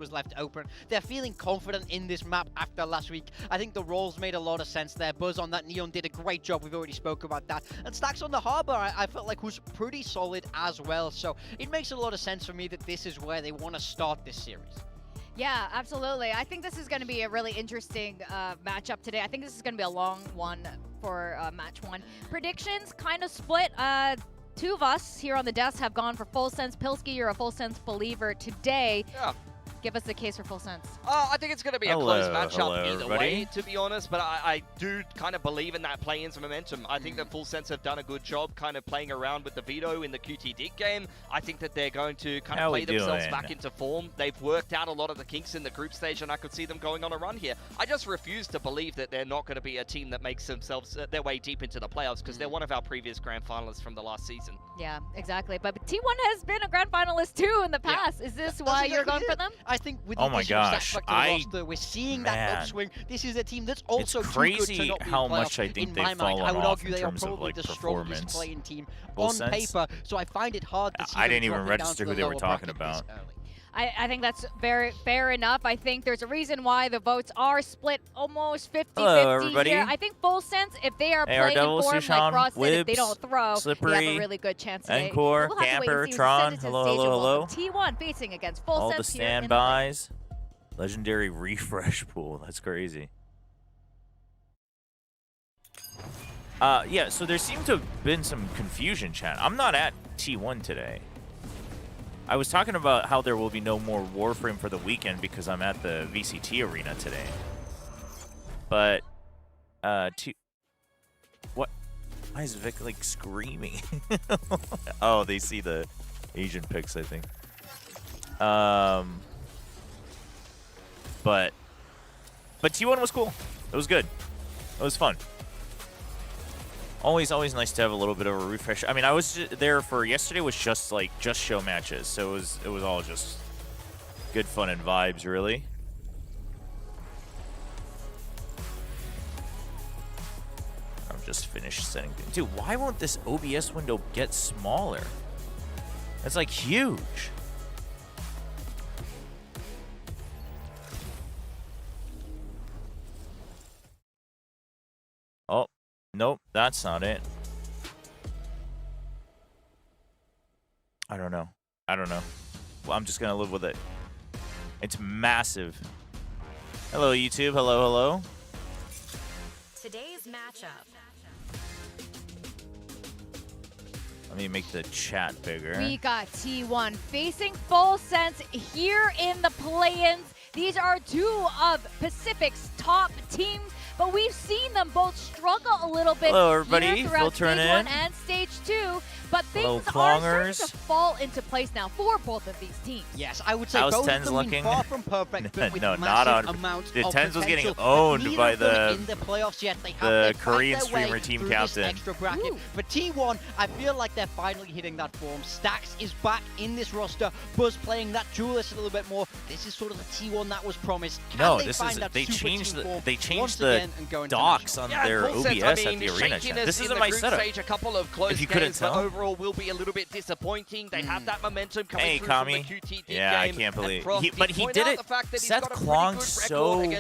was left open. They're feeling confident in this map after last week. I think the roles made a lot of sense there. Buzz on that Neon did a great job. We've already spoke about that. And Stacks on the Harbor, I felt like was pretty solid as well. So it makes a lot of sense for me that this is where they want to start this series. Yeah, absolutely. I think this is going to be a really interesting matchup today. I think this is going to be a long one for match one. Predictions kind of split. Two of us here on the desk have gone for Full Sense. Pilsky, you're a Full Sense believer today. Yeah. Give us the case for Full Sense. I think it's going to be a close matchup either everybody. way, to be honest, but I do kind of believe in that play-in's momentum. I think that Full Sense have done a good job kind of playing around with the veto in the QT Dig game. I think that they're going to kind of play themselves back into form. They've worked out a lot of the kinks in the group stage, and I could see them going on a run here. I just refuse to believe that they're not going to be a team that makes themselves their way deep into the playoffs, because they're one of our previous grand finalists from the last season. Yeah, exactly. But T1 has been a grand finalist too in the past. Yeah. Is this why you're going for them? I think with oh my gosh, we're seeing that upswing. This is a team that's also it's crazy too good to not be how in much I playoffs. think In they've my mind, fallen I would off argue in they are terms of probably like the performance. strongest playing team Full on sense? paper. So I find it hard to see I them didn't even dropping down register to who the they were lower talking bracket this about. early. I think that's very fair enough. I think there's a reason why the votes are split almost 50-50 Hello, everybody. here. I think Full Sense, if they are playing in form like Ross did, if they don't throw, Slippery, they have a really good chance today. Encore, We'll have to wait Camper, and see who's Tron, sent into hello, stage hello, and welcome T1 facing against Full all Sense the here in the standbys. Legendary refresh pool. That's crazy. Yeah, so there seemed to have been some confusion, chat. I'm not at T1 today. I was talking about how there will be no more Warframe for the weekend because I'm at the VCT arena today. But, what? Why is Vic, like, screaming? Oh, they see the Asian pics, I think. But T1 was cool. It was good. It was fun. Always nice to have a little bit of a refresh. I mean, I was there for yesterday was just show matches, so it was all just good fun and vibes, really. I'm just finished setting things. Dude, why won't this OBS window get smaller? It's like huge. Oh. Nope, that's not it. I don't know. Well, I'm just gonna live with it. It's massive. Hello, YouTube. Hello. Today's matchup. Let me make the chat bigger. We got T1 facing Full Sense here in the play-ins. These are two of Pacific's top teams, but we've seen them both struggle a little bit here throughout stage 1 and stage 2. But things are starting to fall into place now for both of these teams. Yes, I would say both of them been far from perfect, but with massive amounts of Tens was getting potential. owned by in the playoffs yet. They have the Korean streamer team captain. Extra bracket. For T1, I feel like they're finally hitting that form. Stacks is back in this roster. Buzz playing that duelist a little bit more. This is sort of the T1 that was promised. No, this is they changed the docks on their OBS at the arena. This isn't my setup. A couple of close if you couldn't tell, overall will be a little bit disappointing. They have that momentum coming through from the QT game. I can't believe but he did it. Seth Klong so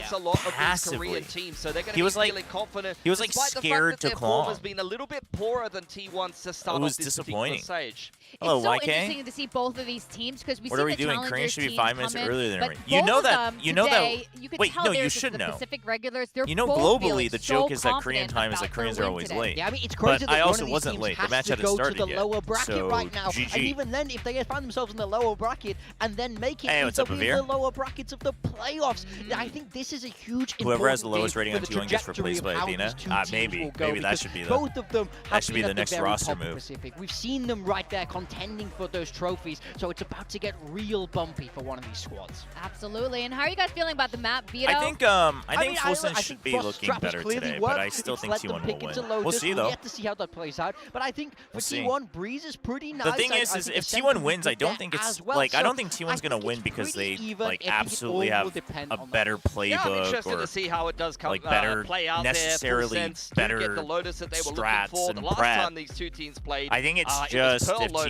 passively. So they're he was like feeling confident. He was like scared to Klong. Has been a little bit poorer than T1's to start. It was disappointing. Stage. Hello, it's so YK. interesting to see both of these teams because we what see are we the doing? Korean should be 5 minutes earlier than you know that. You know today, that. You could wait, tell no, you should the know. Pacific regulars, they're you know, both globally, the joke is that Korean confident time is that Koreans are always today. late. Yeah, I mean, it's crazy but that I also one of these wasn't teams late. The has match to hadn't go started to the yet. lower bracket So right now. GG. And even then, if they find themselves in the lower bracket and then make it what's into up, the lower brackets of the playoffs, I think this is a huge whoever has the lowest rating on T1 gets replaced by Athena. Maybe that should be both of them that should be the next roster move. Pacific. We've seen them right there contending for those trophies, so it's about to get real bumpy for one of these squads. Absolutely. And how are you guys feeling about the map, Vito? I think Full Sense should be looking better today, but I still think T1 will win. We'll see, though. We'll have to see how that plays out. But I think for T1, Breeze is pretty nice. The thing is if T1 wins, I don't think it's like I don't think T1's gonna win because they like absolutely have a better playbook or to see how it does come, like better play out necessarily there. better get the Lotus that they were looking strats for. and The last prep. time these two teams played, I think it's it was just Pearl if Lotus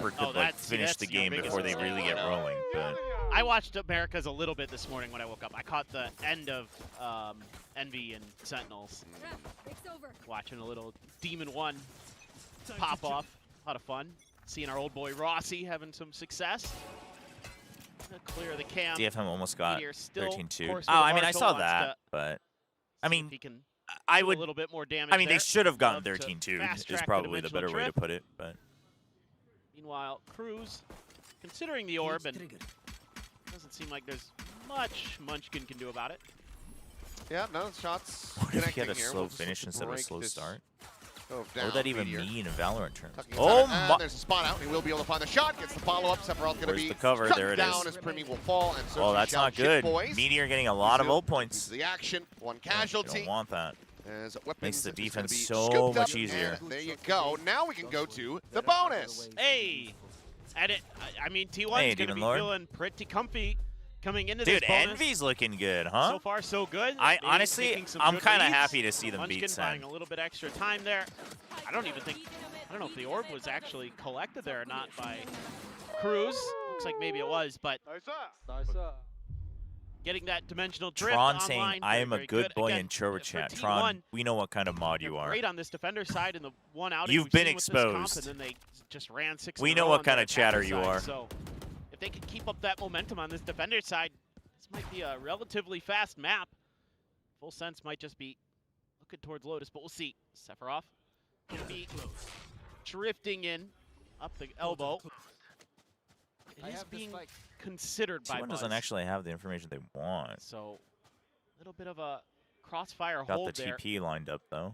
Harper could like finish the game before they really get rolling. But I watched Americas a little bit this morning when I woke up. I caught the end of Envy and Sentinels. Watching a little Demon 1 pop off. A lot of fun. Seeing our old boy Rossi having some success. Clear the cam. DFM almost got Meteor still, 13-2. of course, Oh, I mean, I Marshall saw wants that. but I See if mean, he can I do would. a little bit more damage I mean, there. they should have gotten Love to 13-2. fast Is track probably the dimensional better way to drift. put it, but. Meanwhile, Cruz, considering the orb, and doesn't seem like there's much Munchkin can do about it. Yeah, no shots. What if he had connecting a here. slow We'll just finish look to instead of a break slow this start? stove What would down, that even Meteor. mean in Valorant terms? Tucking Oh inside, and my! there's a spot out. He will be able to find the shot. Gets the follow-up. Sephiroth's going to Where's be the cover? struck There it down is. as Primi will fall. And Oh, that's not good. Boys. Meteor getting a lot of ult This points. is the action. One You casualty. don't want that. As weapons Makes the is gonna defense be so scooped much up, easier. and there you go. Now we can go to the bonus. Hey! And I mean, T1's Hey, going to Demon be Lord. feeling pretty comfy coming into Dude, this bonus. Envy's looking good, huh? So far, so good. I Maybe honestly, taking some I'm good kind of leads. happy to see them Munchkin beat buying Sen. a little bit extra time there. I don't know if the orb was actually collected there or not by Cruz. Looks like maybe it was, but getting that dimensional drift Tron online, saying, I am a very good boy Again, in Chobra for chat. T1, Tron, we know what kind of mod they're you are. great on this defender side in the one outing You've we've been seen with this comp, exposed. and then they just ran 6 We in a know row what on kind the of chatter attacker you side. are. So if they can keep up that momentum on this defender side, this might be a relatively fast map. Full Sense might just be looking towards Lotus, but we'll see. Sephiroth going to be drifting in up the elbow. It is being considered by T1 doesn't Buzz. actually have the information they want. So a little bit of a crossfire Got hold the there. TP lined up, though.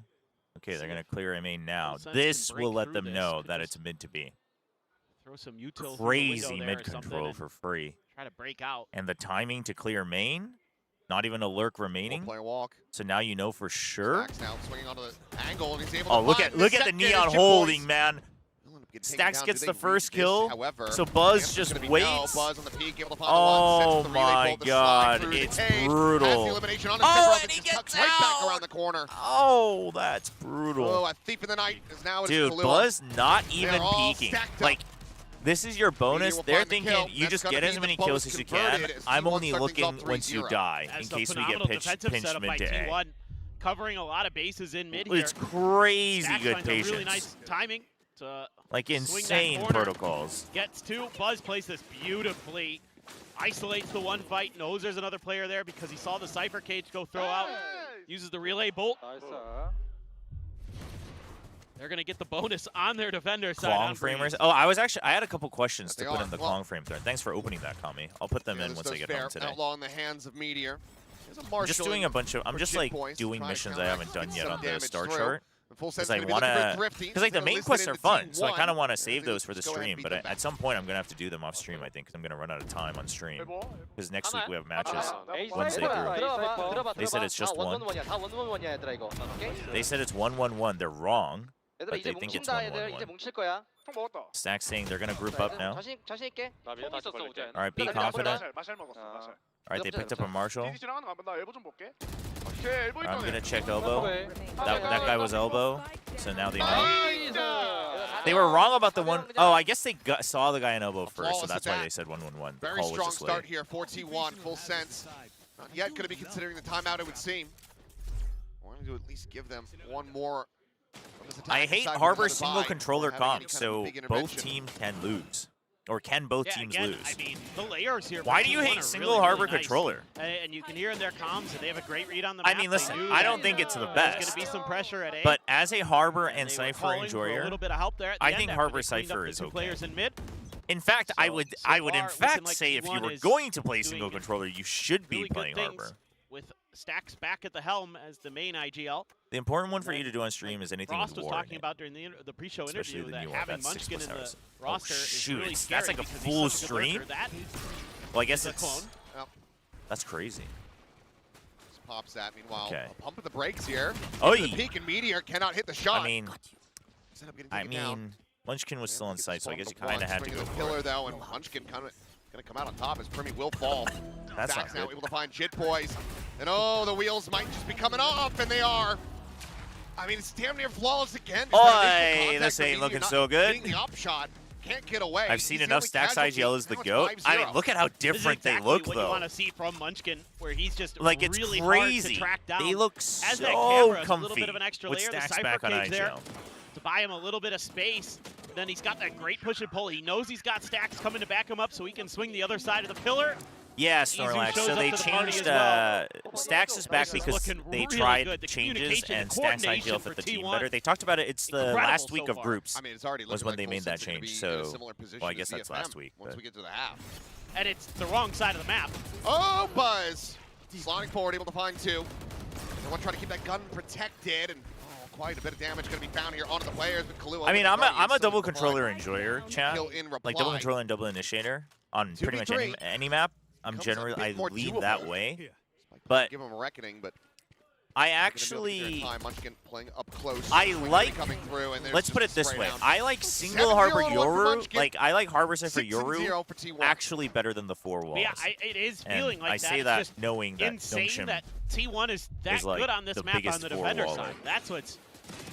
Okay, See they're going if to clear a main now. Full Sense This can break will let through them this. know Could that just it's mid to be. Throw some util through the Crazy window there mid or something control and for free. try to break out. And the timing to clear main, not even a lurk remaining. Player walk. So now you know for sure. Stacks now swinging onto the angle, and he's able Oh, to look find at the second neon chip holding, boys. man. He'll end up getting taken Stacks down. gets Do the they first read this? kill, However, so Buzz Answer's just gonna be waits. No. Buzz on the peak, able to find Oh the one, sets the relay my bolt to slide God, through the it's cage. Has brutal. the elimination on his Oh, Sephiroth, and he just tucks gets right back out. around the corner. Oh, that's brutal. Oh, a thief in the night is now his Dude, Kahlua. Buzz not They even are all peeking. stacked up. Like, this is your bonus. will They're find the thinking kill. you That's just gonna get be as the many bonus kills as you can. converted as I'm T1 only start things looking off once you 3-0. die That's in a case we get phenomenal pinched defensive setup by mid to A. T1, covering a lot of bases in mid here. It's crazy Stacks good finds a patience. really nice timing to Like swing that insane corner. protocols. Gets to Buzz plays this beautifully. Isolates the one fight, knows there's another player there because he saw the Cypher cage go throw out. Uses the relay bolt. They're going to get the bonus on their defender side. Klong on Breeze. framers. Oh, I had a couple questions They to put are. in the Well- Klong frame thread. Thanks for opening that, Kami. I'll put them in this once I does get fair. home today. Outlaw in the hands of Meteor. There's a I'm Marshall just doing a bunch of. I'm for just Jit like Boys, doing trying to missions I counteract, haven't done get yet some on the damage star through. chart. The full Because sense I gonna be want looking for to, Thrifty. because like the He's main gonna quests list are it into fun, Team so I 1. kind of want to And save they those for the just go ahead and stream. beat But them back. at some point, I'm gonna have to do them off stream. I think, because I'm gonna run out of time on stream. Because next week we have matches Wednesday through. They said it's just one. They said it's 1-1-1. They're wrong, but they think it's 1-1-1. Stack saying they're gonna group up now. All right, be confident. All right, they picked up a Marshall. I'm gonna check elbow. That guy was elbow, so now they know. They were wrong about the one. Oh, I guess they saw the guy in elbow first, so that's why they said 1-1-1. The Very call was strong just start late. here for T1. Full sense. Not yet going to be considering the timeout, it would seem. Wanting to at least give them one more. from this attack I hate side with Harbor another single buy controller or having any comp, kind of so big both intervention. teams can lose, or can both Yeah, teams again, lose. I mean, the layers here. Why for do you T1 hate are single really, Harbor really nice. controller? And you can hear in their comms that they have a great read on the I map. mean, They listen, knew I that don't think it's the There's going best, to be some pressure at A. but as a Harbor and they were Cypher calling for a enjoyer, little bit of help there at the I end think after Harbor they cleaned up Cypher the is two okay. players in mid. in fact, I So would far, in looking fact like say if you T1 were is going to play doing single controller, you should be really playing good things Harbor. with Stacks back at the helm as the main IGL. The important one for you to do on stream is anything Frost with was war in talking it. about during the pre-show Especially interview the that new one, having that's 6 Munchkin plus in the hours. roster is shoot, really that's scary like a because full he's such a good stream? lurker. That Well, I guess is a it's clone. that's crazy. Just pops that. Meanwhile, Okay. a pump of the brakes here. Oh, The peak and Meteor cannot hit the shot. I mean, Ends up getting taken down. Munchkin was still on Gets site, so I one guess you to kind of one, had to swinging go the for pillar it. though, and Munchkin kind of going to come out on top as Primi will fall. That's Stacks not now good. able to find Jit Boys. And oh, the wheels might just be coming off, and they are. I mean, it's damn near flawless again. Just that initial Oi, contact this from ain't Meteor looking not so good. Getting the up shot. Can't get away. I've seen He's the enough only Stacks casualty. IGL as the Now it's GOAT. I mean, 5-0. look at how This is different exactly they look, what you though. want to see from Munchkin, where he's just Like, it's really crazy. hard to track down. They look As that so camera is a little comfy bit of an extra with layer, the Stacks Cypher back on cage there IGL. to buy him a little bit of space. Then he's got that great push and pull. He knows he's got Stacks coming to back him up so he can swing the other side of the pillar. Yeah, Izu Snorlax. shows So up they to the party changed. as well. Stax is back This is because looking they really tried good. The changes, communication and and Stax signed coordination off with the for team T1. better. They talked about it. It's the Incredible last week so of far. groups. I mean, it's already Was looking when like they Full made that Sense are gonna change, be in a so- similar position well, I to guess that's VFM last week, Once but- we get to the half. And it's the wrong side of the map. Oh, Buzz! Sliding forward, able to find two. They want to try to keep that gun protected, and quite a bit of damage going to be found here onto the players. But Kahlua I mean, with I'm the a Guardians double still controller complying. enjoyer, chat. Kill in reply. Like double controller and double initiator on pretty much 2v3. any map. I'm Becomes a generally bit I more lead doable. that way. Spike But give him a reckoning, but I they're gonna be able to actually get their time. Munchkin playing up close. I Quickly like- coming through, and there's let's just put a it this spray way. down. I like single 7-0 harbor on one for Yoru. Munchkin. Like I like harbor set for 6-0 Yoru for T1. actually better than the four walls. But yeah, it is and feeling like I that. say It's that just knowing that insane NONGSHIM that T1 is that is, like, good on this the map on biggest the defender four-waller. side. That's what's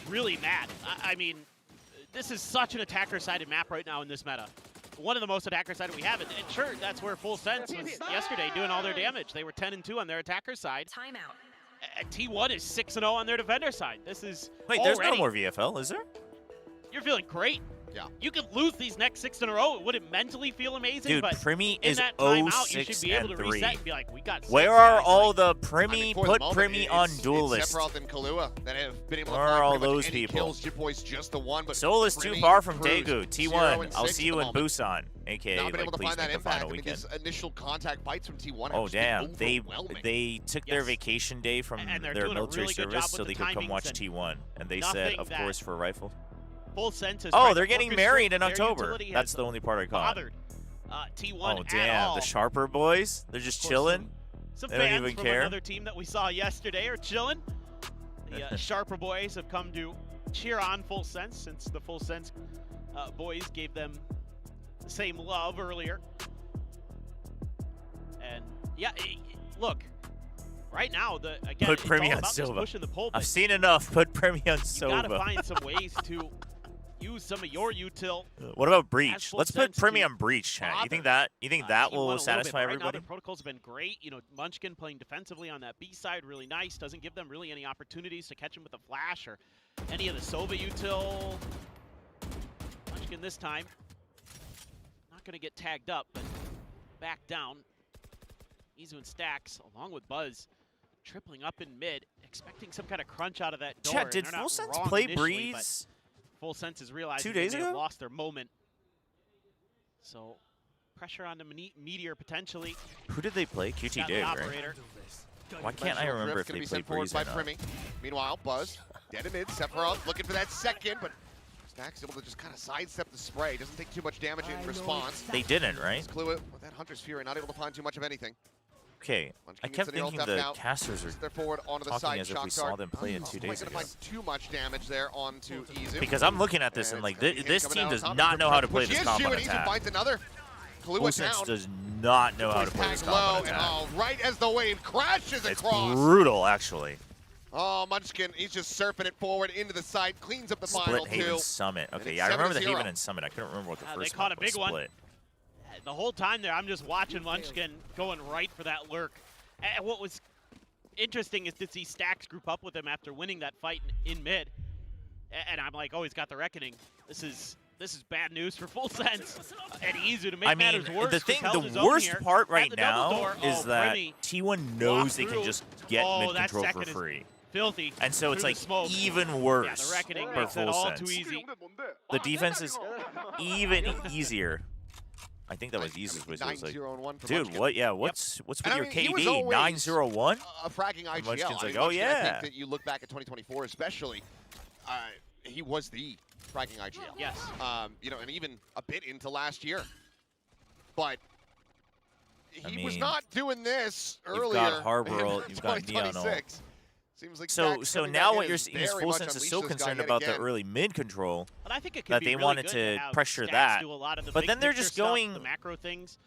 really mad. I mean, this is such an attacker-sided map right now in this meta. One of the most attacker-sided we have. And sure, that's where Full Sense was yesterday doing all their damage. They were 10-2 on their attacker side. Timeout. And T1 is 6-0 on their defender side. This is Wait, there's no already- more VFL, is there? You're feeling great. Yeah. You could lose these next 6 in a row. Would it mentally feel amazing? Dude, but Primi in is that timeout, you 0-6 should be able and to 3. reset and be like, we got 6 Where are guys. all Like, the I Primi? mean, for the Put moment, Primi on it's Duelist. Sephiroth and Kahlua that have been able to Where find are all pretty much those any people? kills. Jitboy's just the one, but Seoul is too Primi far from cruised Daegu. 0 T1, and I'll 6 see you at in the moment. Busan, aka Not been like able to please find that make the impact. final I mean, weekend. these initial contact fights from T1 have Oh just been damn, they overwhelming. took their Yes. vacation day from And they're their doing a military really good service job so with they the could come timings watch and T1, and they said, nothing of that- course, for rifle. Full Sense is Oh, trying they're to getting orchestrate married in their October. utility That's has the only part I caught. bothered T1 Oh at damn, all. the Sharper boys, they're just chilling. Some They don't fans even from care. another team that we saw yesterday are chilling. The Sharper boys have come to cheer on Full Sense since the Full Sense boys gave them the same love earlier. And yeah, look, right now again, Put it's Primi all on about just Silva. pushing the pole. I've seen enough. Put Primi on You gotta Sova. find some ways to use some of your util. What about As Breach? Full Let's put Sense Primi to on Breach, chat. You bother, think that T1 a will little satisfy bit. Right now, everybody? the protocols have been great. You know, Munchkin playing defensively on that B side, really nice. Doesn't give them really any opportunities to catch him with a flash or any of the Sova util. Munchkin this time, not going to get tagged up, but back down. Izu and Stax, along with Buzz, tripling up in mid, expecting some kind of crunch out of that door. Chat, and did they're not Full Sense wrong play initially, but Breeze? Full Sense is realizing 2 days they may have ago? lost their moment. So pressure on the Meteor potentially. Who did they play? QT Got the did, right? operator. Why can't I Conventional remember if drift gonna they be played sent forward Breeze by or not? Primi. Meanwhile, Buzz dead in mid. Sephiroth looking for that second, but Stack's able to just kind of sidestep the spray. Doesn't take too much damage in response. They didn't, right? Kahlua with that Hunter's Fury, not able to find too much of anything. Okay, Munchkin I gets kept the nail thinking tapped the out. casters are They're forward onto the talking side. as if we Shock saw dart. them play in 2 days Not ago. gonna find too much damage there onto Izu. Because I'm looking at this And and like it's gonna be him this coming team out does on top not of know how to him, play which this is comp you, on and Izu attack. finds another. Full Kahlua Sense down. does not know how to Boys play this tagged comp low, on and attack. right as the wave crashes It's across. brutal, actually. Oh, Munchkin, he's just surfing it forward into the side, cleans up the final Split Haven two. Summit. And Okay, it's yeah, I remember the 7-0. Haven and Summit. I couldn't remember what the They first caught map a big was. one. Split. The whole time there, I'm just watching Munchkin going right for that lurk. And what was interesting is to see Stax group up with him after winning that fight in mid. And I'm like, oh, he's got the reckoning. This is bad news for Full Sense. And Izu to make I mean, matters worse. the thing, held the his own worst here. part At right the double now door, is that Primi T1 knows walked they can through. just get Oh, mid that control for second is free. filthy. And so it's through like the smoke. even Yeah, worse the reckoning for makes it Full all Sense. too easy. The defense is even easier. I think that was Izu's, which was like, 9-0-1 for dude, Munchkin. what? Yeah, what's with And I your mean, he was KD? always 901? A fragging IGL. Munchkin's I like, mean, oh, Munchkin, I yeah. think that you look back at 2024 especially, he was the fragging IGL. Yes. You know, and even a bit into last year. But he was mean, not doing this you've earlier. got Harbor, in you've got Neon. 2026. Seems like So Stax so coming now back what in you're has seeing is very Full much Sense is unleashed so this guy concerned yet about the again. early mid control But I think it could that be they really wanted good to have pressure Stax that. do a lot of the But big then they're picture just stuff, going- the macro things,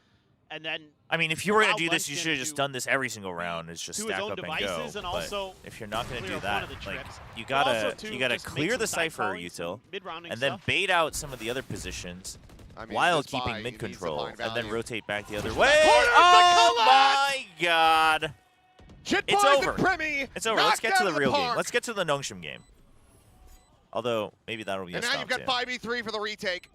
and then I mean, if you were going allow to do this, you Munchkin should have just to done this every single round. It's just to his stack own up and go. devices and But also if you're not going to clear do up one of that, the like trips. you But also gotta to you gotta just make clear some the side cipher callings, some util, mid-rounding and then stuff. bait out some of the other positions I mean, while this buy, keeping he mid needs to control, find and then value. rotate back the other Push way. that corner, Oh the my God! Chit It's boys over. and Primi It's over. Let's knocked get to out the of the real game. park. Let's get to the NONGSHIM game. Although maybe that'll be a And now stop you've got too. 5v3 for the retake.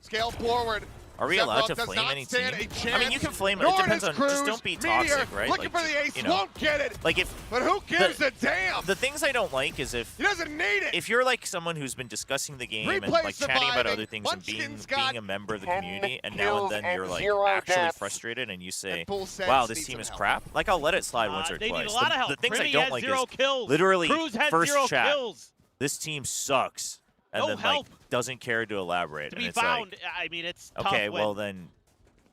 Scale forward. Are we allowed to does flame not any team? stand a I mean, you chance. can flame it. It Nor depends does on. Just Cruz. don't be Meteor toxic, right? looking for the ace, you know, won't get it. like if. But who gives a damn? The things I don't like is if He doesn't need it. if you're like someone who's been discussing the game and Replay like chatting about surviving. other things and Munchkin's being got a member of the 10 community, and now and then you're like kills and 0 actually deaths. frustrated and you say, And Full Sense "Wow, this needs team some is help. crap." Like I'll let it slide once or They twice. need a lot of help. The things I Pretty don't has like 0 is kills. literally Cruz has first 0 chat. kills. This team sucks, and No then help. like doesn't care to elaborate. To and be it's found, like, I mean, it's tough okay, when well then,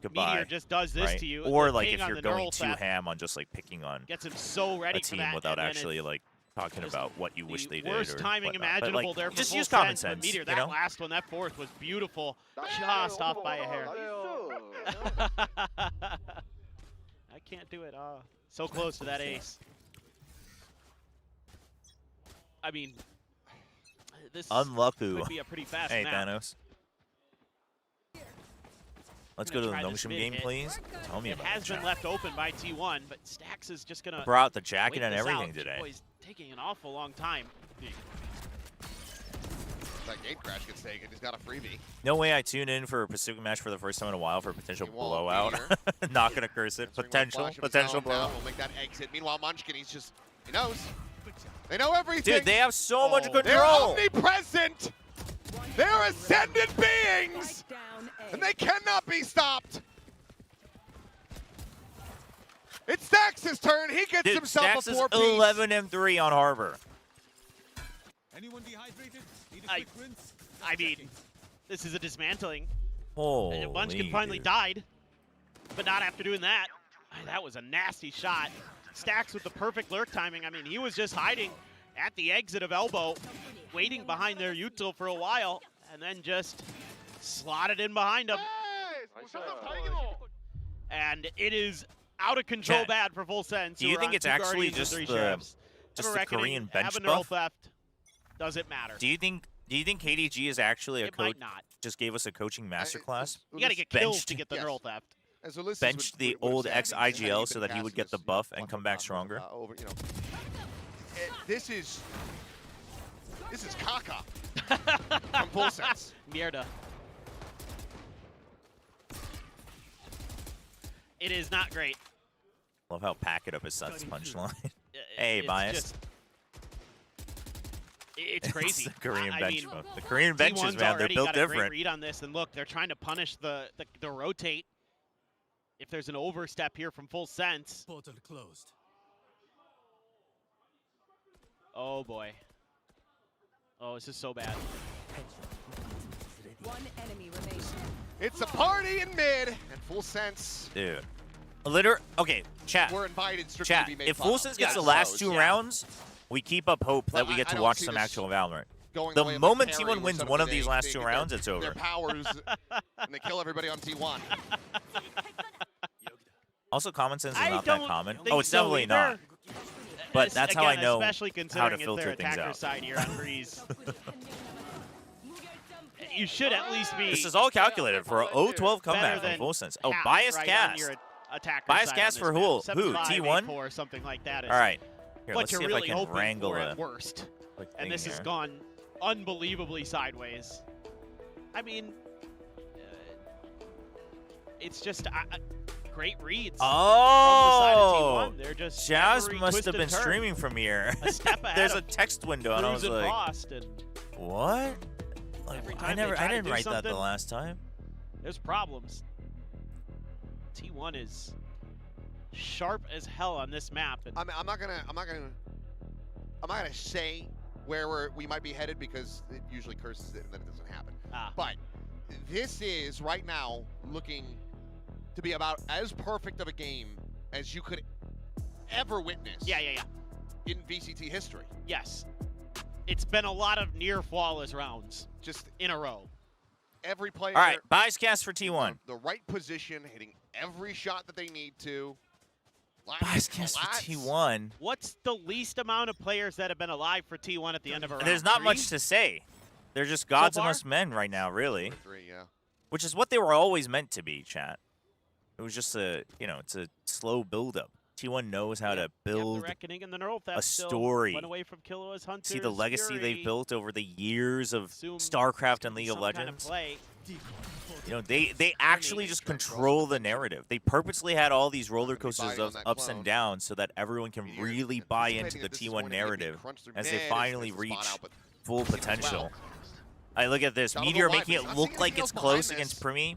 goodbye. Meteor just does this right? to you. Or The like ping if on you're the going neural too theft ham on just like picking on gets him so ready a for team that, without and then actually it's like talking just about what you wish they did. worst or timing whatnot. But, imaginable like, there for just Full use common Sense, but sense. Meteor, you that know? last one, that fourth was beautiful. Just off by a hair. I can't do it. So close to that ace. I mean, this Unlucky. could be a pretty fast Hey, map. Thanos. Let's Gonna go to the try this NONGSHIM mid game, hit. please. Tell me It about has it. been Chat. left open by T1, but Stax is just gonna Brought the wait jacket and this everything out. today. Boy's taking an awful long time. That gate crash gets taken. He's got a freebie. No way I tune in for a Pacific match for the first time in a while for a potential He won't. blowout. Meteor. Not gonna curse it. Answering one Potential flash of his own now. blowout. We'll make that exit. Meanwhile, Munchkin, he knows. They know everything. Dude, they have so much Oh. They're control. omnipresent. They're ascended beings, and they cannot be stopped. It's Stax's turn. He gets Dude, himself Stax a is 4-piece. 11-3 on Harbor. Anyone dehydrated? Need a I- quick rinse? I mean, this is a dismantling. Holy And Munchkin finally dude. died, but not after doing that. That was a nasty shot. Stax with the perfect lurk timing. I mean, he was just hiding at the exit of elbow, waiting behind their util for a while, and then just slotted in behind him. And it is out of control Chat, bad for Full Sense. do who you are think on it's 2 actually Guardians and just 3 the- Sheriffs. just Have a the reckoning, Korean bench have a neural buff? theft. Doesn't matter. Do you think KDG is actually a It coach? might not. Just gave us a coaching masterclass. You got to get benched- kills to get the yes. neural theft. As Ulysses Benched would- the would have old said, ex-IGL he's so been that he would casting get the this, buff you know, and come back stronger. over, you know. This is caca from Full Sense. Mierda. It is not great. Love how pack it up is Seth's punchline. I- Hey, it's biased. just- It's crazy. It's the Korean I bench mean, buff. The Korean benches, T1's man, they're already built got a great different. read on this, and look, they're trying to punish the rotate. If there's an overstep here from Full Sense, Portal closed. oh boy. Oh, this is so bad. One enemy remains. It's a party in mid, and Full Sense Dude. Okay, chat. were invited strictly Chat, to be made if fun Full of. Sense gets Yeah, the last Those, 2 yeah. rounds, we keep up hope But that we get I to don't watch see some this actual Valorant. Going The away with moment carry T1 where wins suddenly one of they- these last they 2 get rounds, their, it's over. Their powers, and they kill everybody on T1. Also, common sense is I not don't that common. think Oh, it's so definitely either. not. But that's how I Again, know especially how considering to it's filter their things attacker out. side here on Breeze. You should at least be This is all calculated for a 0-12 comeback better from than Full Sense. Oh, half biased right on cast. your attacker Biased side cast on for this who? map. Who? 75, T1? 84, something like that is All right. Here, what let's you're see really if I can hoping wrangle for a at worst. quick And thing this has here. gone unbelievably sideways. I mean, it's just great reads from the side of Oh! T1. They're just Jazz every must twist have and been turn. streaming from here. A step ahead There's a of text window, and I Cruz was and like, Frost, and what? Like, Every I time they try to didn't do write that the something- last time. there's problems. T1 is sharp as hell on this map, and I'm not gonna say where we might be headed because it usually curses it and then it doesn't happen. But this is right now looking to be about as perfect of a game as you could ever witness. yeah. In VCT history. Yes. It's been a lot of near flawless rounds Just in a row. every player. All right, bias cast for T1. The right position, hitting every shot that they need to. Bias cast for T1. What's the least amount of players that have been alive for T1 at the end of a round? There's not 3? much to say. They're just gods far? amongst men right now, really. 3, yeah. Which is what they were always meant to be, chat. It was just a, it's a slow build-up T1 knows how to The build reckoning and the neural theft a still story. went away from Killua's Hunters. See the legacy Fury. they've built over the years of Assume StarCraft and League of some kind Legends. play. You know, they actually just control the narrative. They purposely had all these roller coasters of ups and downs so that everyone can really buy into the T1 narrative as they finally reach full potential. I look at this. Meteor making it look like it's close against Primi.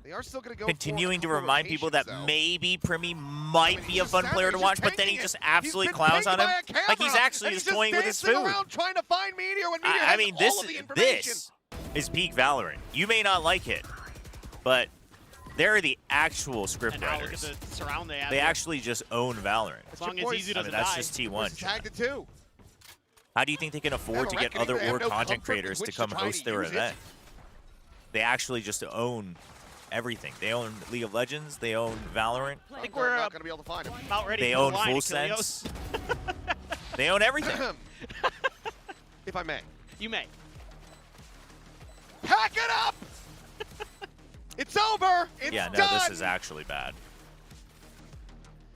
Continuing to remind people that maybe Primi might be a fun player to watch, but then he just absolutely clowns on him. Like he's actually just toying with his food. I mean, this is peak Valorant. You may not like it, but they're the actual script writers. Look at the surround they have. They actually just own Valorant. As long as Easy doesn't that's die. just T1. Tagged it too. How do you think they can afford to get other org content creators to come host their event? They actually just own everything. They own League of Legends. They own Valorant. I think we're not going to be able to find him. about ready They for the own line, Full Achilles. Sense. They own everything. If I may. You may. Pack it up! It's over! It's Yeah, no, done! this is actually bad.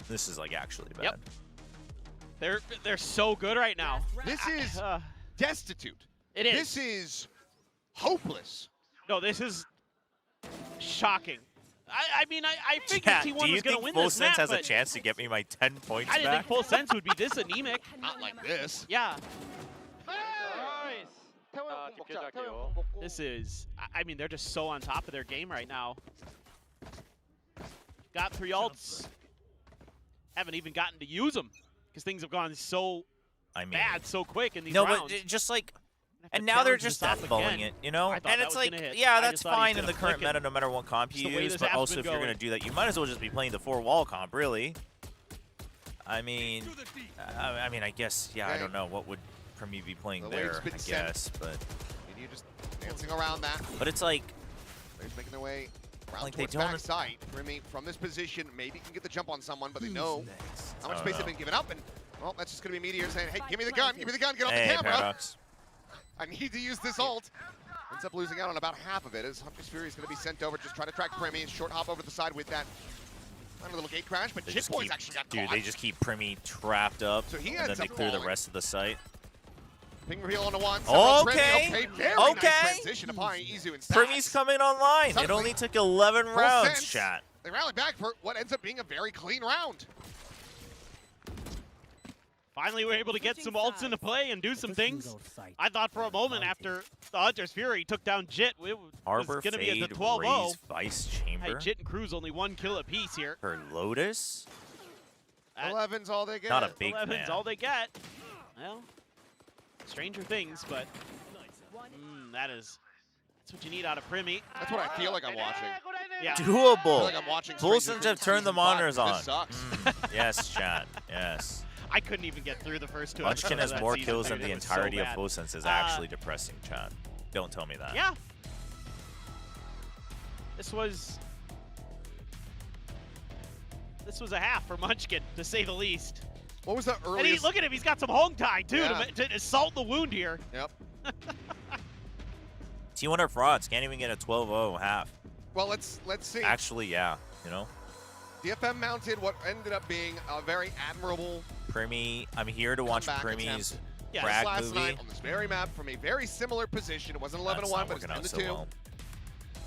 This is like actually bad. Yep. They're so good right now. This is destitute. It is. This is hopeless. No, this is shocking. I mean, I figured Yeah, T1 do was you going to think win Full this Sense map, has a but chance to get me my 10 points I didn't back? think Full Sense would be this anemic. Not like this. Yeah. This is, I mean, they're just so on top of their game right now. Got 3 ults. Haven't even gotten to use them because things have gone so bad so quick in these rounds. But just like, and now they're just deathballing it, you know? And it's like, yeah, that's fine in the current meta no matter what comp you use, but also if you're going to do that, you might as well just be playing the 4-wall comp, really. I mean, I guess, yeah, I don't know. What would Primi be playing there, I guess, but... And you're just dancing around that. But it's like... They're making their way around like towards they don't backside. Primi, from this position, maybe can get the jump on someone, but they know how much space they've been given up, and, well, that's just going to be Meteor saying, hey, give me the gun, get on the camera. Paradox. I need to use this ult. Ends up losing out on about half of it as Hunter's Fury is going to be sent over, just try to track Primi, short hop over the side with that. A little gate crash, but Chip Boys actually got caught. They just keep Primi trapped up, So he and then ends they up clear the falling. rest of the site. Ping reveal onto one. Okay. Very nice transition applying Izu and Primi's coming online. It only took 11 rounds, chat. They rally back for what ends up being a very clean round. Finally, we're able to get some ults into play and do some things. I thought for a moment after the Hunter's Fury took down Jit, it was going to be at the 12-0. Vice Chamber. Hey, Jit and Cruz only 1 kill apiece here. For Lotus? 11's all they get. Not a big 11's man. all they get. Well, stranger things, but that's what you need out of Primi. That's what I feel like I'm watching. Yeah. I feel Doable. like I'm watching Full Stranger Sense have Things turned the season 5. monitors on. This sucks. Yes, chat. Yes. I couldn't even get through the first 2 Munchkin episodes has of that more season, kills dude. than the It was so entirety of bad. Full Sense is actually depressing, chat. Don't tell me that. Yeah. This was a half for Munchkin, to say the least. What was the And earliest? look at him, he's got some Hong Tai, too, Yeah. to assault the wound here. Yep. T1 are frauds. Can't even get a 12-0 half. Well, let's see. Actually, yeah. You know? DFM mounted what ended up being a very admirable Primi. I'm here to watch comeback Primi's attempt. frag last movie. night on this very map from a very similar position. It wasn't 11-1, That's not but it's working out 10-2. so well.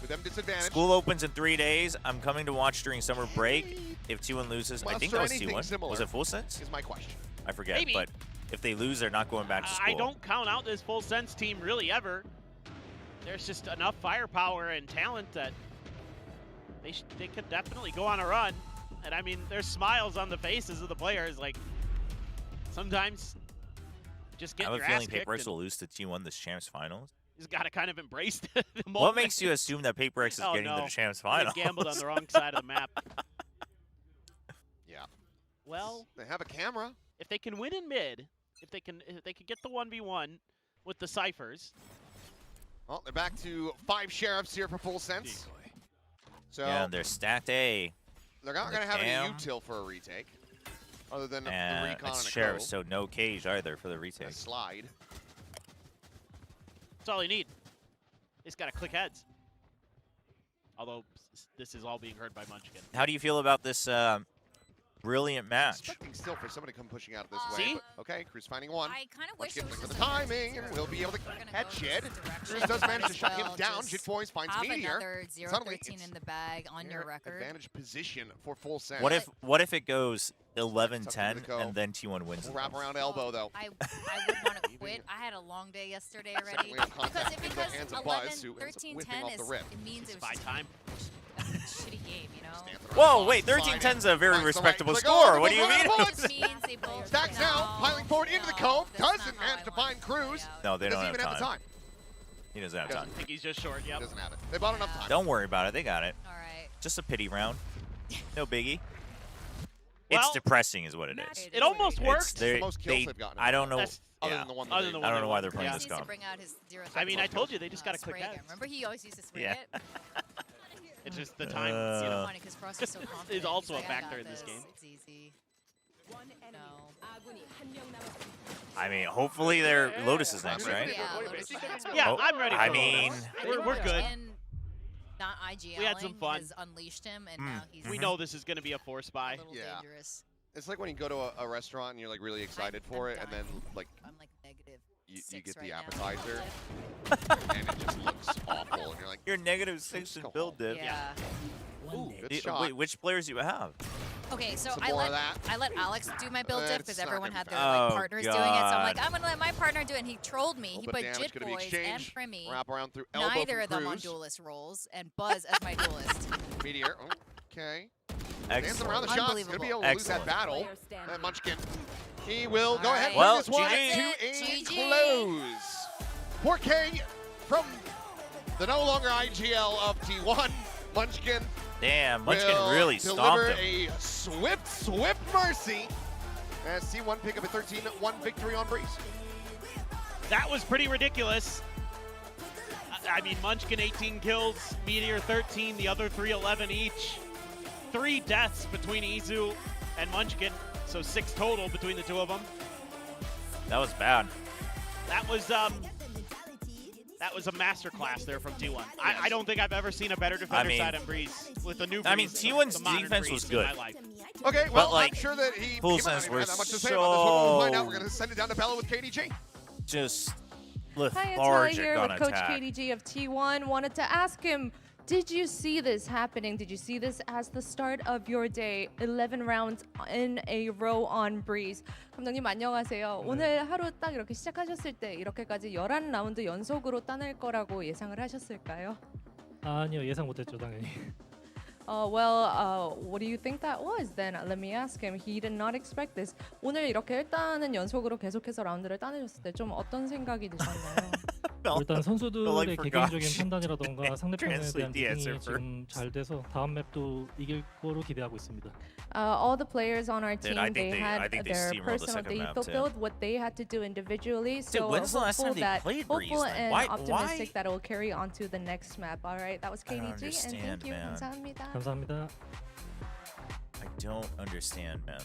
With them disadvantaged. School opens in 3 days. I'm coming to watch during summer break. If T1 loses, I think that was anything T1. similar Was it Full Sense? is my question. I forget. Maybe. But if they lose, they're not going back to school. I don't count out this Full Sense team really ever. There's just enough firepower and talent that they could definitely go on a run. And I mean, there's smiles on the faces of the players. Like, sometimes just get I have your a feeling ass kicked. PaperX will lose to T1 this Champs Finals. He's got to kind of embrace the moment. What makes you assume that PaperX is Oh, getting to no. the Champs They Finals? gambled on the wrong side of the map. Yeah. Well, They have a camera. if they can win in mid, if they can get the 1v1 with the ciphers. Well, they're back to 5 sheriffs here for Full Sense. So Yeah, they're stacked A. they're not going to have any util for a retake, other than the And recon it's and a Sheriff, Crow. so no cage either for the And retake. a slide. That's all you need. He's got to click heads. Although this is all being heard by Munchkin. How do you feel about this brilliant match. Expecting still for somebody to come pushing out of this See? way. But, okay, Cruz finding one. I kind of wish it was for the just a timing, and we'll be able to We're gonna head go Jid. this direction. Cruz does manage to shut him Well, down. just Jid Boys finds have Meteor. another 0-13 in the bag on your record. Advantage position for full sense. What if it goes Tough 11-10 to go. and then T1 wins? We'll wrap around elbow, though. I would want to quit. I had a long day yesterday already. Certainly on contact Because if in it the goes hands of 11, Buzz, who ends up 13, whipping 10 off the is, rip. it means it was By just time. a shitty game, you know? Whoa, wait, 13-10 is a very respectable score. What do you mean? It means they both Stacks no, now, piling forward into the cove. that's not Doesn't how manage I to wanted find to play Cruz. out. No, they don't Doesn't have even have the time. time. He doesn't have I time. think he's just short, yep. Doesn't have it. They bought enough time. Don't worry about it. They got it. All right. Just a pity round. No biggie. Well, it's depressing is what it is. It almost worked. It's the most kills they've gotten. I don't know. That's- Other Yeah. than the one Other that than they- the I don't one know why they're playing He this needs to comp. bring out his 0 I mean, I told you they just got to click spray that. gun. Remember he always used to spray Yeah. it? It's just the time. It's Uh, funny because Frost is so confident. is also He's a like, I factor got in this game. It's easy. No. I mean, hopefully their Lotus is next, right? Yeah, Lotus is next. Yeah, Oh, I'm ready for I it. mean, I We're think good. Munchkin, not IGL. We had some fun. Has unleashed him, and Mm. now he's We know this is going to be a force a buy. little Yeah. dangerous. It's like when you go to a restaurant and you're like really excited for I'm it, and then done. like I'm like negative you 6 get right the now. appetizer, and it just looks awful, and you're like, you're -6 in Go build div. Yeah. ooh, good shot. Wait, which players do you have? Okay, so Some I more of let that. I let Alex do my build diff It's because not everyone gonna had be their fun. like Oh, partners doing it. So I'm like, God. I'm gonna let my partner do it. And he trolled me. Little He bit put damage Jit gonna be Boys and exchanged. Primmy. Wrap around through elbow Neither from of them on Cruz. duelist roles, and Buzz as my duelist. Meteor, okay. Dancing around the Excellent. shots, gonna be able to lose that Excellent. battle. And Munchkin, he will go ahead and Well, bring this one GG. to a GG. close. 4K from the no longer IGL of T1. Munchkin Damn, Munchkin will really deliver stomped him. a swift mercy as T1 pick up a 13-1 victory on Breeze. That was pretty ridiculous. I mean, Munchkin 18 kills, Meteor 13, the other 3 11 each. 3 deaths between Izu and Munchkin, so 6 total between the two of them. That was bad. That was a masterclass there from T1. I don't think I've ever seen a better defender side on Breeze with the new Breeze. I mean, T1's the modern defense Breeze was in good. my life. Okay, well, like, I'm sure that he full might not sense even we're have that much to say about this one. We'll find out. We're so- going to send it down to Bella with KDG. Just Hi, it's Mela lethargic here on with Coach attack. KDG of T1. Wanted to ask him, did you see this happening? Did you see this as the start of your day? 11 rounds in a row on Breeze. 감독님 안녕하세요. 오늘 하루 딱 이렇게 시작하셨을 때 이렇게까지 11라운드 연속으로 따낼 거라고 예상을 하셨을까요? 아니요, 예상 못했죠, 당연히. What do you think that was then? Let me ask him. He did not expect this. 오늘 이렇게 일단은 연속으로 계속해서 라운드를 따내셨을 때 좀 어떤 생각이 드셨나요? 일단 선수들의 forgot. 개개인적인 판단이라던가 상대편에 Translate 대한 the answer 리딩이 지금 잘 돼서 다음 맵도 이길 거로 기대하고 있습니다. All the players on our team, I think they I had think they their steamrolled the personal, second they map, too. fulfilled what they had to do individually. Dude, So when's the last time hopeful they that, played Breeze hopeful then? and Why- optimistic that it will carry on to the next map. All right, that was I don't KDG, and understand, thank you. man. 감사합니다. 감사합니다. I don't understand, man.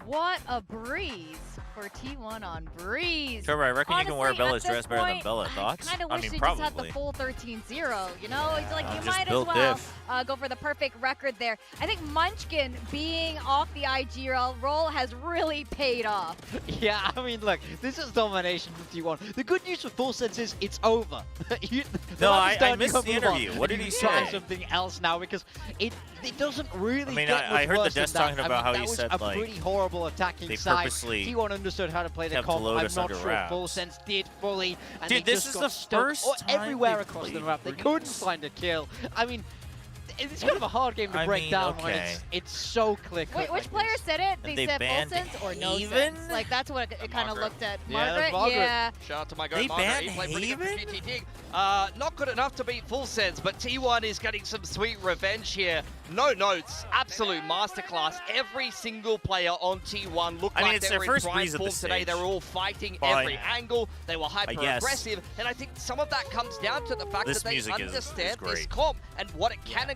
What a breeze for T1 on Breeze. Trevor, I reckon you can wear Honestly, Bella's at this dress better than point, Bella. Thoughts? I kind of I wish mean, they probably. just had the full 13-0. You know, it's like you just might as build well diff. go for the perfect record there. I think Munchkin being off the IGL role has really paid off. Yeah, I mean, look, this is domination from T1. The good news for Full Sense is it's over. The No, ladder's I done, you missed can the move on. interview. What did You he can try say? something else now because it doesn't really I mean, get I much heard the worse than Death's that. talking I about mean, how that he was said, a like, pretty horrible attacking they side. purposely T1 understood how to play the kept comp. I'm Lotus not under sure wraps. Full Sense did fully. And Dude, they this just is got the stuck first time everywhere they've across the played map. They Breeze. couldn't find a kill. I mean, it's kind of a hard game to I break mean, down when okay. it's so clear. Wait, which player said it? And They they said full banned sense or no Haven? sense? Like, that's what it kind of Margaret. looked at. Yeah, that's Margaret. Yeah. Shout out to my They guy Margaret. banned He played pretty good for Haven? GTD. Not good enough to beat Full Sense, but T1 is getting some sweet revenge here. No notes, absolute masterclass. Every single player on T1 looked I mean, like it's they their were first in prime Breeze at form this today. stage. They were all fighting Fine. every angle. They were guess. hyper-aggressive, and I think some of that comes down to the fact This that they music is understand great. this comp and what it can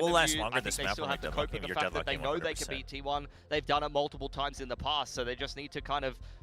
end will of last you, longer I think this they map still will have make to them cope with the you're fact that they deadlocking know they can 100%. beat T1. They've done it multiple times in the past, so they just need to kind of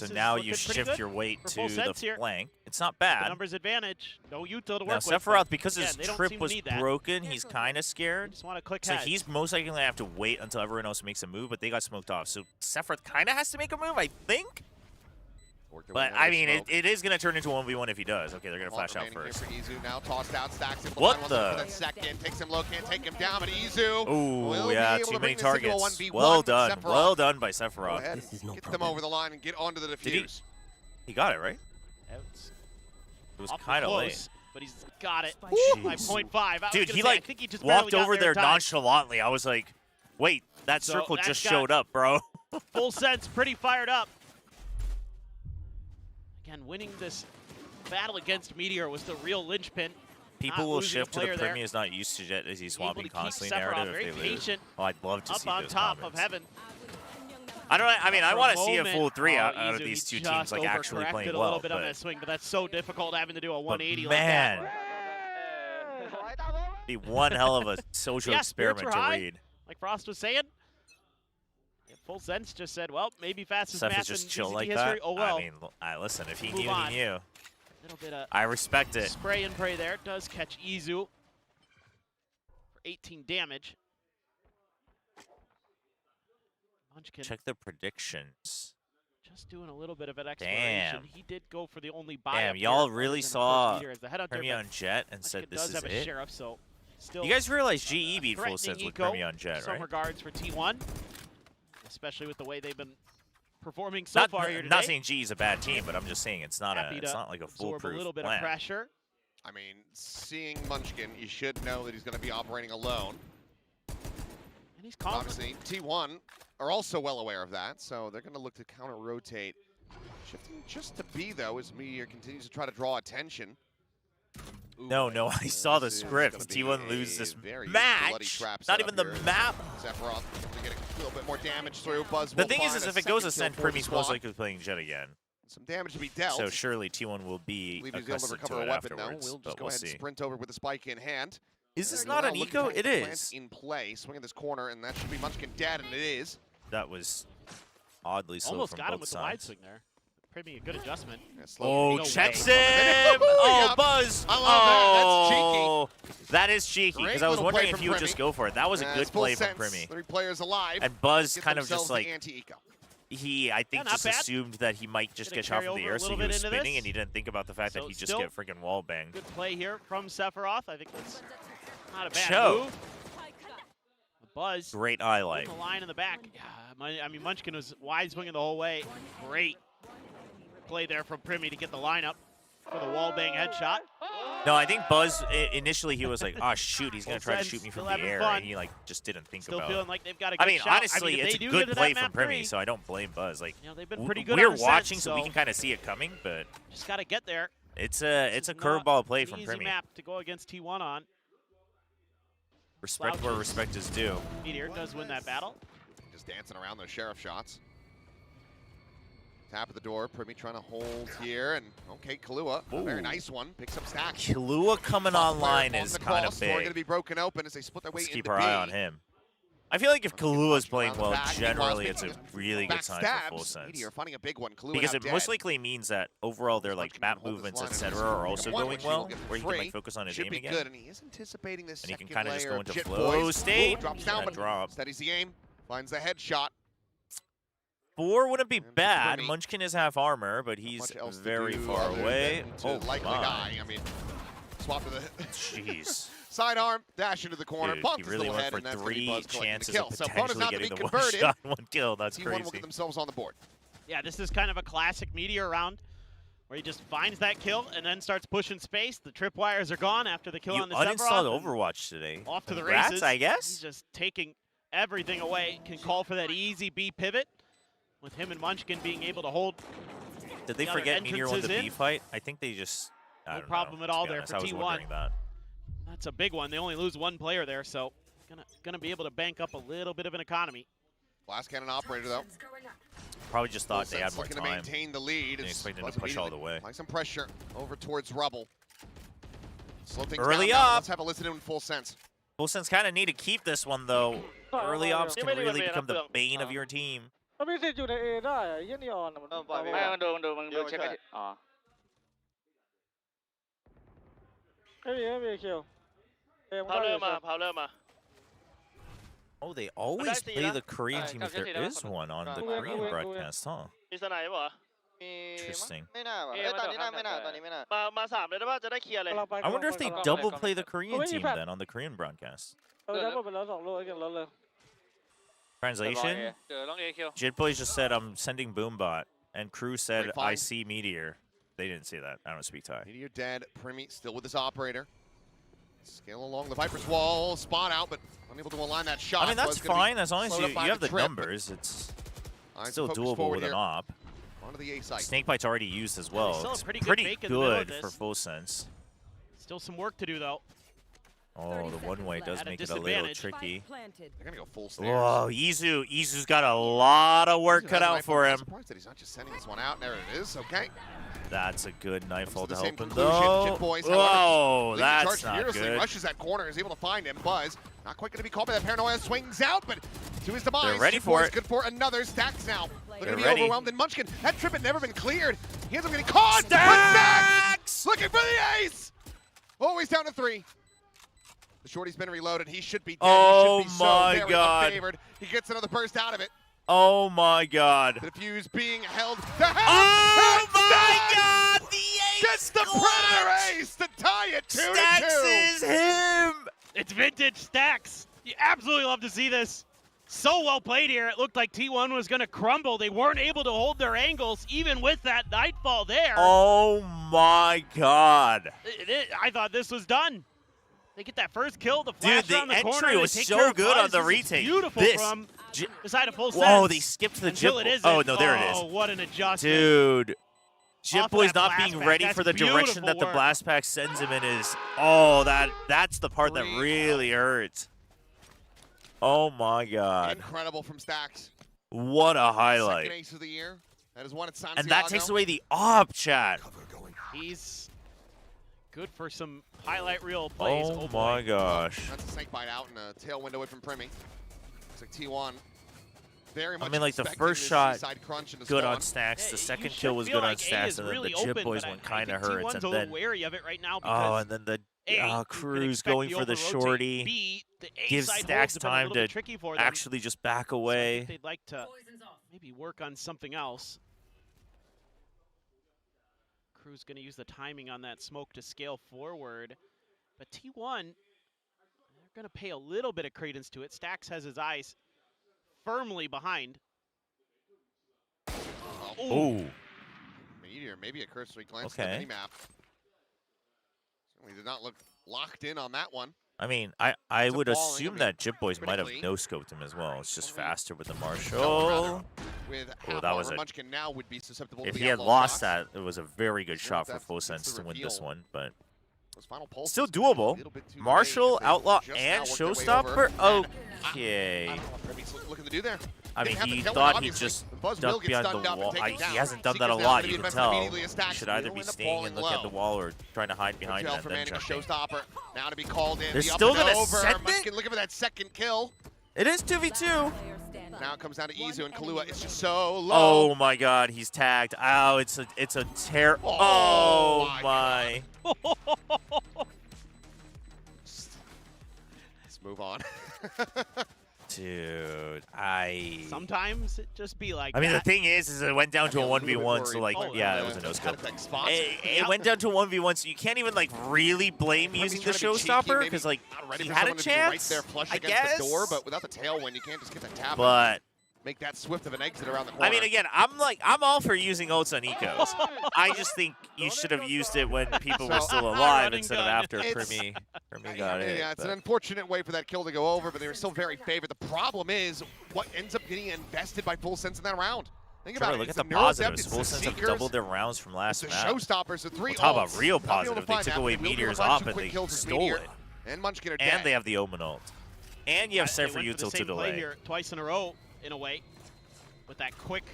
This So is now looking you pretty shift good your weight for to full the sets here. flank. It's not The bad. numbers advantage. No Yuto to work Now with. Sephiroth, but because his again, they don't trip seem to was need that. broken, he's kind of scared. Just want to click So heads. he's most likely going to have to wait until everyone else makes a move, but they got smoked off. So Sephiroth kind of has to make a move, I think. work their But way I out of mean, smoke. it is going to turn into a 1v1 if he does. Okay, they're going to Clock flash out remaining first. here for Izu now, tossed out, stacks him. What For the? that second, takes him low, can't take him down, but Izu will Ooh, be yeah, able too to many bring this into a targets. 1v1 Well with done. Sephiroth. Well done by Go Sephiroth. ahead, get them over the line and get onto the defuse. He got it, right? It was kind of late. But he's got it. Jeez. By 0.5. Dude, he I like think he just walked barely got over there time. nonchalantly. I was like, wait, that So circle that's just got- showed up, bro. Full sense, pretty fired up. Again, winning this battle against Meteor was the real linchpin. People Not will losing a shift to the player there. Primi is not used to yet as he's Able swapping to keep constantly Sephiroth narrative very if they lose. patient, Oh, I'd love to up see on those top comments. of heaven. I mean, I For want to see a moment, full 3 out Izu, of he these two just teams like actually overcorrected playing a well. little bit on But, that swing, but that's so difficult having to do a but 180 man, like be one hell of a social Yeah, spirits experiment were to high. read. that. Like Frost was saying. Yeah, Full Sense just said, well, maybe fastest Seth match is just in chill VCT like history. that. Oh well. I mean, listen, if he Move knew, on. he knew. Little bit of I respect it. spray and pray there. Does catch Izu for 18 damage. Munchkin Check the predictions. just doing a little bit of an exploration. Damn. He did go for the only buy. Damn, y'all really saw Primi Primi on Jet and said this does is have a it? sheriff, so still You guys realize GE beat Full threatening Sense with Eco. Primi on Jet, Some right? regards for T1, especially with the way they've been performing so far here today. Not saying GE is a bad team, but I'm just saying it's not Happy to like a absorb foolproof a little bit plan. of pressure. I mean, seeing Munchkin, you should know that he's going to be operating alone. And he's confident. Obviously, T1 are also well aware of that, so they're going to look to counter-rotate. Shifting just to B, though, as Meteor continues to try to draw attention. No, I saw the This is script. gonna T1 be lose a this very bloody match. trap Not setup even the here. map. Sephiroth to get a little bit more damage through. Buzz The will thing find is a if it goes second Ascent, kill for the Primi's most squad. likely playing Jet again. Some damage to be dealt. So surely T1 will be I believe he's able to accustomed recover to a it weapon, though. afterwards, We'll just but go we'll ahead and see. sprint over with the spike in hand. Is this There not we an go. Looking eco? to It plant is. in play, swinging this corner, and that should be Munchkin dead, and it is. That was oddly slow Almost from got him both with the wide sides. swing there. Primi, a good adjustment. Yeah, slow Oh, no checks way. him! Oh, Buzz! I love Oh, that is cheeky, because Great I was little wondering play if from he would Primi. just go for it. That was a It's good full play from sense. Primi. 3 players alive. And Buzz Get kind of themselves just the like, anti-eco. I think, Yeah, not just bad. assumed that he might just Gonna get shot carry from the over a air, so little he bit was into spinning, this. and he didn't think about the fact So that he just still get freaking wall banged. Good play here from Sephiroth. I think that's not a bad Cho. move. Buzz. Great eye light. The line in the back. Yeah, I mean, Munchkin was wide swinging the whole way. Great play there from Primi to get the lineup for the wall bang headshot. No, I think Buzz, initially he was like, oh shoot, he's going to try to shoot me from Still the having air, fun. and he like just didn't think Still about feeling it. like they've got a good I mean, shot. honestly, if it's they a do good get to play that from map Primi, three, so I don't blame Buzz. Like, you know, they've been pretty good we're ever since, watching, so we so can kind of see it coming, but just got to get there. it's This a is not curveball play an from easy Primi. map to go against T1 on. Respect where Slouches. respect is due. Meteor does win that battle. Just dancing around those sheriff shots. Tap at the door. Primi trying to hold here, and okay, Kahlua, a very Ooh. nice one. Picks up stacks. Kahlua coming online is kind of Door going to big. be broken open as they split their way Let's into keep our B. eye on him. I feel like if Kalua's playing Around the well, back. generally Meanwhile, it's a speaking of really good sign for Full backstabs, Sense. Meteor finding a big one. Kahlua Because now it most dead. likely means that overall their like Munchkin map can hold this movements, line etc., and are also one, going which he will well, get for where he can free. like focus on his Should aim be again. good, and he is anticipating this And he can second kinda just layer go of into Jit flow Boys. state, Ooh, drops and down, then but drop. steadies the aim, finds the headshot. 4 wouldn't be And bad. Primi. Munchkin is half armor, but Not he's much else to very do far other away. than to likely my. die. I mean, swap to the Jeez. sidearm, dash into the corner, Dude, bonks he his really little went head, for and that's gonna be 3 Buzz collecting the chances kill. of So bonus potentially not to be getting the one converted. shot, 1 kill. That's T1 will crazy. get themselves on the board. Yeah, this is kind of a classic Meteor round where he just finds that kill and then starts pushing space. The tripwires are gone after the kill You on the uninstalled Sephiroth, and Overwatch today. Off to the Congrats, races. I He's guess. just taking everything away. Can call for that easy B pivot with him and Munchkin being able to hold. Did they the other forget Meteor won the entrances B in. fight? I think they just. I No don't problem know, at to all be there honest. for I was T1. wondering that. That's a big one. They only lose 1 player there, so gonna be able to bank up a little bit of an economy. Blast cannon operator though. Probably just thought Full they had Sense more looking time. to maintain the lead. Didn't as expect them Buzz to push all the immediately way. Like some pressure over towards Rubble. Slow things Early down now. up. Let's have a listen to him in Full Sense. Full Sense kind of need to keep this one though. Early ops can really become the bane of your team. มันมีสิทธิ์อยู่ใน A ได้อะเหี้ยนีออนอะมัน ไม่มันดูเช็คไม่อ๋อ ไม่มีคิว A มัน พาว ก็ เล อ อยู่ ร์มา ใช่ พาวเลอร์มา Oh, they always see play that. the Korean team if I've there seen that. is one on the Go in, Korean go in, go in. broadcast, huh? มีสไนป์ป่ะ Interesting. ไม่น่าว่ะเอ้ยตอนนี้น่าไม่น่าตอนนี้ไม่น่ามา3เลยได้ป่ะจะได้เคลียร์เลย I wonder if they double play the Korean team then on the Korean broadcast. ได้หมดไปแล้ว2ลูกไอ้เก่งรถเลย Translation? เดี๋ยวลอง A kill Jitboys just said I'm sending Boombot, and Crew said I see Meteor. They didn't say that. I don't speak Thai. Meteor dead. Primi still with his operator. Scale along the Viper's wall. Spot out, but unable to align that shot. I mean, that's fine as long as you have the numbers. It's still doable with an op. Onto the A site. Snakebite's already used as well. It's pretty good for full sense. Still some work to do, though. Oh, the one way does make it a little tricky. They're going to go full snares. Whoa, Izu's got a lot of work cut out for him. I'm surprised that he's not just sending this one out. There it is. Okay. That's a good nightfall to Same open, conclusion. though. Boys, Whoa, that's charge not furiously, good. rushes that corner, is able to find him. Buzz, not quite going to be caught by that paranoia. Swings out, but to his demise. They're ready for it. Good for another. Stacks now. Looking to be ready. overwhelmed. And Munchkin, that trip had never been cleared. He ends up getting caught. Stacks! Looking for the ace. Oh, he's down to 3. The shorty's been reloaded. He should be dead. Oh, he should be my so very God. unfavored. He gets another burst out of it. Oh, my God. The defuse being held. Oh, my God! The ace gets the Predator ace to tie it 2-2. Stacks is him! It's vintage Stacks. You absolutely love to see this. So well played here. It looked like T1 was going to crumble. They weren't able to hold their angles, even with that nightfall there. Oh, my God. I thought this was done. They get that first kill, the flash Dude, around the corner. the entry was so good on the retake. Beautiful This, from beside a full set. Whoa, they skipped the Until Jip. it isn't. Oh, no, there it is. Oh, what an adjustment. Dude. Off of Jitboy's that not blast being pack. ready That's for the direction that the beautiful blast pack sends him in is, oh, that's the part that really hurts. Oh, my God. Incredible from Stacks. What a highlight. Second ace of the year. That is one at Santiago. And that takes away the op, chat. He's good for some highlight reel plays. Oh, my gosh. That's a snake bite out and a tail window away from Primi. Looks like T1 very much I mean, like, the expecting first this shot, seaside crunch into good spawn. on Stacks. The You second should kill was feel good on like A Stacks, is and then really the open, Jip Boys but one I kind of think hurts. T1's And a little then, wary of it right now oh, because and then the A, you can Cruz expect going for the over-rotate. shorty. B, the A gives side Stacks holds have been a time little to bit tricky for them. actually just back So I away. think they'd like to maybe work on something else. Cruz going to use the timing on that smoke to scale forward. But T1, they're going to pay a little bit of credence to it. Stacks has his eyes firmly behind. Oh. Meteor, maybe a cursory glance Okay. at the mini-map. Certainly did not look locked in on that one. I mean, I It's a would ball, assume I mean, that Jip Boys might have critically- no-scoped him as well. It's just faster with the No, Marshall. with Oh, half that was armor, a- Munchkin now would be susceptible If to he the had outlaw lost shots. that, it was a very good shot for that's- full that's sense the to win this reveal. one, but Those final pulses still could be a doable. little bit too vague Marshall, if they Outlaw, just and now worked their way Showstopper? over. I Okay. don't know what Primi's looking to do there. I mean, Didn't have the he tail, thought he'd obviously. just Buzz will duck get behind stunned the up and wall. taken He down. hasn't done that a Seeker's now lot, gonna be you can invested tell. immediately as He Stacks should either will be end up staying and falling looking at the low. wall or trying to hide behind Hotel that from and then Manic jumping. Showstopper. Now to be called in. They're The up still and gonna over. send it? Munchkin looking for that second kill. It is 2v2. Now it comes down to Izu and Kalua. It's just so low. Oh my God, he's tagged. Oh, it's a tear. Oh, Oh my. Let's move on. Dude, Sometimes it just be like I mean, the that. thing is it went down to a little bit 1v1, so worried. like, Oh, yeah, and it was a no scope. Tech spots. It went down to a 1v1, so you can't even like really blame Primi's using the trying to be cheeky, showstopper maybe because like not ready he for had a someone to be right chance, there flush I against guess. the door, but without the tailwind, you can't just get the tap. But Make that swift of an exit around the corner. I mean, again, I'm all for using ults on ecos. I just think you should have used it when people were still alive instead of after Primi got it. Yeah, it's an unfortunate way for that kill to go over, but they were still very favored. The problem is what ends up getting invested by Full Sense in that round. Think about Trevor, it. look It's at the Neural Depth, positives. it's Full the Sense have Seekers, doubled their rounds from last it's the map. Showstoppers, the 3 We'll talk about ults. real Not being able to positive. They find took that, away but they'll be able to Meteor's find op some and quick they kills with stole Meteor. it. And Munchkin are dead. And they have the Omen ult. And you have They Cypher went for the Util to same play delay. here twice in a row, in a way, with that quick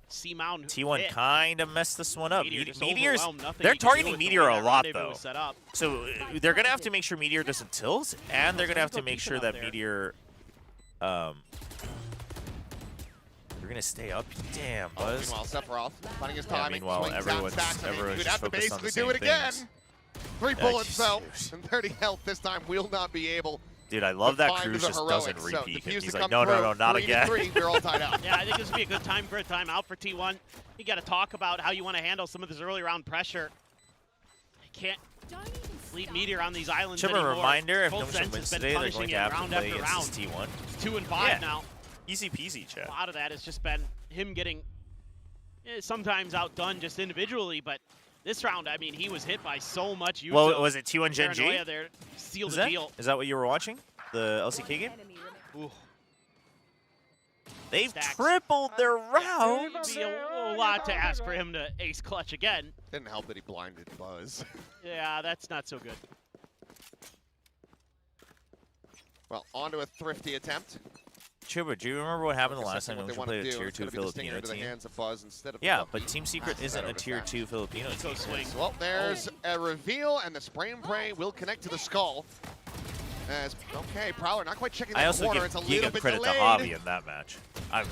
C-mount T1 hit. kind of messed this one up. Meteor just Meteor's, overwhelmed, nothing they're he could do targeting with the Meteor way a that lot, rendezvous though. was set up. So they're going to have to make sure Meteor doesn't tilt, and they're going to have to make sure that Meteor, they're going to stay up. Damn, Buzz. Meanwhile, Sephiroth finding his Yeah, timing. meanwhile, swings out, everyone's stacks. I mean, just you'd have to focused on basically the same do it again. things. 3 Yeah, bullets, though, jeez. and 30 health this time will not be able Dude, I love that find Cruz the just heroics. doesn't So repeat. Diffuse He's to like, come no, through, not 3 to again. 3, they're all tied out. Yeah, I think this would be a good time for a timeout for T1. You got to talk about how you want to handle some of this early round pressure. You can't leave Meteor on these islands Chobra, anymore. reminder, if Full NONGSHIM Sense wins has been today, they're punishing going to it have to round play after against round. T1. It's 2 and 5 Yeah. now. Easy peasy, chat. A lot of that has just been him getting sometimes outdone just individually, but this round, I mean, he was hit by so much. Well, was it T1 Gen G? Paranoia there sealed the deal. Is that what you were watching? The LCK game? Ooh. They've tripled their rounds. It'd be a lot to ask for him to ace clutch again. Didn't help that he blinded Buzz. Yeah, that's not so good. Well, onto a thrifty attempt. Chobra, do you remember what happened the last time What they NONGSHIM want to played a do Tier is 2 gonna be the stinger Filipino into the team? hands of Buzz instead of Yeah, Lucky. but Team Secret Passes isn't that a over Tier fast. 2 Filipino team. Well, there's a reveal, and the spray and pray will connect to the skull. Okay, Prowler not quite checking I that also corner. give It's a little giga bit credit delayed. to Javi in that match.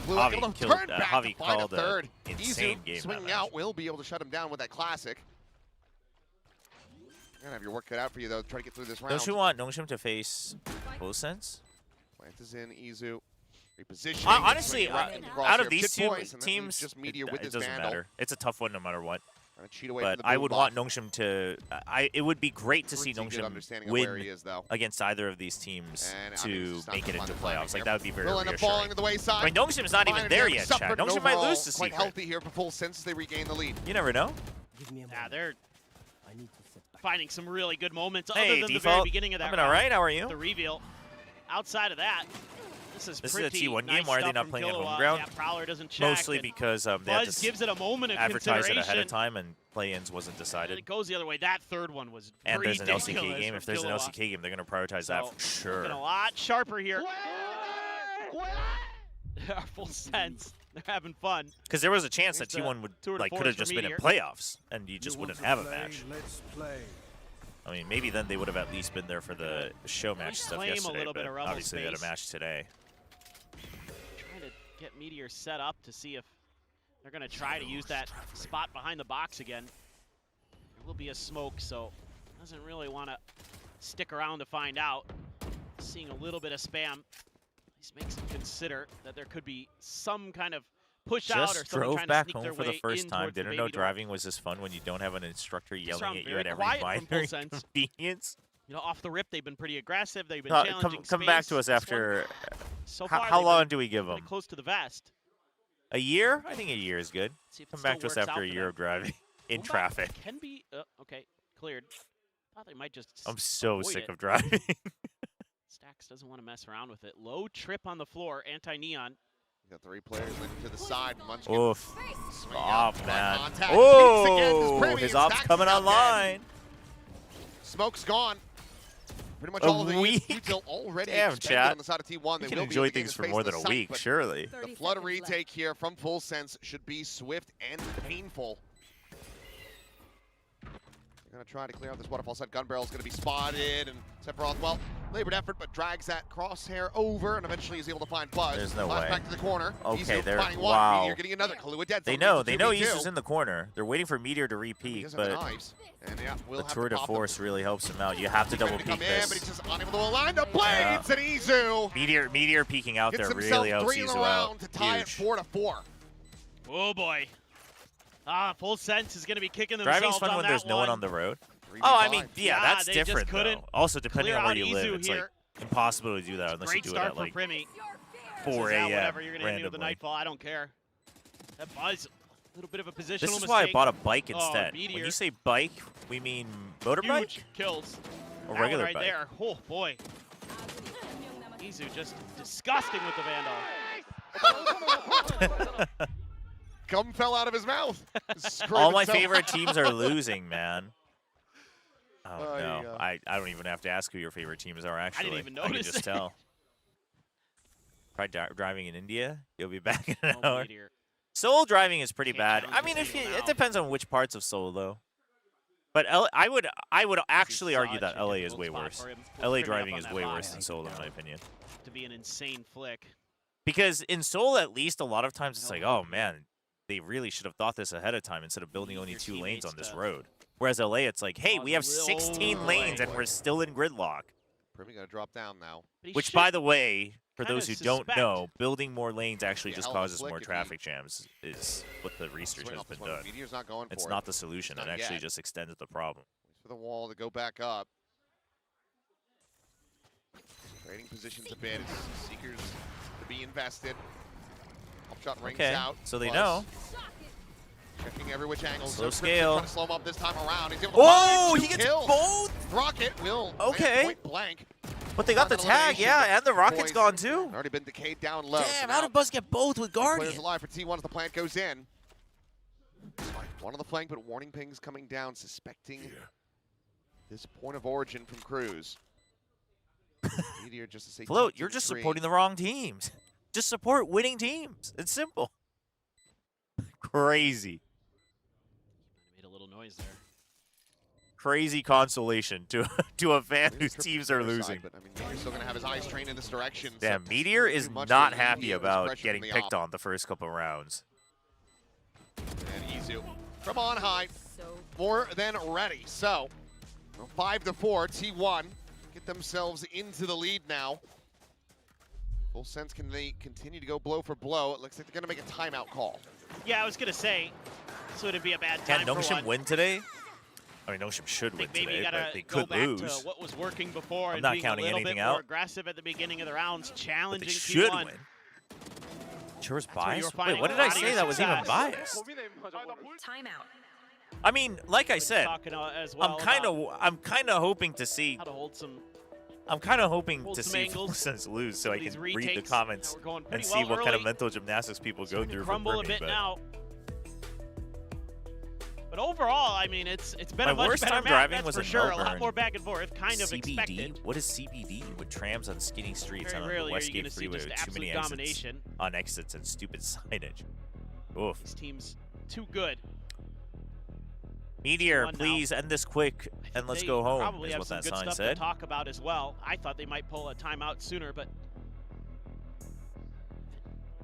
Blue able Javi to killed. turn back Javi to find called a third. an insane Izu game. swinging that out match. will be able to shut him down with that classic. You're gonna have your work cut out for you though. Try to get through this round. Don't you want NONGSHIM to face both sense? Plant is in. Izu repositioning. Honestly, out of these two points, teams, just Meteor with it his doesn't Vandal. matter. It's a tough one no matter what. Trying to cheat away But from the I blue would buff. want NONGSHIM to. It would be great to see Pretty good NONGSHIM understanding of where he win is, though. against either of these teams And, I mean, to it's not make it the into fun timing playoffs. Like here. that would be very Will end up reassuring. falling to the wayside. I mean, NONGSHIM's not even there yet, Chad. Suffered NONGSHIM might overall, lose to quite Secret. healthy here for Full Sense as they regain the lead. You never know. Yeah, they're finding some really good moments Hey, other than the very Default. beginning of that I'm doing round. all right. How are you? The reveal. Outside of that, this is This pretty is a T1 nice game. Why are they stuff not from playing at Killua. home ground? Yeah, Prowler doesn't check. Mostly and because they had Buzz to gives it a moment of advertise it ahead of consideration. time, and play-ins wasn't And decided. it goes the other way. That third one was And there's an ridiculous LCK game. If there's an from LCK game, they're going to prioritize that for Killua. Looking a sure. lot sharper here. Full Sense. They're having fun. Because there was a chance that Here's T1 would tour de could force have for just been in Meteor. playoffs, and you just wouldn't have a match. Let's play. I mean, maybe then they would have at least been there for the show match stuff claim a yesterday, little but bit of rebel obviously they had a space. match today. Trying to get Meteor set up to see if they're going to try to use that spot behind the box again. There will be a smoke, so doesn't really want to stick around to find out. Seeing a little bit of spam. This makes him consider that there could be some kind of push out or Just someone drove trying back to sneak home their for the way first in time. towards the Didn't baby know door. driving was this fun when you don't have an instructor yelling round at you very at every quiet from Full minor Sense. inconvenience. You know, off the rip, they've been pretty aggressive. They've been challenging Come back space. to us This one, after. so far, How they've long been do we give really them? close to the vest. A year? I think a year is good. See if it Come still back to us works after out a for year them. of driving in Boomba traffic. Can be okay, cleared. Thought they might just. I'm so avoid sick it. of driving. Stacks doesn't want to mess around with it. Low trip on the floor. Anti-neon. Got 3 players linked to the side. Munchkin. Oof. Swing out, Stop, eye man. contact, peeks again, does Oh, Premi, his and op's Stacks coming is out online. again. Smoke's gone. Pretty much A all of the week? util already Damn, expended chat. on the side of T1. You They can will enjoy be things for face more the than a site, week, but surely. The flood of retake here from Full Sense should be swift and painful. They're going to try to clear out this waterfall side. Gun barrel's going to be spotted, and Sephiroth, well, labored effort, but drags that crosshair over, and eventually is able to find Buzz. There's no Flash way. back to the corner. Okay, Izu there. finding one. Wow. Meteor getting another. Kahlua dead. They So know. it's a They know 2v2. Isu's in the corner. They're waiting for Meteor to He repeat, doesn't have but knives. And yeah, we'll the have tour to de pop force really helps him out. You have to double them. Come peek in, but he's this. just unable to align the blades, and Izu Meteor peeking out gets there himself really helps 3 in Isu a round out. to tie it Huge. 4-4. Oh boy. Full Sense is going to be kicking Driving's themselves fun on when that there's no one one. on the road. 3v5. Oh, I mean, yeah, Yeah, that's they just different couldn't though. Also, depending clear on where out you live, Izu it's here. like impossible to do that unless you Great do it start at for like Premi. 4 Yeah, a.m. whatever you're going to do with the randomly. Nightfall, I don't care. That Buzz, a little bit of a positional This is mistake. why I bought a bike Oh, instead. When Meteor. you say bike, we mean motorbike Huge kills. or That regular one right bike? there. Oh boy. Izu just disgusting with the Vandal. Gum fell out of his mouth. All my Screwed favorite himself. teams are losing, man. Oh, Oh, no. yeah. I don't even have to ask who your favorite teams are, actually. even I can notice. just tell. Try driving in India. You'll be back in an Oh, hour. Meteor. Seoul driving is pretty Can't bad. challenge I mean, the if you, same it amount. depends on which parts of Seoul, though. But I would actually argue that such a LA is difficult way spot worse. for him. LA Trimming up driving on is that way box. worse than Seoul, in my opinion. To be an insane flick. Because in Seoul, at least, a lot of times it's like, oh, man, they really should have thought this ahead of time instead of building only Your 2 lanes on teammates this to- road. Whereas LA, it's like, hey, Oh, we have little 16 lanes and boy. we're still in gridlock. Primi gonna drop down now. Which, by the way, for those who don't know, building more lanes actually just causes more traffic jams, is what the research has been done. Meteor's not going for it's it. not the solution. It actually just extended the problem. Waits for the wall to go back up. Trading positions a bit. Seekers to be invested. Up shot rings out. So they know. Checking every which angle. Slow scale. Trying to slow him up this time around. He's able to he gets both. Rocket will. Point blank. But they got the tag, yeah, and the rocket's gone too. Already been decayed down low. Damn, how did Buzz get both with Guardian? Players alive for T1 as the plant goes in. One on the flank, but warning pings coming down, suspecting this point of origin from Cruz. Meteor just to say Float, you're just supporting the wrong teams. Just support winning teams. It's simple. Crazy. Made a little noise there. Crazy consolation to a fan whose teams are losing. But I mean, Meteor's still gonna have his eyes trained in this direction. Damn, Meteor is not happy about getting picked on the first couple rounds. And Izu from on high, more than ready. So, 5-4, T1 get themselves into the lead now. Full sense, can they continue to go blow for blow? It looks like they're gonna make a timeout call. Yeah, I was gonna say, so it'd be a bad time Can for NONGSHIM one. win today? I mean, NONGSHIM should win Maybe today, gotta but they go could back lose. to what was working before and not being counting a little anything bit out. more aggressive at the beginning of the rounds, challenging But they should T1. win. Chobra's where you biased? were finding Wait, what a did I lot of say your that was even success. biased? Timeout. I mean, like I said, Talking as well I'm kind of hoping to see. how to hold some. I'm kind of hoping Hold to some see angles. Full Sense lose so I These can read the retakes. comments We're going and pretty see well what kind of early. mental gymnastics people go through for Crumble a Primi, bit but now. But overall, I mean, it's been My a much worst better time map, driving that's was for in sure. A lot Melbourne. more back and forth, kind of CBD? expected. What is CBD? With trams on skinny streets Very on the rarely are you Westgate gonna see Freeway just with too many absolute exits domination. on exits and stupid signage. Oof. This team's too good. Meteor, T1 now. please end this quick and let's go home, Probably is have what some that good sign stuff said. to talk about as well. I thought they might pull a timeout sooner, but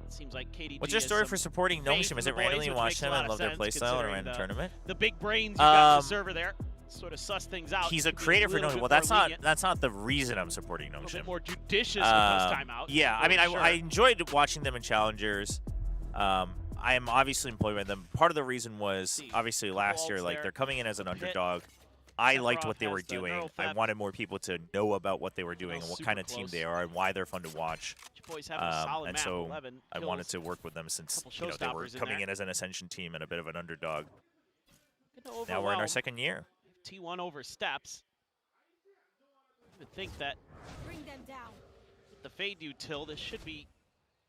it seems like KDG What's your has story some for supporting faith NONGSHIM? in Is the it randomly boys, watch which makes a them lot and of love their sense playstyle or considering random tournament? The big brains you got the server there sort of suss things out. He's a to be creator for little NONGSHIM. bit Well, more that's not the reason I'm supporting lenient, a NONGSHIM. bit more judicious with those timeouts. Yeah, I mean, for sure. I enjoyed watching them in Challengers. I am obviously employed by them. Part of the reason was obviously last year, like they're coming in as an underdog. I liked what they were doing. I wanted more people to know about what they were doing and what kind of team they are and why they're fun to watch. Boys having a solid And map, so 11 I kills, wanted to work with them since couple they were showstoppers in coming there. in as an Ascension team and a bit of an underdog. Gonna Now we're in overwhelm. our second year. T1 oversteps. I would think that with the fade util, this should be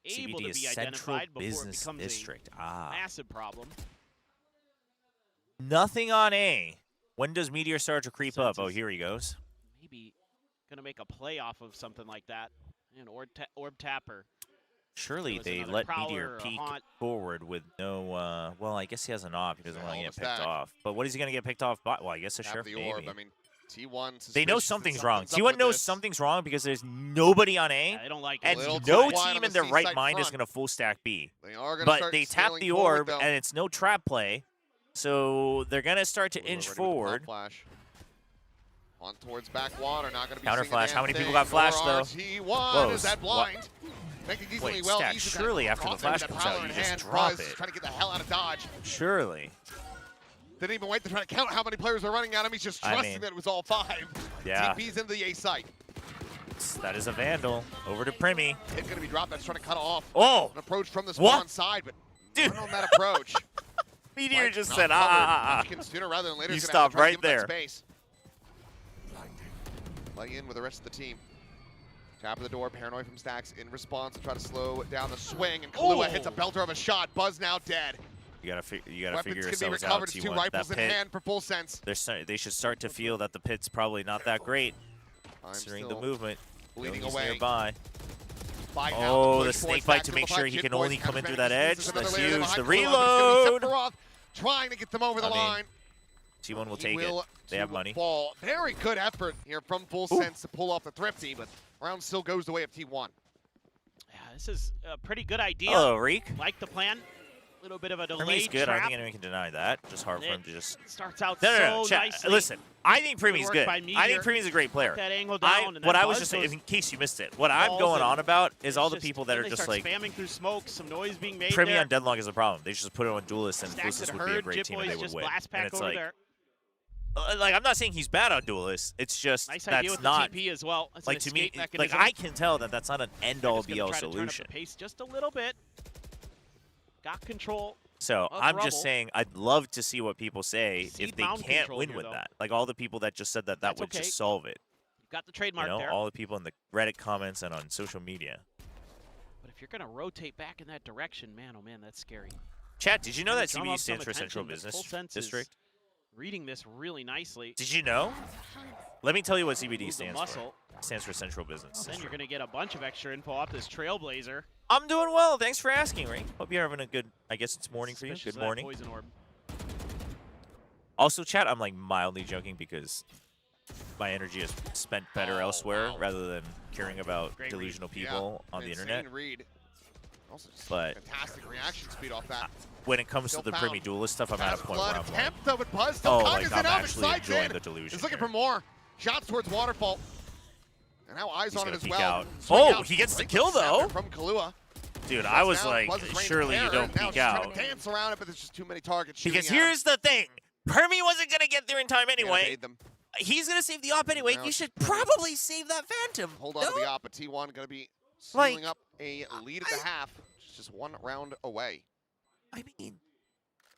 able CBD to is be Central identified before it Business becomes District. a massive problem. Nothing on A. When does Meteor start to creep up? Oh, here he goes. Maybe gonna make a play off of something like that. An orb tapper. Surely was they another let prowler Meteor or a peek haunt. forward with no, well, I guess he has an off. He doesn't want to get almost picked that. off. But what is he going to get picked off by? Well, I guess a Tap sheriff the orb. maybe. I mean, T1. They know suspicious that something's wrong. something's up T1 with knows this. something's wrong because there's nobody on A. Yeah, they don't like and it. Little no too wide team on in the their right seaside mind is front. going to full stack B. They are going to But start they tap scaling the forward, orb, though. and it's no trap play. So they're going to start to We're inch ready with the pop forward. Flash. On towards backwater, not going to be Counter seeing a flash. damn How many people thing. got flashed, Nor though? T1 Whoa, is that what? blind. Making decently Wait, well. Stack, Easy surely that after the caught flash that comes prowler out, in you just hand. drop Buzz it. Trying to get the hell out of dodge. Surely. Didn't even wait to try to count how many players are running at him. He's just I trusting mean, that it was all 5. Yeah. TP's into the A site. That is a Vandal. Over to Primi. Hit going to be dropped. That's trying to cut off. Oh! An approach from the What? spawn side, but Dude. not on that approach. Meteor Like, just not said, covered. Sooner rather than later, You is gonna have to stopped try to right give him that there. Space. Laying in with the rest of the team. Tap of the door, paranoid from Stacks in response to try to slow down the swing, and Kahlua hits a belter of a shot. Buzz now dead. You gotta figure Weapons can be yourselves recovered. out. It's 2 T1. rifles That in pit, hand for full sense. they should start to feel that the pit's probably not that great. I'm Considering the still movement. bleeding He's away. nearby. Fight out, Oh, push the forward, snake Stacks bite to make simplified. sure he Jit can boys only come in through counterback. that edge. There's another That's layer there huge. behind The Kahlua, but it's gonna be reload. Sephiroth trying to get them over the I mean, line. T1 will He take it. will They have to money. Fall. Very good effort here from Full Sense to pull off the Thrifty, but round still goes the way of T1. Yeah, this is a pretty good idea. Hello, Reek. Like the plan. little bit of a delay. Premi's good. I don't think anyone can deny that. Just hard for him to just... Starts out no, so chat, nicely. listen, I think Premi's good. I think Premi's a great player. That angle down, What I was just saying, in case you missed it, what I'm going on about is all the people that are just like... spamming through smoke, some noise being made Premi there. on Deadlock is a problem. They should just put it on Duelist, and Stacks Duelist it would be a hurt. great team, and they would just win. blast And pack it's over like... there. Like, I'm not saying he's bad on Duelist. It's just Nice idea that's with not... the TP as well. It's like, an to me, escape like, mechanism. I can tell that that's not an end-all, be-all Try to turn up solution. the pace just a little bit. Got control. So of I'm Rubble. just saying, I'd love to see what people say Seed if they mound can't control win here, with though. that. Like all the people that just said that That's would okay. just solve it. Got the trademark You know, there. all the people in the Reddit comments and on social media. But if you're going to rotate back in that direction, man, oh man, that's scary. Chat, did you know that Drum CBD up some stands for Central attention, but Business Full Sense is District? Reading this really nicely. Did you know? Let me tell you what CBD Move the stands muscle. for. It stands for Central Business Then you're District. going to get a bunch of extra info off this Trailblazer. I'm doing well. Thanks for asking, Ray. Hope you're having a good, I guess it's morning for you. Suspicious Good of that morning. Poison orb. Also, chat, I'm like mildly joking because my energy is spent better elsewhere rather than caring about Great delusional read. people on the Insane internet. Read. Also just But fantastic reaction speed off that. when it comes Still to the found. Premi Duelist stuff, I'm at a point where Blood I'm like, attempt though, but Buzz still oh, cognizant like I'm of it, actually slides enjoying in. the delusion. He's looking here. for more. Shots towards Waterfall. And now eyes He's on it gonna as peek well. out. Swing Oh, out. he gets the Great kill, scepter though. From Kahlua. Dude, I was Down, like, Buzz is reigning surely you terror, don't and now peek she's trying out. to dance around it, but there's just too many targets Because shooting at him. here's the thing. Permy wasn't going to get there in time anyway. Evade them. He's going to save the op anyway. Now You it's should probably save that Phantom. Hold on to No? the op, but T1 going to be Like, sealing up a lead at the half. Just one round away. I mean,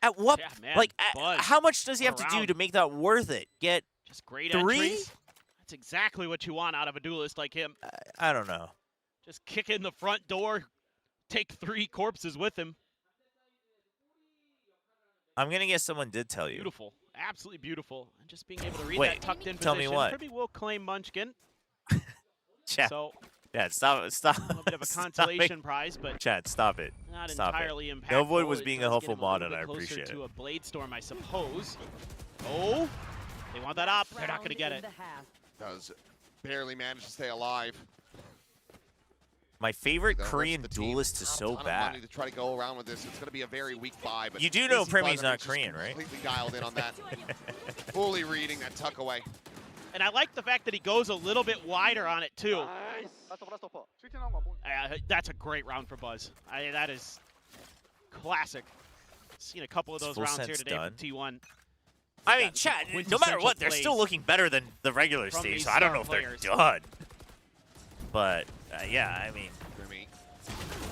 at what, Yeah, man, like, Buzz. how much does he have to do Around. to make that worth it? Get Just great 3? entries. That's exactly what you want out of a duelist like him. I don't know. Just kick in the front door, take 3 corpses with him. I'm going to guess someone did tell you. Beautiful. Absolutely beautiful. And just being able to read Wait, that tucked in tell me position. what? Kirby will claim Munchkin. Chat. So Chat, stop. a little bit of a consolation prize, but Chat, stop it. not Stop entirely it. impactful. No Void was It being does a get helpful him mod, little and I bit closer appreciate to it. a Blade Storm, I suppose. Oh, they want that up. They're not going to get it. Does barely manage to stay alive. My favorite The rest Korean of the team, duelist is not a so ton of bad. money to try to go around with this. It's going to be a very weak buy. But You do know Easy Premi's Buzz, I not think, just Korean, right? Completely dialed in on that. Fully reading that tuck away. And I like the fact that he goes a little bit wider on it, too. That's a great round for Buzz. That is classic. Seen a couple of those Full rounds here sense today done. from T1. I mean, chat, no matter what, they're still looking better than the regular from stage, these so I don't star know if players. they're done. But, yeah, I mean... Grimmy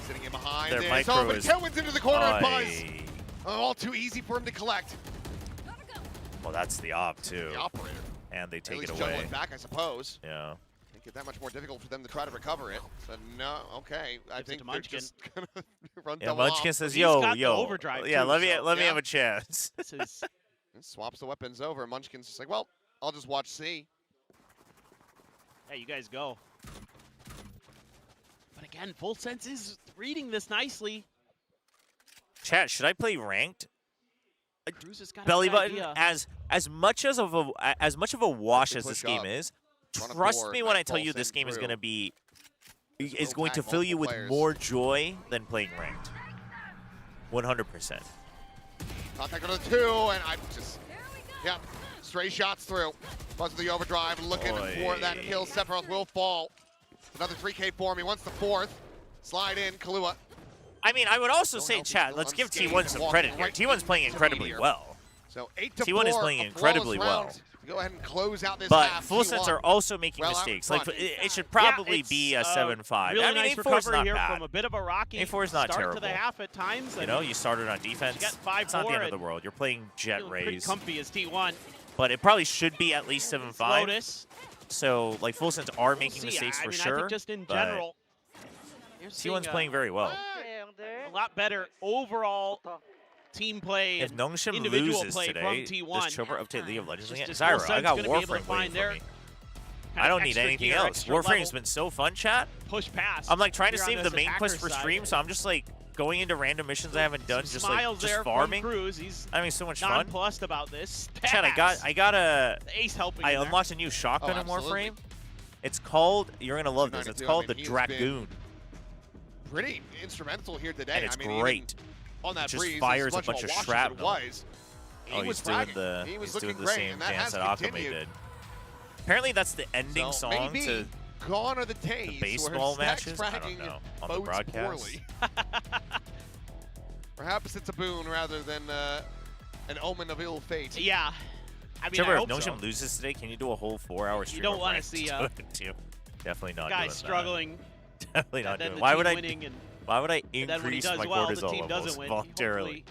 sitting in behind Their this. micro Oh, but is- Tailwind's into the corner of Buzz. Aye. Oh, all too easy for him to collect. Well, that's the op, too. The operator. And they At take least it juggle away. it back, I suppose. Yeah. Make it that much more difficult for them to try to recover it. So, no, okay. I Gives it think to they're Munchkin. just going to run Yeah, double Munchkin off. says, He's yo, got the yo. overdrive, Yeah, too, let me so- let me yeah. have a chance. This is And swaps the weapons over. Munchkin's just like, well, I'll just watch C. Hey, you guys go. But again, Full Sense is reading this nicely. Chat, should I play ranked? Cruz has got a Belly good button, idea. as much of a wash They as this push game up. is, Run it trust forward, me when back I tell you pulse this in game is through. going to be Just going to tag fill you with multiple players. more joy than playing ranked. 100%. Contact on the 2, and I just, yeah, stray shots through. Buzz with the overdrive, looking for that kill. Sephiroth will fall. Another 3K for him. He wants the 4th. Slide in, Kahlua. I mean, I would also Don't say, help, he's chat, still let's give unscathed T1 and some walking credit here. right T1's playing into incredibly Meteor. well. So 8 to T1 4, is playing a incredibly flawless well. round to go ahead and close out this But half. Full Sense T1 are also making well out in mistakes. Like, front. it should probably it's, be a 7-5. Really I mean, nice 8-4 is recovery not here bad. from a bit of a rocky 8-4 is not start terrible. to the half at times. You and know, you started on defense. got 5-4 It's not the end of the and world. You're playing Jet feeling pretty Rays. comfy as T1. But it probably should be at least 7-5. Lotus. So, like, Full Sense are making See, mistakes I for mean, sure. I think just in but general, you're seeing T1's playing very well. a lot better overall team play. If NONGSHIM individual loses play today, from does T1. Chobra update League of Legends again? Just Zyra, Full I Sense got gonna be able to Warframe find waiting their for me. kind I of don't need extra anything gear, else. extra Warframe's level been so fun, chat. push past. I'm like trying to here on save the this main quest attacker for side. stream, so I'm just like going into random missions I haven't done, Some just like smiles there farming. from Cruz. He's Having so much fun. nonplussed about this. Chat, I got a The ace helping. I in there. unlocked a new shotgun in absolutely. Warframe. It's called, you're gonna love this. It's 292, called I the mean, he's been Dragoon, pretty instrumental here today. and it's I mean, great. on that just breeze. fires a As much bunch of a wash as it shrapnel. was. Oh, He was he's doing bragging. He was looking the great, same and that dance has that Akame continued. did. Apparently, that's the ending So song maybe to gone are the days the baseball where Stack's matches. I don't bragging know on the bodes broadcast. poorly. Perhaps it's a boon rather than an omen of ill fate. Yeah. I mean, Chobra, I if hope NONGSHIM so. loses today, can you do a whole 4-hour stream? You don't want want to see Definitely not guys doing struggling. That. Definitely not then doing. the Why team would I? winning and Why would I then when he increase does my well, the cortisol team levels doesn't win. voluntarily? Hopefully,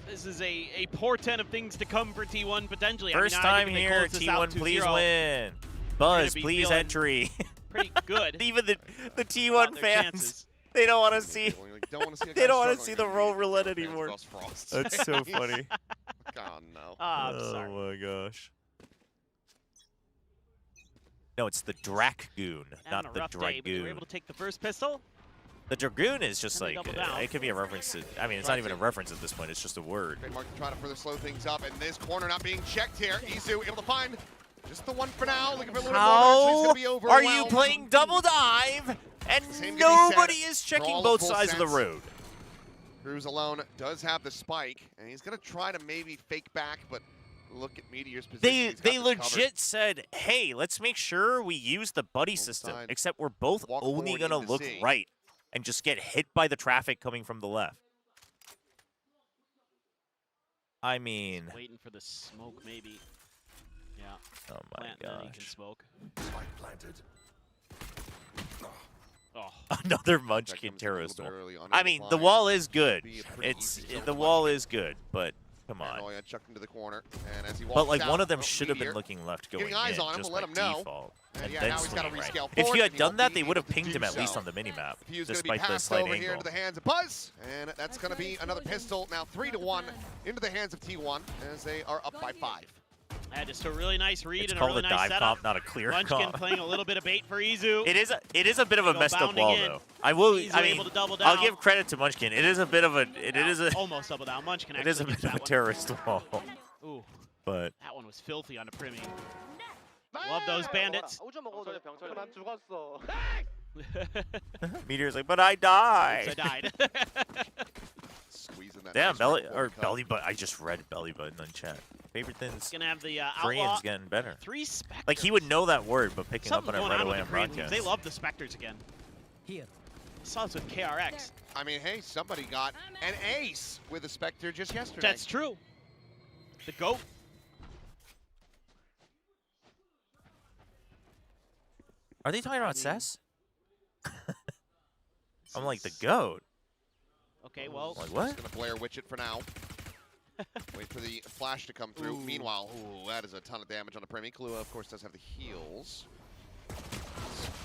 this is a portent of things to come for T1 potentially. First time here, T1, please win. Buzz, please entry. Pretty good. Even the T1 fans, they don't want to see. They don't want to see the roll roulette anymore. That's so funny. God no. I'm sorry. Oh my gosh. No, it's the Dragoon, not the They were able Dragoon. to take the first pistol. The Dragoon is just And they like, double down. it could be a reference to, I mean, it's not even a reference at this point, it's just a word. Trademark trying to further slow things up, and this corner not being checked here. Izu able to find just the one for now. Looking for a little more. It's gonna be Are you playing double dive and nobody is checking both sides of the road? Cruz alone does have the spike, and he's gonna try to maybe fake back, but look at Meteor's position. They legit said, hey, let's make sure we use the buddy system, except we're both only going to look right and just get hit by the traffic coming from the left. I mean... Waiting for the smoke, maybe. Yeah. Oh my gosh. He can smoke. Spike planted. Oh. Another Munchkin terrorist wall. I mean, the wall is good. The wall is good, but come on. Chucked into the corner, and as he But like walks one out, of them should have been looking left going in, eyes on him, just we'll by let him know. default. And And yeah, then now he's gotta swinging right. rescale If forward, you and had he won't done that, be they would have able to pinged do him at least so. on the minimap, Fuse gonna be despite the passed slight over here angle. into the hands of Buzz, and that's gonna be another pistol. Now 3-1 into the hands of T1 as they are up by 5. Just a really nice read It's and a called really a nice dive setup. comp, not a clear Munchkin comp. playing a little bit of bait for Izu. It is a bit of a Go messed up bounding wall in. though. I will. Izu I mean, able to double I'll down. give credit to Munchkin. It is a bit of a. It is a. Almost double down. Munchkin It is a actually bit gets of a that one. terrorist wall. Ooh. But That one was filthy on the Primi. Love those bandits. Meteor's like, but I died. I died. Squeezing that Damn, nice belly forward or cut. belly button. I just read belly button on chat. Favorite things. Gonna have the outlaw. Korean's getting better. 3 Spectres. Like he would know that word, but picking Something's up on it going right on away with on the Korean teams. broadcast. They love the Spectres again. Here. I saw this with KRX. I mean, hey, somebody got an ace with a Spectre just yesterday. That's true. The GOAT. Are they talking about Cess? I'm like the goat. Okay, well. Like what? Just gonna Blair Witch it for now. Wait for the flash to come through. Meanwhile, that is a ton of damage on the Premi. Kahlua, of course, does have the heals.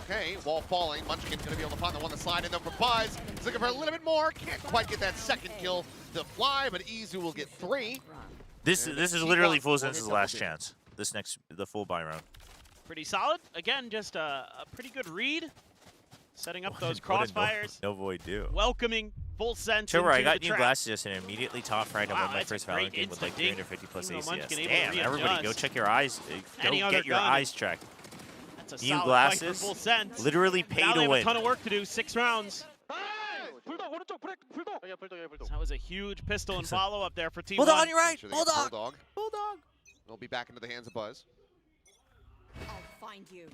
Okay, wall falling. Munchkin gonna be able to find the one to slide in though for Buzz. He's looking for a little bit more. Can't quite get that second kill to fly, but Izu will get 3. This And is T1 literally Full will Sense's hit last double chance. The full buy round. Pretty solid. Again, just a pretty good read. Setting up those What did crossfires. No Void do. Welcoming Full Sense Chobra, I into got the new trap. glasses yesterday and immediately top fried. I Wow, won my that's a first great Valorant game with like instant ding. 350 plus Even though Munchkin ACS. able to Damn, everybody go readjust. check your eyes. Any Go other get your gun. eyes checked. That's a New solid glasses. fight for Full Sense. Literally pay now to they have win. a ton of work to do. 6 rounds. 불독. That was a huge pistol and follow up there for T1. Bulldog on your right. Sure they get Bulldog. Bulldog. Bulldog. They'll be back into the hands of Buzz. I'll find you.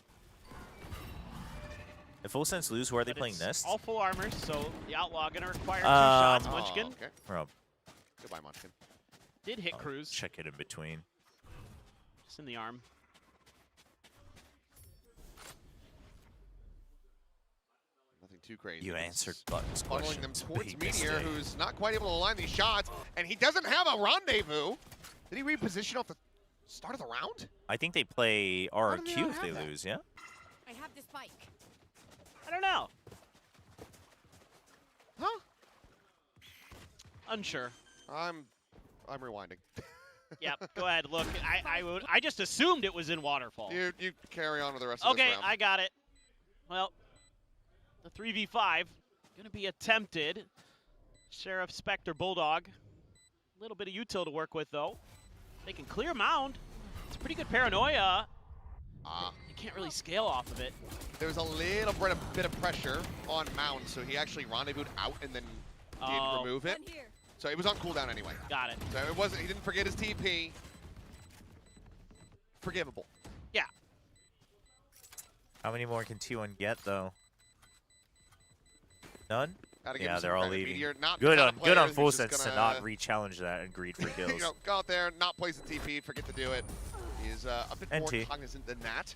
If Full Sense lose, who are they But playing it's next? all full armor, so the Outlaw gonna require 2 shots. Munchkin okay. Rob, Goodbye, Munchkin. did hit Cruz. check it in between. Just in the arm. Nothing too crazy. You answered Button's Funneling them questions. towards Big Meteor, mistake. who's not quite able to align these shots, and he doesn't have a rendezvous. Did he reposition off the start of the round? I think they play How did they RQ not if they have that? lose, yeah? I have the spike. I don't know. Huh? Unsure. I'm rewinding. Yeah, go ahead. Look, I just assumed it was in Waterfall. You carry on with the rest of Okay, this round. I got it. Well, the 3v5 gonna be attempted. Sheriff, Spectre, Bulldog. A little bit of util to work with though. They can clear Mound. It's a pretty good paranoia. You can't really scale off of it. There was a little bit of pressure on Mound, so he actually rendezvoused out and then did remove it. So it was on cooldown anyway. Got it. So it wasn't, he didn't forget his TP. Forgivable. Yeah. How many more can T1 get, though? None? Yeah, they're all leaving. Not Good the on kind of Full player who's Sense just to not re-challenge that and greed for kills. You know, go out there, not place the TP, forget to do it. He's a bit more cognizant than that.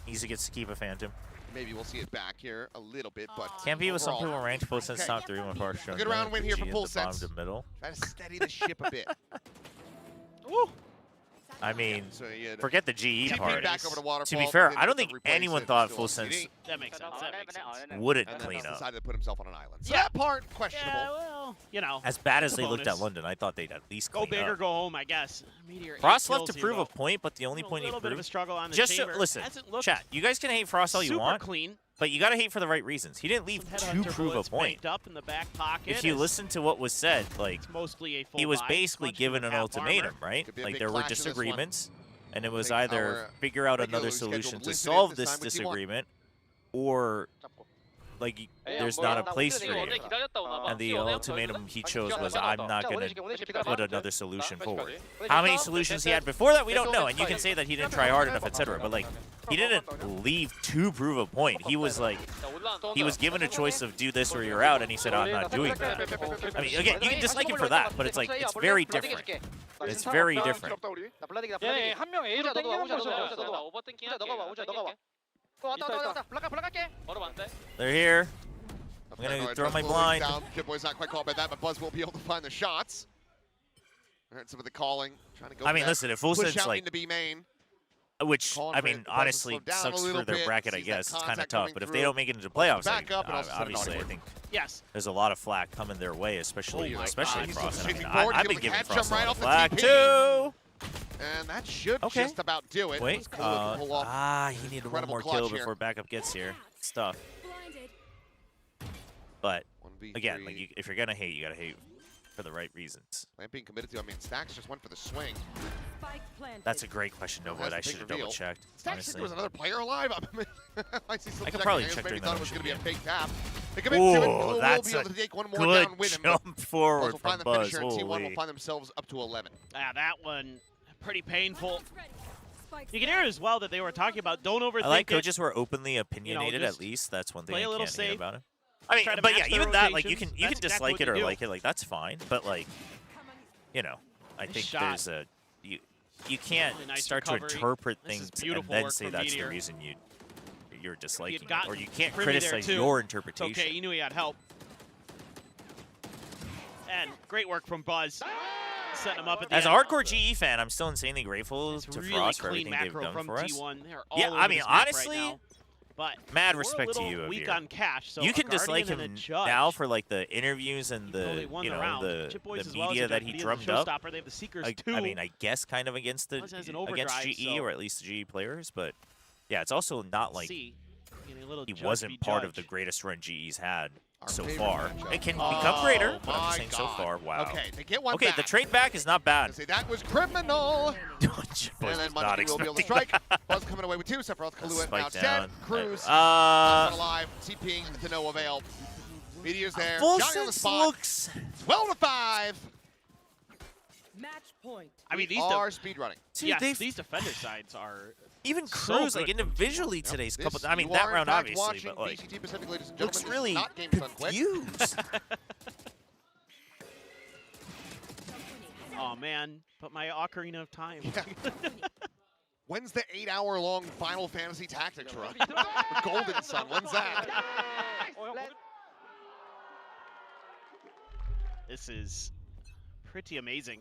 Easy gets to keep a Phantom. Maybe we'll see it back here a little bit, but Can't be with some overall, people ranked. Full Sense top 3 1 far showing. good round win here for Full bottom Sense. to middle. Try to steady the ship a bit. Woo! I mean, So forget the GE part. back over to Waterfall. To be fair, Didn't I don't get to think replace anyone it, thought still Full on Sense CD. That makes sense. That makes sense. wouldn't And clean then up. decided to put himself on an island. So Yeah. that part, questionable. Yeah, well, you know. As bad as it's a they looked at bonus. London, I thought they'd at least Go clean big or up. go home, I guess. Meteor, Frost 8 left to kills prove here, a point, but the only point he a little bit of a proved. struggle on the Just chamber. listen, Hasn't looked chat. You guys can hate Frost all you super want, clean. but you gotta hate for the right reasons. He didn't leave Some to headhunter prove a bullets point. banked up in the back pocket. If you as listen to what was said, like it's mostly a full he was buy, basically punch given with an half ultimatum, armor. right? Could be a Like big there were clash in this one. disagreements, and it was think either our figure out regularly another scheduled solution to Blizzard solve this this time with T1. disagreement, or like there's not a place for you. And the ultimatum he chose was, I'm not going to put another solution forward. How many solutions he had before that, we don't know. And you can say that he didn't try hard enough, etc. But like, he didn't leave to prove a point. He was like, he was given a choice of do this or you're out, and he said, I'm not doing that. I mean, again, you can dislike him for that, but it's like, it's very different. It's very different. 예, 한 명 A로 땡기는 모습이었어. 나 오버 땡킹 할게. They're here. I'm Alright, going to throw Buzz my will lead blind. down. Kidboy's not quite caught by that, but Buzz will be able to find the shots. Heard some of the calling. Trying to go I for mean, that listen, if Full push Sense, out like, into B main. which, Calling I for mean, it. Buzz will honestly, slow down a sucks little for their bit. bracket, I Sees that guess. It's kind of contact tough. coming But if through. they don't make it into playoffs, Back up, and also set it obviously, I onward. think Yes. there's a lot of flack coming their way, especially Oh my especially God, he's Frost. just And I mean, shooting forward, I've able been to giving catch Frost him a right lot off of the flack TP. too. And that should Okay. just about do it. Wait, Pull off he needed one incredible more clutch kill here. before backup gets here. It's tough. But 1v3. again, like if you're gonna hate, you gotta hate for the right reasons. Land being committed to. I mean, Stacks just went for the swing. That's a great question, Nova. That's I the big should have reveal. double checked. Stacks think there was another player alive. I see some I could checking. probably I guess check maybe during thought the it was going to be a motion fake tap. They commit to it. Will be That's able a to take one more good down with him. jump Buzz forward will from find the Buzz. finisher, and T1 will Holy. find themselves up to 11. Ah, that one pretty painful. You can hear as well that they were talking about don't overthink I like it. coaches who are openly opinionated. just at least that's one thing play I a little can't hate safe. about it. I mean, Try to but match yeah, their even that, like you rotations. can That's dislike exactly it what or they do. like it, like that's fine. But like, you know, I Nice think shot. there's a you can't Really nice start recovery. to interpret This is things and beautiful then work say from that's Meteor. the reason you're disliking it, gotten or you can't Privy there, criticize too. your It's interpretation. okay, he knew he had help. And great work from Buzz. Setting him up at the As a end. hardcore GE fan, I'm still insanely grateful It's to really Frost for clean everything they've macro done from for us. T1. They're all Yeah, over I mean, this map honestly, right now. But mad we're a respect to little you, weak Avir. on cash, so You a can dislike Guardian him and a judge, now for like the interviews and even though the they won you know round. the Chip Boys as well as media a that he Guardian, drummed the up. Showstopper, they have the Seekers I too. mean, I guess kind of against the Buzz has an against overdrive, GE so or at least the GE players, but yeah, it's also not like See, getting a little he judge wasn't be part of the judge. greatest run GE's had Our so favorite far. matchup. It can Oh become greater, but I'm my just saying so God. far, wow. Okay, they get one Okay, back. the trade back is not bad. Say that was criminal. Boys And was then not Munchkin will be able to expecting strike. that. Buzz coming away with 2. Sephiroth, Kahlua now Spike dead. down. Cruz Uh, alive. TPing to no avail. Meteor's there. Full Johnny on the Sense spot. looks 12-5. Match point. I mean, these are speedrunning. Dude, yes, they've- these defender sides are even so Cruz, like good. individually today's This- couple. I mean, you that are, in round fact, obviously, watching but like VCT Pacific, ladies and looks gentlemen. This is really not game done quick. confused. Oh man, but my Ocarina of Time. When's the 8-hour-long Final Fantasy Tactics run? Golden Sun, when's that? This is pretty amazing.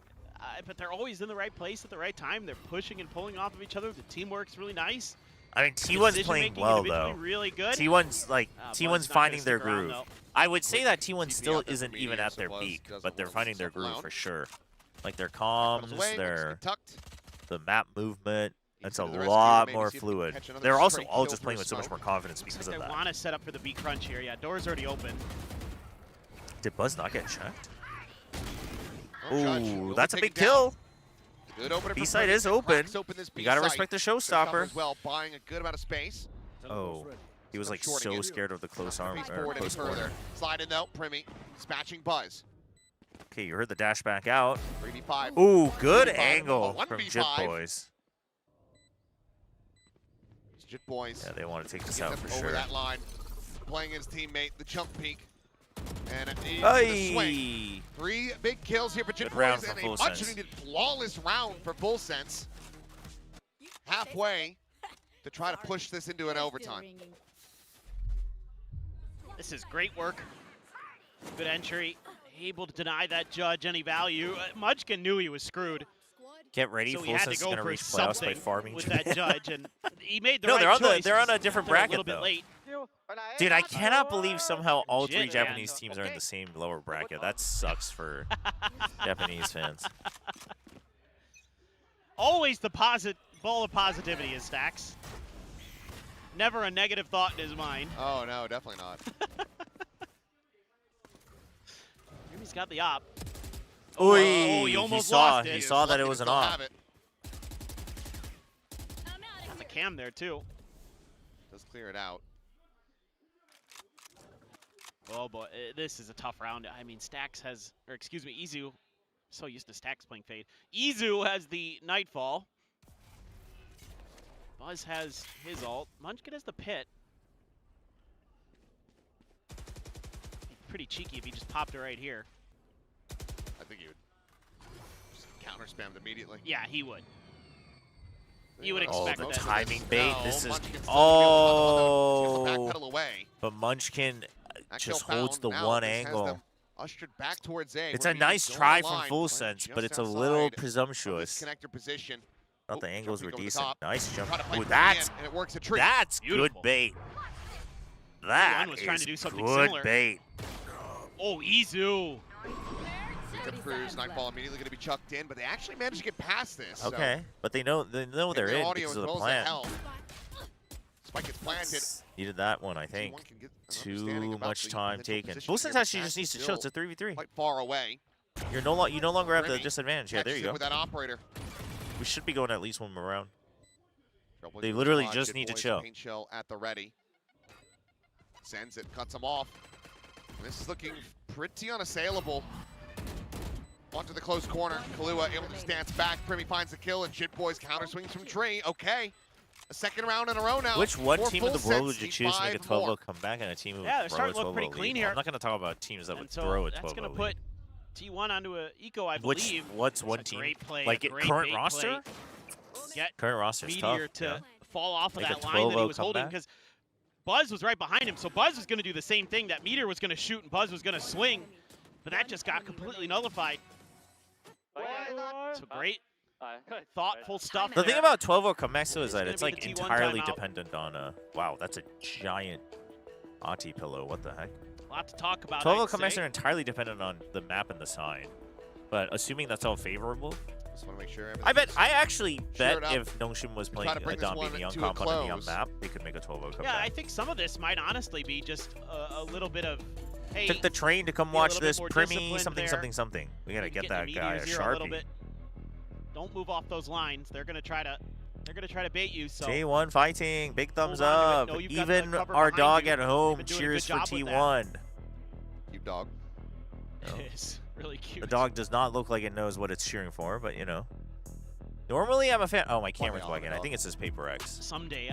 But they're always in the right place at the right time. They're pushing and pulling off of each other. The teamwork's really nice. I mean, T1's playing Decision-making well individually though. really good. T1's like Buzz T1's not gonna finding their stick around, groove. though. I would say that T1 TP still out there isn't for even Meteor, at so their Buzz peak, doesn't but they're hold finding their himself groove alone. for sure. Like their Comes comms, away, their tucked. the map movement. It's a to the rescue, lot maybe more see if they can fluid. catch another They're also straight all kill just through playing with so much smoke. more confidence Looks because like of they that. want to set up for the B crunch here. Yeah, door's already open. Did Buzz not get checked? No judge. Ooh, Will that's a take big it down. kill. Good opener for B-side Privy. is open. Cracks open this You gotta B-side. respect the Showstopper showstopper. as well, buying a good amount of space. Oh, He was like shorting so it. scared of the close arm Moves or forward any close corner. further. Slide in though, Primi dispatching Buzz. Okay, you heard the dash back out. 3v5. Ooh, good 3v5. angle Oh, from 1v5. Jit Boys. Jit Boys. Yeah, they want to take this Get out them for over sure. that line. Playing his teammate, the jump peak. And the swing. 3 big kills here for Jit Good round Boys, for and a Full much Sense. needed flawless round for Full Sense. Halfway to try to push this into an overtime. This is great work. Good entry. Able to deny that judge any value. Munchkin knew he was screwed. Get ready, So he Full had Sense to is go going to for reach playoffs by something farming with Japan. that judge, and he made the No, right they're on choice. they're on a just different they're bracket a little though. bit late. Dude, I cannot believe somehow all 3 Jit, Japanese man. teams are in the same lower bracket. That sucks for Japanese fans. Always the ball of positivity is Stacks. Never a negative thought in his mind. Oh no, definitely not. He's got the op. Ooh, he almost lost it. He saw that it was an off. Got the cam there too. Does clear it out. Oh boy, this is a tough round. I mean, Stacks has, or excuse me, Izu. So used to Stacks playing Fade. Izu has the Nightfall. Buzz has his ult. Munchkin has the Pit. Pretty cheeky if he just popped it right here. I think he would just counter spammed immediately. Yeah, he would. You would expect the that. timing bait. No, This is Munchkin still oh, backpedal away. but Munchkin That just kill holds the found. Now one this has angle. them ushered back towards A. It's We're a nice going try line, from Full but Sense, but just it's a little outside of presumptuous. this connector position. Thought the angles were jumping over the decent. top. Nice jump. Try to play Ooh, from that's the end, and it works a treat. that's Beautiful. good bait. That was trying is to do something good similar. bait. Oh, Izu. Good cruise. Nightfall immediately going to be chucked in, but they actually managed to get past this. so Okay, but they know they're their in audio because as of the well as plan. their health. Spike gets planted. Needed that one, I think. T1 can get an understanding Too about much the time potential taken. position Full Sense here, actually but just needs to Stacks chill. It's a still 3v3. quite far away. You no longer have the Remy disadvantage. Yeah, there you catches it go. with that operator. We should be going at least one more round. Trouble They with literally Rod, just Jit need to Boys, chill. Paint shell at the ready. Sends it, cuts him off. This is looking pretty unassailable. Onto the close corner. Kahlua able to just dance back. Primi finds the kill, and Jit Boys counter swings from Tree. Okay. A second round in a row now. Which one for team in the Full world would Sense. you Need choose to make a 5 more. 12-0 comeback and a team who would Yeah, they're throw starting a to look 12-0 pretty clean lead? here. I'm not going to talk about teams that And would so throw a 12-0 that's going to lead. put T1 onto a eco, I believe. What's one It's a team? great play, Like a great current bait roster? play. Get Current roster's tough. Meteor to yeah. fall off of Make a that line that he 12-0 was holding, comeback? because Buzz was right behind him. So Buzz was going to do the same thing. That Meteor was going to shoot and Buzz was going to swing, but that just got completely nullified. So great, thoughtful stuff. The thing there. about 12-0 comebacks though is that gonna it's be like the T1 entirely timeout. dependent on wow, that's a giant Ati pillow. What the heck? A lot to talk about. 12-0 I'd comebacks say. are entirely dependent on the map and the sign. But assuming that's all favorable, Just want to make sure I actually bet shored up. if NONGSHIM was Try playing to bring a this Don one Neon to a comp on the Neon close. map, they could make a 12-0 comeback. Yeah, I think some of this might honestly be just a little bit of, hey, Took the train to come be a watch little bit this more Primi disciplined something there. something something. We gotta maybe get get that the guy a Meteors here a little Sharpie. bit. Don't move off those lines. They're gonna try to bait you. So T1 fighting, big thumbs Hold on to it. up. No, you've got the Even cover our behind dog you. at home They've been doing a cheers good for job with that. T1. Cute dog. It is really cute. The dog does not look like it knows what it's cheering for, but you know. Normally I'm a fan. Oh, my camera's on, bugging. I dog. think it says Paper X. Someday,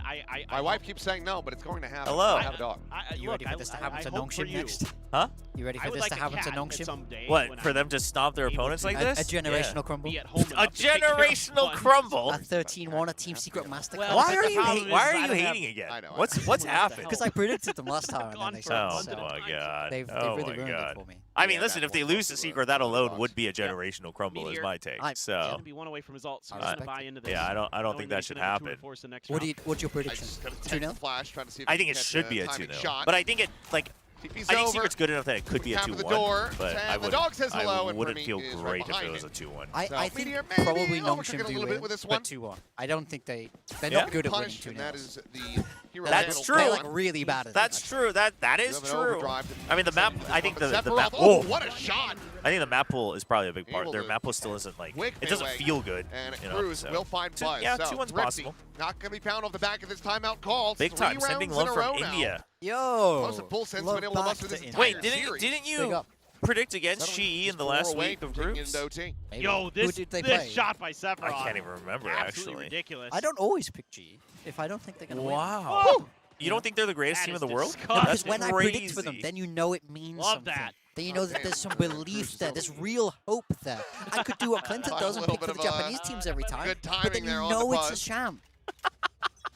My wife keeps saying no, but it's going to happen. Hello. I have a dog. You ready for this to happen to NONGSHIM next? Huh? You ready I for would this like to a happen to cat NONGSHIM? someday What, when for I'm them to stomp their able opponents to like A this? generational Yeah. crumble. be at home A enough to take care of generational Buzz. crumble? A 13-1, a Team Secret Master. Well, Why but are the you problem why is are I you don't have- hating again? I know, I What's What the happened? hell? Because I predicted them last time, and then Gone they for said a Oh month at a my time. god. they've Oh really my ruined god. it for me. I mean, Yeah, listen, that if they one lose the was secret, that alone dogs. would be a generational crumble, is Meteor. my take. I- He's So, gonna be one away from his ult, so he's I gonna buy into this. yeah, I don't knowing think that that he's should gonna have to happen. enforce the next What's round. your I prediction? just got to 2-0? flash, trying to see if I we think can it catch should be a timing 2-0. shot. But I think it, like, TP's I think over. Secret's good enough that it could be a Half of 2-1, the door, but I and the dog says hello, and wouldn't Remy feel is great right if it behind was a 2-1. I think Meteor probably maybe NONGSHIM overcooking a do little bit with win, this but one. 2-1. I don't think they're Yeah. not good at winning Punished, 2-0. and that is the hero That's handle. true. They're like really bad at That's it. true. That You is have an true. overdrive to I mean, the map. I think the map. Oh, what a shot! I think the map pool is probably a big part. Able Their to map pool still isn't like. quick It doesn't melee, feel good. And you know, Cruz so. will find Buzz. Yeah, so 2-1's Ripsy possible. not going to be found off the back of this timeout call. Big 3 time. rounds Sending in love a from row now. India. Yo. Most of full sense love been able to back muster this to entire Wait, series. didn't Big you up. predict against Shi in the last week of taking groups? into OT. Yo, Who did they play? this shot by Sephiroth. I can't even remember Absolutely actually. ridiculous. I don't always pick G if I don't think they're gonna win. Wow. Woo! You don't think they're the greatest That team is in the world? disgusting. That's Because when crazy. I predict for them, then you know it means Love something. that. Then you know that there's some belief there, there's real hope there. I could do what Clinton A does and little pick for bit the of a Japanese teams every time, good but timing then you there on know the it's a buzz. sham.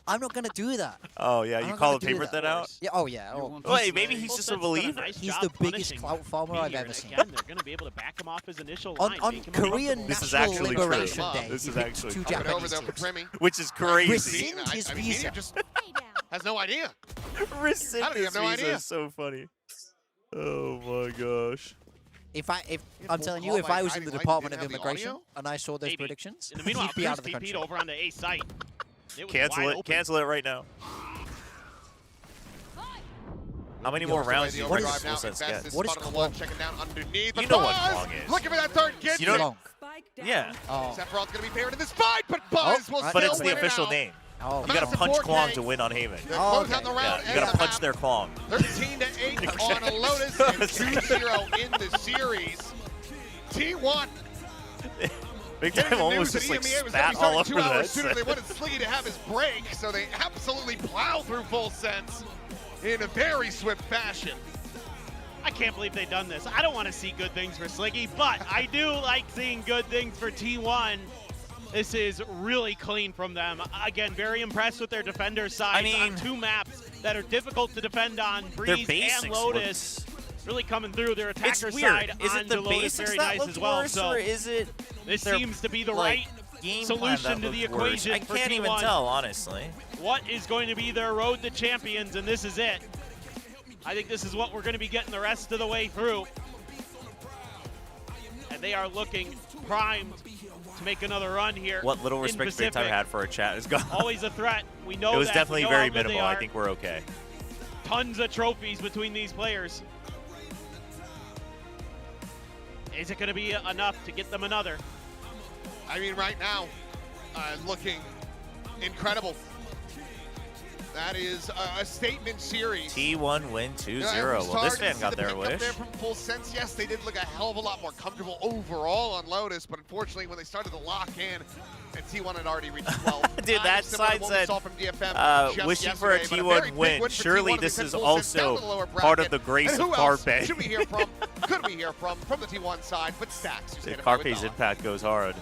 I'm not gonna do that. Oh yeah, I'm you not call gonna the do favorite that out? Yeah. Oh yeah. Oh, Wait, maybe he's just a Full Sense done believer. nice He's job the biggest punishing clout farmer I've Meteor, ever and seen. Again, they're going to be able to back him off his initial line. On make him Korean uncomfortable. This is National actually true. Liberation Day, This he is picked actually two true. Up and over Japanese there for teams. Remy. Which is crazy. Rescind his Meteor visa. just has no idea. Rescind How do you his have no visa idea? is so funny. Oh my gosh. If I'm full telling you, call if by I was in guiding the light, Department didn't of have the Immigration audio? and I saw those Maybe. predictions, In the meanwhile, he'd be Cruz out of the TP'd country. over on the A site. It was Cancel wide it. open. Cancel it right now. How many more rounds do you What think is- Full Sense get? What is spot on the Klong? wall, checking down underneath. You but know what Buzz Klong is. looking for that third kid. You don't- Long. Yeah. Oh. Sephiroth's going to be favored in this fight, but Buzz will But still But it's the win it official out. name. Oh. You gotta Massive punch 4K. Klong to win on Haven. They're Oh, closing out the okay. round. Yeah, you gotta and punch map. their Klong. 13-8 on a Lotus and 2-0 in the series. T1 Big getting Time the almost news just that like EMEA was going to spat be all starting over 2 the hours sooner. They headset. wanted Sliggy to have his break, so they absolutely plow through Full Sense in a very swift fashion. I can't believe they've done this. I don't want to see good things for Sliggy, but I do like seeing good things for T1. This is really clean from them. Again, very impressed with their defender side on 2 maps that are difficult to defend on. Breeze basics and Lotus really coming through. Their It's attacker weird. side Is it on the Lotus basics very that nice look as well. worse, So or is it this their, seems to be the like, right game solution plan to that the looked worse? equation I for can't T1. even tell, honestly. What is going to be their road to champions, and this is it. I think this is what we're going to be getting the rest of the way through. And they are looking primed to make another run here. What little in respect Big Time Pacific. had for a chat is gone. Always a threat. We know It was that. definitely We know very how good they minimal. I are. think we're okay. Tons of trophies between these players. Is it going to be enough to get them another? I mean, right now, looking incredible. That is a statement series. T1 win 2-0. Well, this fan got their wish. There from Full Sense, yes, they did look a hell of a lot more comfortable overall on Lotus, but unfortunately, when they started to lock in, and T1 had already reached 12. Dude, that Similar to side what we said, saw from DFM just wishing for a yesterday, but very T1 big win. for Surely T1 as this they is sent Full Sense down also to the lower part of bracket. the grace And of who else Carpe. should we hear from? Could we hear from the T1 side? But Stacks. who's hit it with Carpe's Bella. impact goes hard.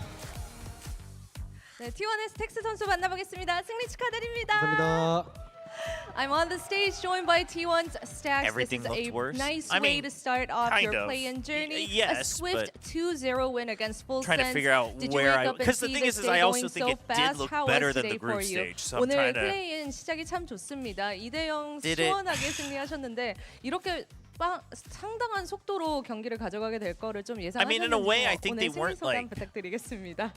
네, T1의 스택스 선수 만나보겠습니다. 승리 축하드립니다. 감사합니다. I'm on the stage joined by T1's Stacks. Everything this is looked a worse. nice I way mean, to start off kind your of. play-in journey. Yes, a swift but 2-0 win against Full trying to Sense. figure out Did you where wake I... up and Because the see thing this is day I also going think so it did fast? look How better was than today the group for you? stage. So I'm 오늘 trying to... 플레이인 시작이 참 좋습니다. 2대0 Did it? 시원하게 승리하셨는데 이렇게 상당한 속도로 경기를 가져가게 될 거를 좀 I mean, in a way, I 예상하셨는지 think 오늘 they 승리 weren't, 소감 like- 부탁드리겠습니다.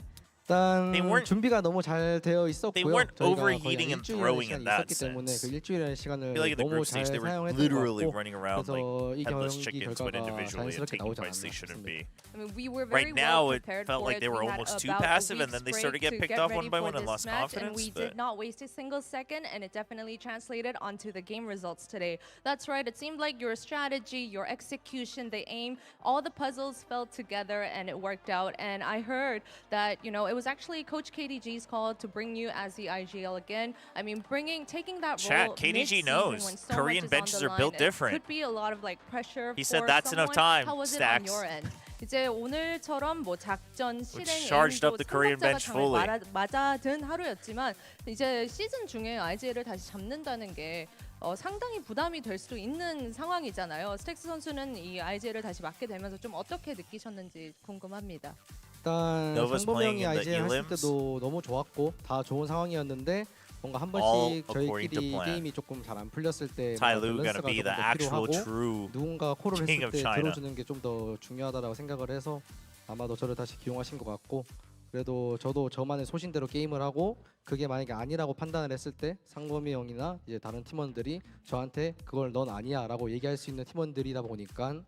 일단 They weren't- 준비가 너무 잘 되어 있었고요. They weren't 저희가 overheating 거의 and 일주일이라는 throwing in 시간이 that 있었기 때문에 sense. 그 일주일의 I 시간을 feel like in the 너무 group 잘 stage they were 사용했던 것 literally 같고 running around 그래서 like 이 headless 경기 chickens, but 결과가 individually 자연스럽게 taking 나오지 place they 않았나 shouldn't 싶습니다. be. I mean, we were very Right now, well it prepared felt for like they it. were We had almost too about a passive, and week's then they break started to get to picked get off one ready by for one and this lost match, and confidence. we But did not waste a single second, and it definitely translated onto the game results today. That's right. It seemed like your strategy, your execution, the aim, all the puzzles fell together, and it worked out. And I heard that it was actually Coach KDG's call to bring you as the IGL again. I mean, taking that Chat, role KDG mid-season knows. when so Korean much is benches on the are built line, different. It could be a lot of pressure. He said for that's enough someone. time, How was Stacks. it on your end? 이제 오늘처럼 작전 실행 charged up the Korean 성적자가 bench fully. 맞아든 하루였지만 이제 시즌 중에 IGL을 다시 잡는다는 게 상당히 부담이 될 수도 있는 상황이잖아요. 스택스 선수는 이 IGL을 다시 맡게 되면서 좀 어떻게 느끼셨는지 궁금합니다. 일단 Nova's 상범 playing 형이 in the IGL 했을 elims. 때도 너무 좋았고 다 좋은 상황이었는데 뭔가 한 All 번씩 according to 저희끼리 plan. 게임이 조금 잘 안 풀렸을 때 Tai 뭔가 Lu gonna 밸런스가 be 조금 the 더 actual 필요하고 true 누군가 콜을 king 했을 of 때 China. 들어주는 게 좀 더 중요하다고 생각을 해서 아마도 저를 다시 기용하신 것 같고 그래도 저도 저만의 소신대로 게임을 하고 그게 만약에 아니라고 판단을 했을 때 상범이 형이나 이제 다른 팀원들이 저한테 그걸 넌 아니야라고 얘기할 수 있는 팀원들이다 보니까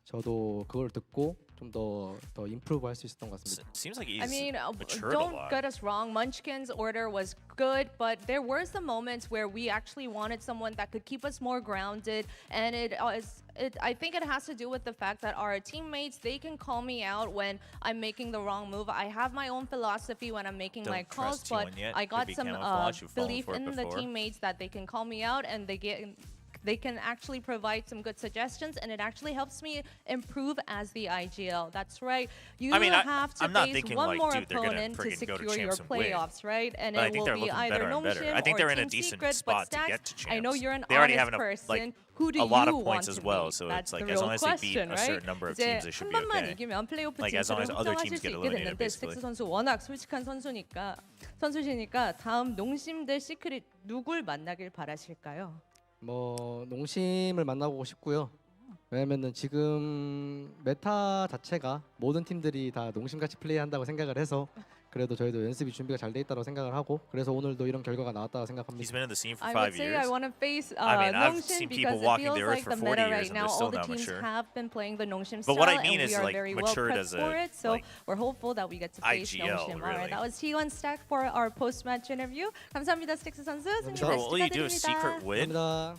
저도 그걸 듣고 좀 더 임프루브 할 수 있었던 것 같습니다. Seems like he's I mean, matured a don't lot. get us wrong. Munchkin's order was good, but there were some moments where we actually wanted someone that could keep us more grounded, and I think it has to do with the fact that our teammates, they can call me out when I'm making the wrong move. I have my own philosophy when I'm making my Don't calls, trust but T1 yet. I got Could be some camouflage. You've fallen belief for it in the before. teammates that they can call me out and they can actually provide some good suggestions, and it actually helps me improve as the IGL. That's right. You I mean, have to I'm not face thinking one like, more dude, they're gonna opponent to friggin' go to secure your champs and win. playoffs, right? And But I it think will they're be looking either better and better. NONGSHIM I think or they're in a Team decent Secret, spot but to Stacks, get to champs. I know you're an They already honest have person. Who do a lot you of points want as to well, beat? so That's it's like the as real long as they beat question, a right? certain number of 이제 teams, they should 한 be 번만 okay. 이기면 플레이오프 Like as long as 진출을 other 확정하실 teams 수 get 있게 eliminated, 됐는데 basically. 스택스 선수 워낙 솔직한 선수시니까 다음 농심 대 시크릿 누굴 만나길 바라실까요? 뭐 농심을 만나보고 싶고요. 왜냐면은 지금 메타 자체가 모든 팀들이 다 농심같이 플레이한다고 생각을 해서 그래도 저희도 연습이 준비가 잘 돼 있다고 생각을 하고 그래서 오늘도 이런 결과가 나왔다고 생각합니다. He's been in the scene for I 5 would say years. I want to face I mean, I've NONGSHIM seen people because it walking feels the earth like for the 40 meta years right and now. they're All still the not teams mature. have been playing the NONGSHIM But style, what I mean and is, we are like, very well matured prepped as a, for it. So like, we're hopeful that we get to face IGL, NONGSHIM. All right, really. that was T1 Stack for our post-match interview. 감사합니다, 스택스 선수. 승리 Chobra, all you do is 축하드립니다. secret win? 감사합니다.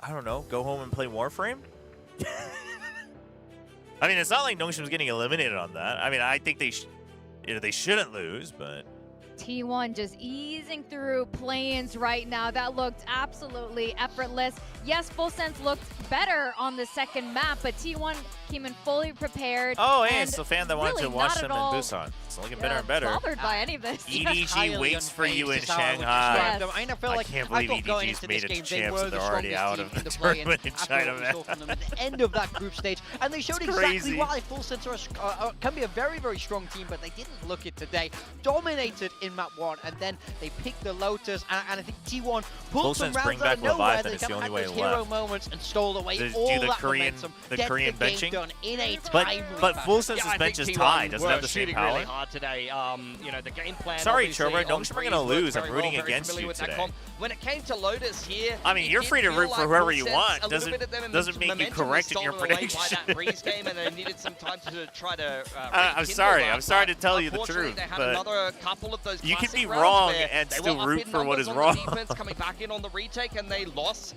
I don't know. Go home and play Warframe? I mean, it's not like NONGSHIM's getting eliminated on that. I mean, I think they shouldn't lose, but T1 just easing through play-ins right now. That looked absolutely effortless. Yes, Full Sense looked better on the second map, but T1 came in fully prepared. oh, hey, and it's the fan that wanted really to watch not them at in all, Busan. It's looking better and better. bothered by any of this. EDG waits for you in Is how I would Shanghai. describe them. I feel I like can't I believe thought going EDG's into made this it to game they champs were and the they're already strongest out team of in the the play-in tournament in after China, what we man. saw from them at the end of that group stage, and they showed It's exactly crazy. why Full Sense can be a very, very strong team, but they didn't look it today. Dominated in map 1, and then they picked the Lotus, and I think T1 Full pulled some Sense rounds bring out back of nowhere. Leviathan, They it's the kind of only had way those hero left. moments and stole away Do all the that Korean- momentum. the Get Korean the game benching? done in a But timely Full fashion. Sense's I bench think is T1 tied. Doesn't were have the same shooting power. really hard today. You know, the game plan. Sorry, obviously Chobra, on NONGSHIM are Breeze gonna worked lose. I'm very rooting well, very against familiar you with that today. comp. When it came to Lotus here, I mean, it you're did free to feel root for like whoever Full you Sense, want. a little bit of them Doesn't make you momentum correct was in your stolen away prediction. by that Breeze game, and they needed some time to try to. I'm sorry. I'm sorry to tell you the Unfortunately, truth, they had but another couple of those you can classic be rounds wrong where and they still were up root in for what numbers is on wrong. The defense coming back in on the retake, and they lost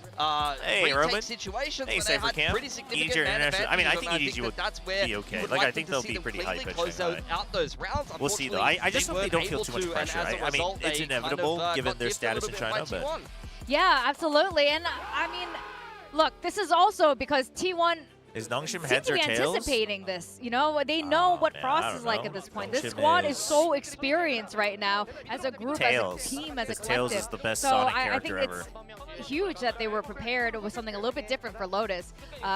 Hey, retake Roman. situations Hey, where they Cypher had Camp. pretty significant EDG man International. I mean, I think advantages, EDG would that's where be okay. you would Like, I like think to they'll see be them pretty cleanly hype at close Shanghai. out those rounds. We'll see, though. I just hope they don't feel too much pressure. I mean, it's inevitable given their status in China, but Yeah, absolutely. And I mean, look, this is also because T1 is NONGSHIM seem heads to or be tails? anticipating this. You know, they know what man, Frost I is don't like know. at this point. NONGSHIM This squad is is- so experienced right now as a group, Tails. as a team, as a Because Tails collective. is the best so Sonic I think character it's huge that they were prepared with something a little bit different for Lotus,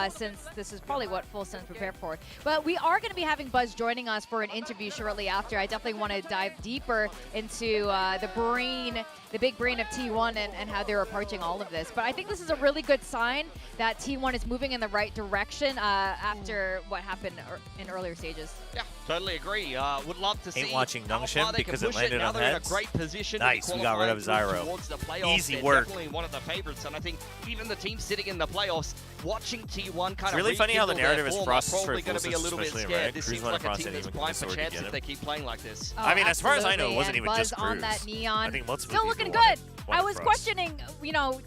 since this is probably what Full Sense prepared for. But we are going to be having Buzz joining us for an interview shortly after. I definitely want to dive deeper into the big brain of T1 and how they're approaching all of this. But I think this is a really good sign that T1 is moving in the right direction after what happened in earlier stages. Yeah, totally agree. Would love to Ain't see watching how NONGSHIM far they because can it push landed Now on they're in a heads. great position Nice, to we got rid of qualify Zyro. towards the playoffs. Easy They're work. Definitely one of the favorites, and I think even the team sitting in the playoffs, watching T1 kind of really funny how the rekindle their narrative is form, Frost are is probably for going to be a Full little bit Sense, especially in scared. red. This Cruz seems went like a across team and that's even primed sword for to chance get if him. they keep playing like this. I mean, as far as I know, it absolutely. wasn't And even just Buzz on Cruz. that Neon. I think most Still looking good. I was questioning,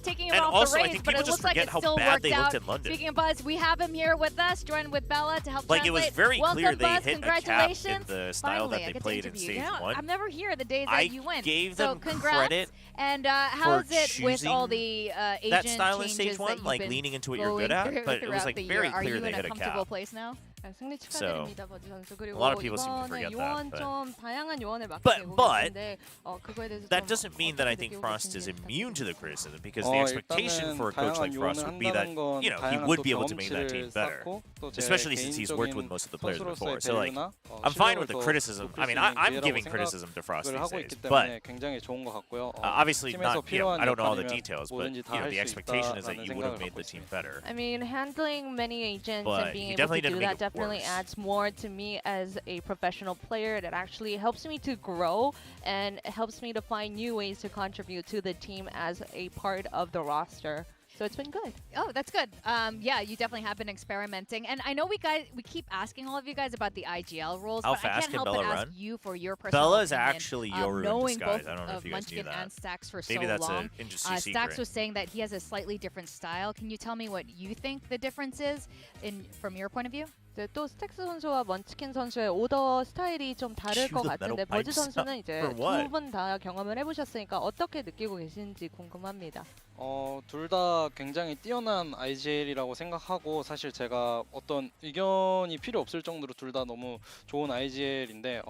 taking him And off also, the I race, think but people it just looks like forget it how still bad worked they out. looked in London. Speaking of Buzz, we have him here with us, joined with Bella to help Like, it translate. was very Welcome, clear they Buzz. hit a cap in Congratulations. the style Finally, that I they get to played in interview you. stage You know, 1. I'm never here the days I that you win. gave so them congrats. credit And for how's it with all choosing the agent that style in changes stage that 1, you've like been leaning into what you're going good at, through but it was throughout like the very year? Are clear you they in a hit a comfortable cap. place now? 승리 So, 축하드립니다, 버즈 선수. a 그리고 lot of people seem to 이번에 forget 요원 that. 좀 다양한 요원을 맡게 But- 되고 but 계신데 그거에 대해서 That 좀 doesn't mean that I think 어떻게 Frost is 느끼고 immune to the criticism, because the expectation 일단은 for a coach like 다양한 Frost 요원을 would be that, 한다는 건 you know, he 다양한 would 또 be able to make that team 경험치를 better, 쌓고 또 제 especially since he's worked with 개인적인 most of the players 선수로서의 before. So like, 밸류나 I'm fine with the 실력을 더 criticism. 높일 I 수 mean, 있는 I'm 기회라고 giving criticism to Frost 생각을 these 하고 days, 있기 but 때문에 굉장히 좋은 것 같고요. obviously 팀에서 not. Yeah, 필요한 I don't know all the 역할이면 details, but 뭐든지 you 다 know, 할 the 수 expectation is that 있다라는 you would have 생각을 made 갖고 the team 있습니다. better. I mean, handling many agents But and being he able to definitely do didn't make that it definitely worse. adds more to me as a professional player. It actually helps me to grow and helps me to find new ways to contribute to the team as a part of the roster. So it's been good. Oh, that's good. Yeah, you definitely have been experimenting, and I know we keep asking all of you guys about the IGL rules, How but I fast can't can help Bella but ask run? you for your personal Bella is opinion, actually Yoru in knowing disguise. both I don't know if of you guys knew Munchkin that. and Stacks for Maybe so that's long. an industry Stacks secret. was saying that he has a slightly different style. Can you tell me what you think the difference is from your point of view? 이제 또 스택스 선수와 먼치킨 선수의 오더 스타일이 좀 다를 것 같은데 버즈 선수는 이제 두 분 다 경험을 해보셨으니까 어떻게 느끼고 계신지 궁금합니다. 둘 다 굉장히 뛰어난 IGL이라고 생각하고 사실 제가 어떤 의견이 필요 없을 정도로 둘 다 너무 좋은 IGL인데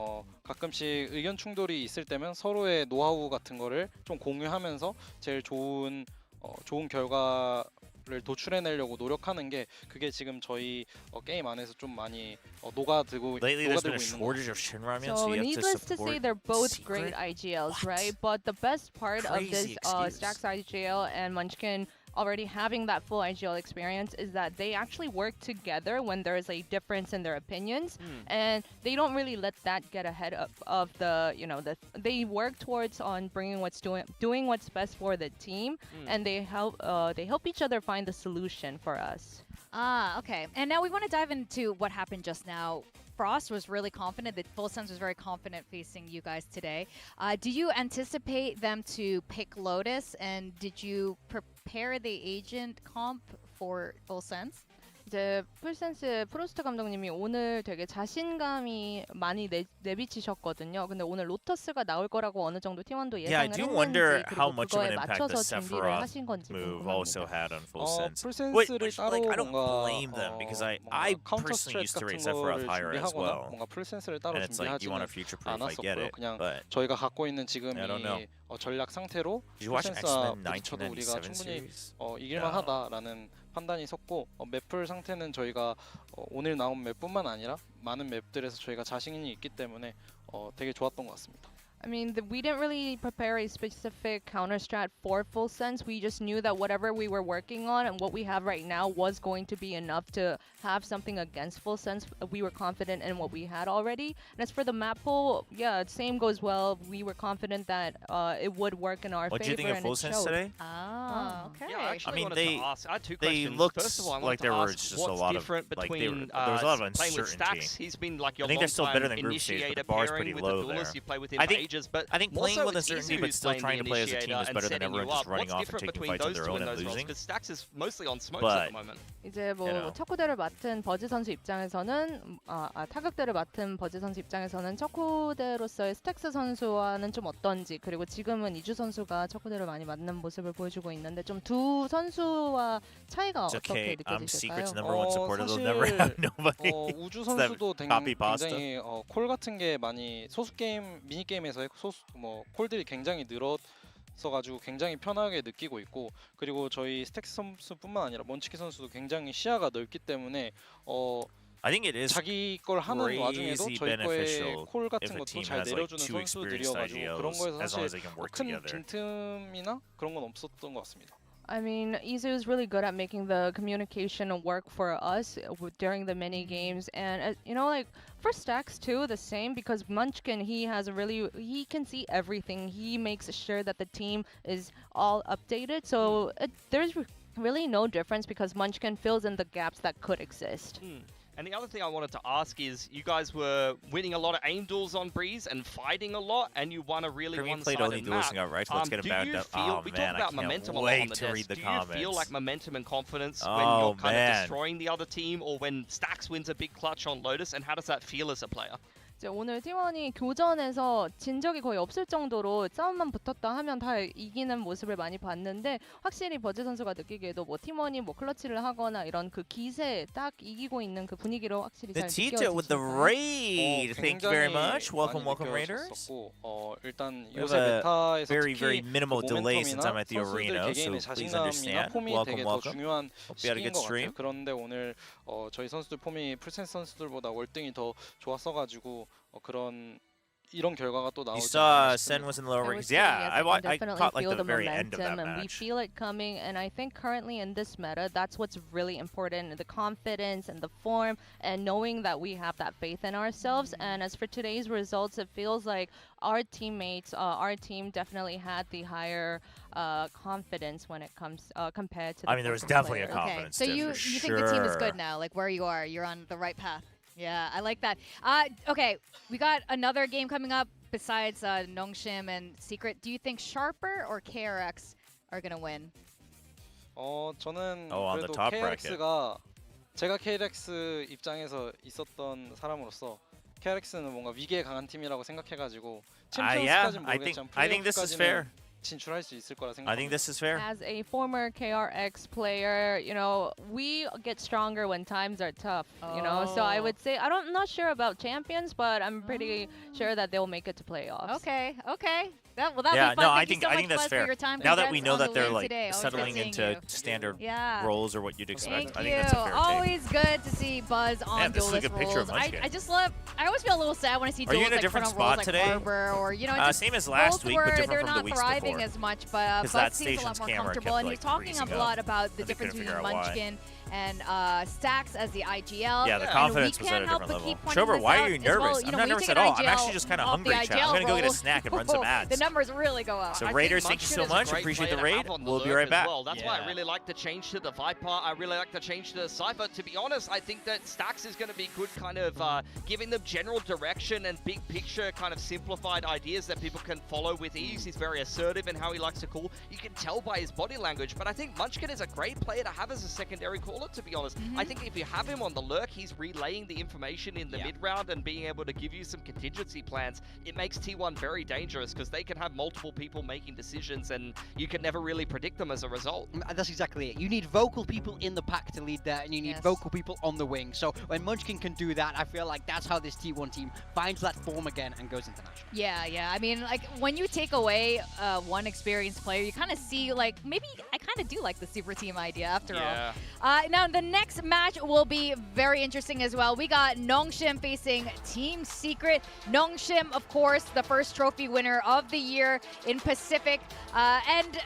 가끔씩 의견 충돌이 있을 때면 서로의 노하우 같은 거를 좀 공유하면서 제일 좋은 결과를 도출해내려고 노력하는 게 그게 지금 저희 게임 안에서 좀 많이 녹아들고 Lately, there's been a 있는 것 shortage 같아요. of Shin Ramen, So so you have to needless to say, support they're both secret? great IGLs, right? But the best part of this Crazy excuse. Stacks IGL and Munchkin already having that full IGL experience is that they actually work together when there is a difference in their opinions, and they don't really let that get ahead of the they work towards on bringing doing what's best for the team, and they help each other find the solution for us. Ah, okay. And now we want to dive into what happened just now. Frost was really confident. The Full Sense was very confident facing you guys today. Do you anticipate them to pick Lotus? And did you prepare the agent comp for Full Sense? 이제 풀센스 프로스트 감독님이 오늘 되게 자신감이 많이 내비치셨거든요. 근데 오늘 로터스가 나올 거라고 어느 정도 팀원도 Yeah, I 예상을 do 했는지 wonder how 그리고 much of 그거에 an impact the 맞춰서 준비를 Sephiroth 하신 건지 move also 궁금합니다. had on Full Sense. 풀센스를 Which, 따로 like, I don't 뭔가 blame them because I 카운터 personally 스트랩 used to rate 같은 Sephiroth 거를 higher as 준비하거나 well. 뭔가 풀센스를 따로 And it's like you want to 준비하지는 future-proof, I get 않았었고요. it, 그냥 but 저희가 갖고 있는 지금이 I don't know. 전략 상태로 Did you watch 풀센스와 X-Men 부딪혀도 우리가 1997 충분히 series? 이길만하다라는 판단이 섰고 맵풀 상태는 저희가 오늘 나온 맵뿐만 아니라 많은 맵들에서 저희가 자신이 있기 때문에 되게 좋았던 것 같습니다. I mean, we didn't really prepare a specific counter strat for Full Sense. We just knew that whatever we were working on and what we have right now was going to be enough to have something against Full Sense. We were confident in what we had already. And as for the map pool, yeah, same goes well. We were confident that it would work in our What favor. do you think of and Full it Sense showed. today? Oh, okay. Yeah, I actually wanted they to ask. I had two they questions. looked First of all, I like wanted there to was ask just a what's lot of different like between there was a lot of playing with uncertainty. Stacks. He's been like your I think they're still better long-time than group stage, but initiator, the bar's pairing pretty with low the there. duelist. You play with him I for think ages, but I think more playing so with it's uncertainty Izu but who's still playing trying to the play as a team initiator is and better than setting everyone you just up. running What's off and different taking between fights on those their two own in and those roles? losing. Because Stacks is mostly on smokes But at the moment. 이제 뭐 첫 코드를 맡은 버즈 선수 입장에서는 타격대를 맡은 버즈 선수 입장에서는 첫 코드로서의 스택스 선수와는 좀 어떤지 그리고 지금은 이주 선수가 첫 코드를 많이 맞는 모습을 보여주고 있는데 좀 두 선수와 차이가 It's okay. 어떻게 I'm Secret's 느껴지실까요? number one supporter. They'll never have nobody. 우주 It's that 선수도 copy pasta. 굉장히 콜 같은 게 많이 소수 게임 미니 게임에서의 콜들이 굉장히 늘었어가지고 굉장히 편하게 느끼고 있고 그리고 저희 스택스 선수뿐만 아니라 먼치키 선수도 굉장히 시야가 넓기 때문에 I think it is 자기 걸 하는 와중에도 crazy 저희 거에 beneficial 콜 if 같은 a 것도 team 잘 has like 내려주는 two experienced 선수들이어가지고 그런 IGLs 거에서 as long as 사실 they can work 큰 together. 빈틈이나 그런 건 없었던 것 같습니다. I mean, Izu is really good at making the communication work for us during the mini games, and like for Stacks too, the same because Munchkin he can see everything. He makes sure that the team is all updated, so there's really no difference because Munchkin fills in the gaps that could exist. And the other thing I wanted to ask is, you guys were winning a lot of aim duels on Breeze and fighting a lot, and you won a really Premier one-sided played only map. duels and got right, so let's get him back up. We Oh man, talk about I can't momentum a lot wait on the to read desk. the Do comments. you feel like momentum and confidence when Oh, you're kind man. of destroying the other team, or when Stacks wins a big clutch on Lotus, and how does that feel as a player? 이제 오늘 팀원이 교전에서 진 적이 거의 없을 정도로 싸움만 붙었다 하면 다 이기는 모습을 많이 봤는데 확실히 버즈 선수가 느끼기에도 뭐 팀원이 뭐 클러치를 하거나 이런 그 기세 딱 이기고 있는 그 분위기로 확실히 잘 Tito with the 느껴지시나요? raid. Thank you very much. Welcome, welcome, Raiders. 일단 We have 요새 a 메타에서 very, 특히 very minimal delay since I'm 모멘텀이나 at the 선수들 arena, so 개개인의 please 자신감이나 understand. 폼이 Welcome, 되게 더 welcome. 중요한 Hope you had a 시기인 good 것 stream. 같아요. 그런데 오늘 저희 선수들 폼이 풀센스 선수들보다 월등히 더 좋았어가지고 그런 이런 결과가 또 You 나오지 saw 않나 Sen 싶습니다. was in the lower I ranks. would say, Yeah, yes, I we can I definitely caught like feel the very end of momentum that and we match. feel it coming. And I think currently in this meta, that's what's really important: the confidence and the form, and knowing that we have that faith in ourselves. And as for today's results, it feels like our teammates, our team definitely had the higher confidence when it comes compared to. I mean, there was definitely a players. confidence. So dip you for think the team is sure. good now, like where you are, you're on the right path. Yeah, I like that. Okay, we got another game coming up besides NONGSHIM and Secret. Do you think Sharper or KRX are gonna win? 저는 on the 그래도 top bracket. KRX가 제가 KRX 입장에서 있었던 사람으로서 KRX는 뭔가 위기에 강한 팀이라고 생각해가지고 yeah, 챔피언스까지는 I think this is fair. 플레이오프까지는 진출할 수 있을 거라 생각합니다. I think this is fair. As a former KRX player, you know, we get stronger when times are tough, you know. So I would say I'm not sure about champions, but I'm pretty sure that they'll make it to playoffs. Okay. That'll Yeah, be fun. no, Thank I you think so much, that's Buzz, fair. for your time. Now that we Congrats know on that the they're win like today. Always good settling seeing into you. standard Yeah. roles or what you'd expect, Thank I you. think that's a fair take. Always good to see Buzz on Man, this is a Duelist good picture of roles. Munchkin. I just love. I always feel a little sad when I see Are you Duelist in a like different put on roles spot like today? Harbor or just same as last roles week, but where different they're from the not weeks thriving before. as much. But 'Cause Buzz that seems a lot station's more camera comfortable, kept, and like, he's talking freezing a lot up, about the but they difference couldn't between figure out why. Munchkin and Stacks as the IGL. Yeah, the And confidence we was can't at a help different but keep level. pointing Chobra, this why out are you as well. nervous? You I'm know, not when you nervous take at an all. I'm IGL actually just kind of off the hungry, chat. I'm IGL gonna go get a roll, snack and run some ads. The numbers really go up. So I Raiders, think thank you so Munchkin is a much. great Appreciate the player to raid. have on the We'll be lurk right as back. well. That's why I really like the change to the Viper. I really like the change to the Cypher. To be honest, I think that Stacks is going to be good, kind of giving them general direction and big picture, kind of simplified ideas that people can follow with ease. He's very assertive in how he likes to call. You can tell by his body language, but I think Munchkin is a great player to have as a secondary caller, to be honest. I think if you have him on the lurk, he's relaying the information in the mid-round and being able to give you some contingency plans. It makes T1 very dangerous because they can have multiple people making decisions and you can never really predict them as a result. That's exactly it. You need vocal people in the pack to lead there, and you need vocal people on the wing. So when Munchkin can do that, I feel like that's how this T1 team finds that form again and goes international. Yeah. I mean, like, when you take away one experienced player, you kind of see, like, maybe I kind of do like the super team idea after all. Now, the next match will be very interesting as well. We got NONGSHIM facing Team Secret. NONGSHIM, of course, the first trophy winner of the year in Pacific. And,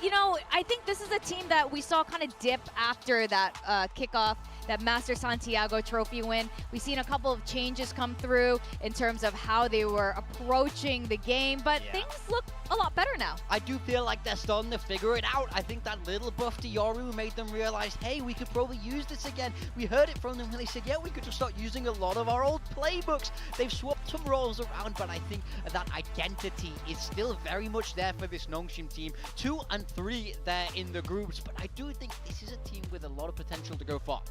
you know, I think this is a team that we saw kind of dip after that kickoff, that Master Santiago trophy win. We've seen a couple of changes come through in terms of how they were approaching the game, but things look a lot better now. I do feel like they're starting to figure it out. I think that little buff to Yoru made them realize, hey, we could probably use this again. We heard it from them when they said, yeah, we could just start using a lot of our old playbooks. They've swapped some roles around, but I think that identity is still very much there for this NONGSHIM team. 2 and 3 there in the groups, but I do think this is a team with a lot of potential to go far.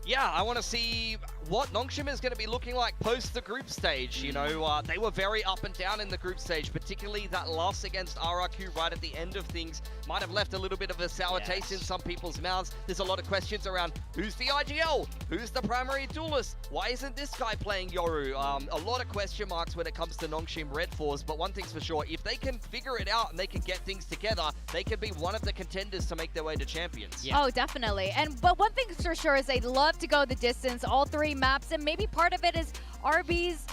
Yeah, I want to see what NONGSHIM is going to be looking like post the group stage. You know, they were very up and down in the group stage, particularly that loss against RRQ right at the end of things might have left a little bit of a sour taste in some people's mouths. There's a lot of questions around who's the IGL? Who's the primary duelist? Why isn't this guy playing Yoru? A lot of question marks when it comes to NONGSHIM Red Force, but one thing's for sure, if they can figure it out and they can get things together, they could be one of the contenders to make their way to champions. Oh, definitely. But one thing's for sure is they'd love to go the distance, all 3 maps, and maybe part of it is RB's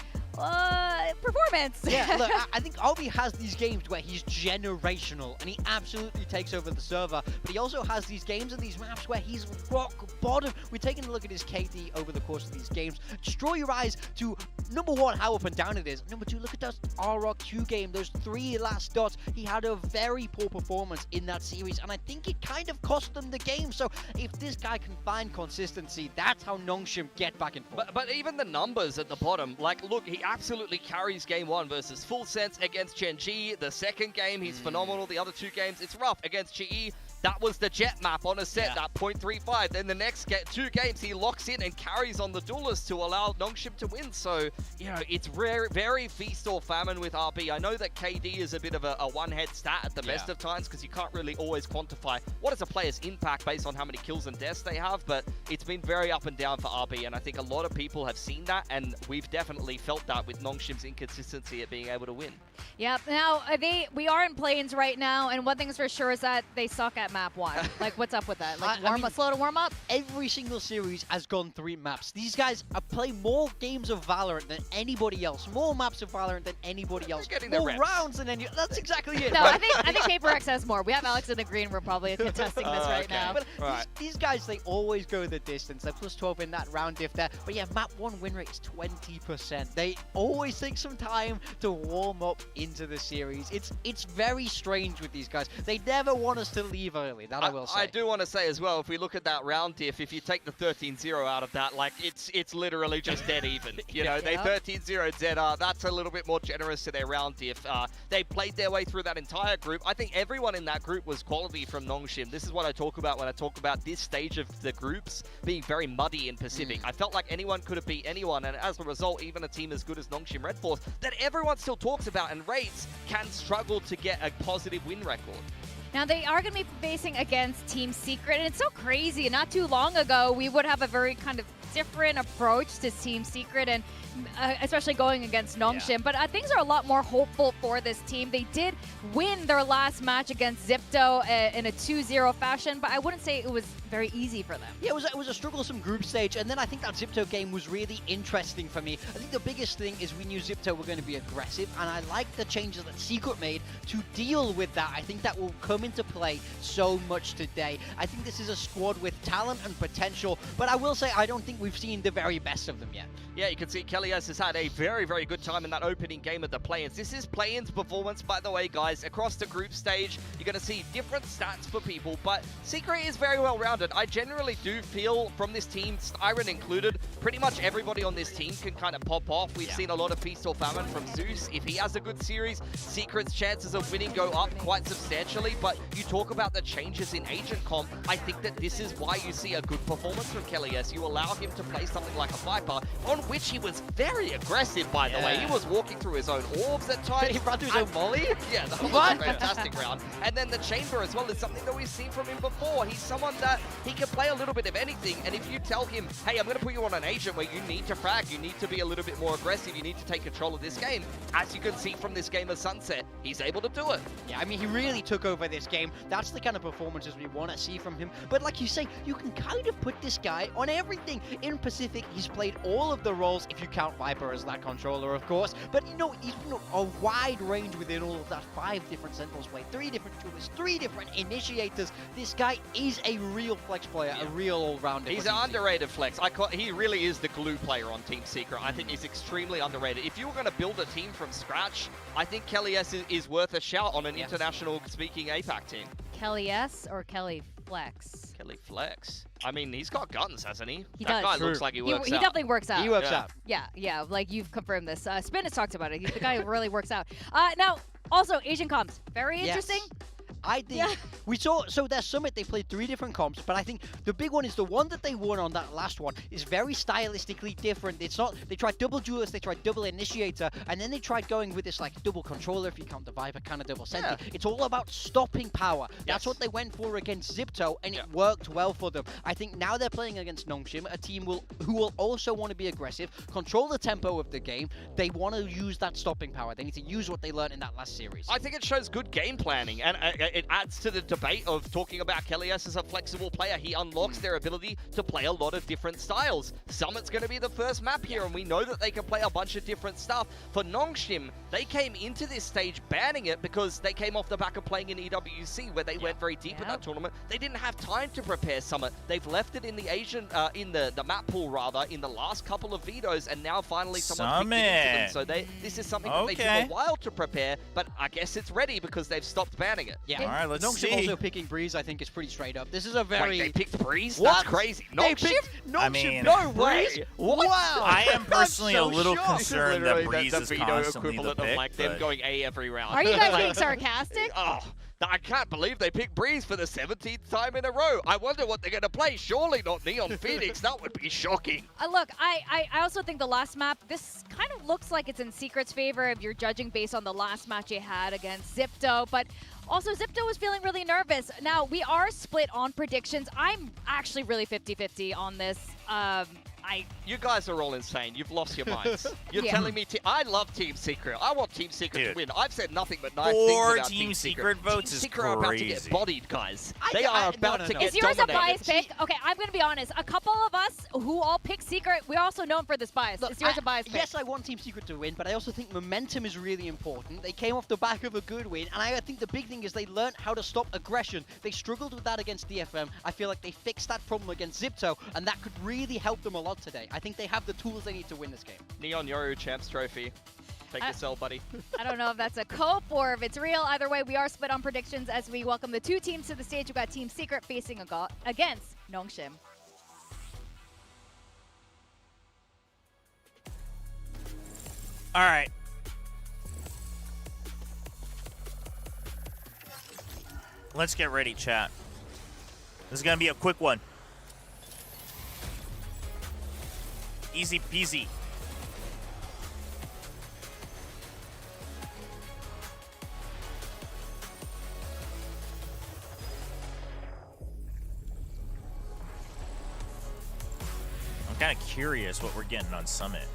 performance. Yeah, look, I think RB has these games where he's generational and he absolutely takes over the server, but he also has these games and these maps where he's rock bottom. We're taking a look at his KD over the course of these games. Just draw your eyes to, number 1, how up and down it is. Number 2, look at that RRQ game, those 3 last dots. He had a very poor performance in that series, and I think it kind of cost them the game. So if this guy can find consistency, that's how NONGSHIM get back and forth. But even the numbers at the bottom, like, look, he absolutely carries game 1 versus Full Sense against Chen Ji. The second game, he's phenomenal. The other 2 games, it's rough against Chi. That was the Jet map on a set, that 0.35. Then the next 2 games, he locks in and carries on the duelist to allow NONGSHIM to win. So, you know, it's very feast or famine with RB. I know that KD is a bit of a one-head stat at the best of times because you can't really always quantify what is a player's impact based on how many kills and deaths they have, but it's been very up and down for RB, and I think a lot of people have seen that, and we've definitely felt that with NONGSHIM's inconsistency at being able to win. Yep. Now, we are in play-ins right now, and one thing's for sure is that they suck at map 1. Like, what's up with that? Like, slow to warm up? Every single series has gone 3 maps. These guys play more games of Valorant than anybody else, more maps of Valorant than anybody else, more rounds than any. That's exactly it. No, I think Paper X has more. We have Alex in the green room probably contesting this right now. But these guys, they always go the distance. They're plus 12 in that round diff there. But yeah, map 1 win rate is 20%. They always take some time to warm up into the series. It's very strange with these guys. They never want us to leave early, that I will say. I do want to say as well, if we look at that round diff, if you take the 13-0 out of that, like it's literally just dead even. You know, they 13-0 ZR. That's a little bit more generous to their round diff. They played their way through that entire group. I think everyone in that group was quality from NONGSHIM. This is what I talk about when I talk about this stage of the groups being very muddy in Pacific. I felt like anyone could have beat anyone, and as a result, even a team as good as NONGSHIM Red Force that everyone still talks about and rates can struggle to get a positive win record. Now, they are going to be facing against Team Secret, and it's so crazy. Not too long ago, we would have a very kind of different approach to Team Secret, and especially going against NONGSHIM. But things are a lot more hopeful for this team. They did win their last match against Zipto in a 2-0 fashion, but I wouldn't say it was very easy for them. Yeah, it was a strugglesome group stage, and then I think that Zipto game was really interesting for me. I think the biggest thing is we knew Zipto were going to be aggressive, and I like the changes that Secret made to deal with that. I think that will come into play so much today. I think this is a squad with talent and potential, but I will say I don't think we've seen the very best of them yet. Yeah, you can see Kellyas has had a very good time in that opening game of the play-ins. This is play-ins performance, by the way, guys. Across the group stage, you're going to see different stats for people, but Secret is very well-rounded. I generally do feel from this team, Styron included, pretty much everybody on this team can kind of pop off. We've seen a lot of Feast or Famine from Zeus. If he has a good series, Secret's chances of winning go up quite substantially, but you talk about the changes in agent comp, I think that this is why you see a good performance from Kellyas. You allow him to play something like a Viper, on which he was very aggressive, by the way. He was walking through his own orbs at times. He ran through his own molly? Yeah, that was a fantastic round. And then the chamber as well is something that we've seen from him before. He's someone that he can play a little bit of anything, and if you tell him, hey, I'm going to put you on an agent where you need to frag, you need to be a little bit more aggressive, you need to take control of this game, as you can see from this game of Sunset, he's able to do it. Yeah, I mean, he really took over this game. That's the kind of performances we want to see from him. But like you say, you can kind of put this guy on everything. In Pacific, he's played all of the roles, if you count Viper as that controller, of course. But, you know, he's a wide range within all of that. 5 different Sentinels play, 3 different duelists, 3 different initiators. This guy is a real flex player, a real all-rounder. He's an underrated flex. He really is the glue player on Team Secret. I think he's extremely underrated. If you were going to build a team from scratch, I think Kelly S is worth a shout on an international-speaking APAC team. Kelly S or Kelly Flex? Kelly Flex. I mean, he's got guns, hasn't he? He that does. guy looks like he works out. He definitely works out. He works out. Yeah, like you've confirmed this. Spin has talked about it. He's the guy who really works out. Now, also, Asian comps. Very interesting. I think we saw, so their Summit, they played 3 different comps, but I think the big one is the one that they won on that last one is very stylistically different. It's not, they tried double duelist, they tried double initiator, and then they tried going with this like double controller, if you count the Viper, kind of double senti. It's all about stopping power. That's what they went for against Zipto, and it worked well for them. I think now they're playing against NONGSHIM, a team who will also want to be aggressive, control the tempo of the game. They want to use that stopping power. They need to use what they learned in that last series. I think it shows good game planning, and it adds to the debate of talking about Kellyas as a flexible player. He unlocks their ability to play a lot of different styles. Summit's going to be the first map here, and we know that they can play a bunch of different stuff. For NONGSHIM, they came into this stage banning it because they came off the back of playing in EWC, where they went very deep in that tournament. They didn't have time to prepare Summit. They've left it in the Asian, in the map pool rather, in the last couple of vetoes, and now finally someone's picked it into them. So this is something that they took a while to prepare, but I guess it's ready because they've stopped banning it. Yeah. All right, let's NONGSHIM see. also picking Breeze, I think, is pretty straight up. This is a very... Wait, they picked Breeze? What? That's crazy. They picked NONGSHIM? I mean, no way! What? Wow! I am personally a little shocked. concerned that Breeze the is veto constantly the equivalent pick, of like them going A every round. Are you guys being sarcastic? Oh, I can't believe they picked Breeze for the 17th time in a row. I wonder what they're going to play. Surely not Neon Phoenix. That would be shocking. Look, I also think the last map, this kind of looks like it's in Secret's favor if you're judging based on the last match they had against Zipto. But also, Zipto was feeling really nervous. Now, we are split on predictions. I'm actually really 50-50 on this. You guys are all insane. You've lost your minds. You're telling me I love Team Secret. I want Team Secret to win. I've said nothing but nice things about Team Secret votes Team is Secret are about to get bodied, guys. They are about to get Is yours dominated. a bias pick? Okay, I'm going to be honest. A couple of us who all pick Secret, we're also known for this bias. Look, is yours a bias pick? Yes, I want Team Secret to win, but I also think momentum is really important. They came off the back of a good win, and I think the big thing is they learned how to stop aggression. They struggled with that against DFM. I feel like they fixed that problem against Zipto, and that could really help them a lot today. I think they have the tools they need to win this game. Neon Yoru Champs Trophy. Take your cell, buddy. I don't know if that's a cope or if it's real. Either way, we are split on predictions as we welcome the two teams to the stage. We've got Team Secret facing against NONGSHIM. All right. Let's get ready, chat. This is going to be a quick one. Easy peasy. I'm kind of curious what we're getting on Summit.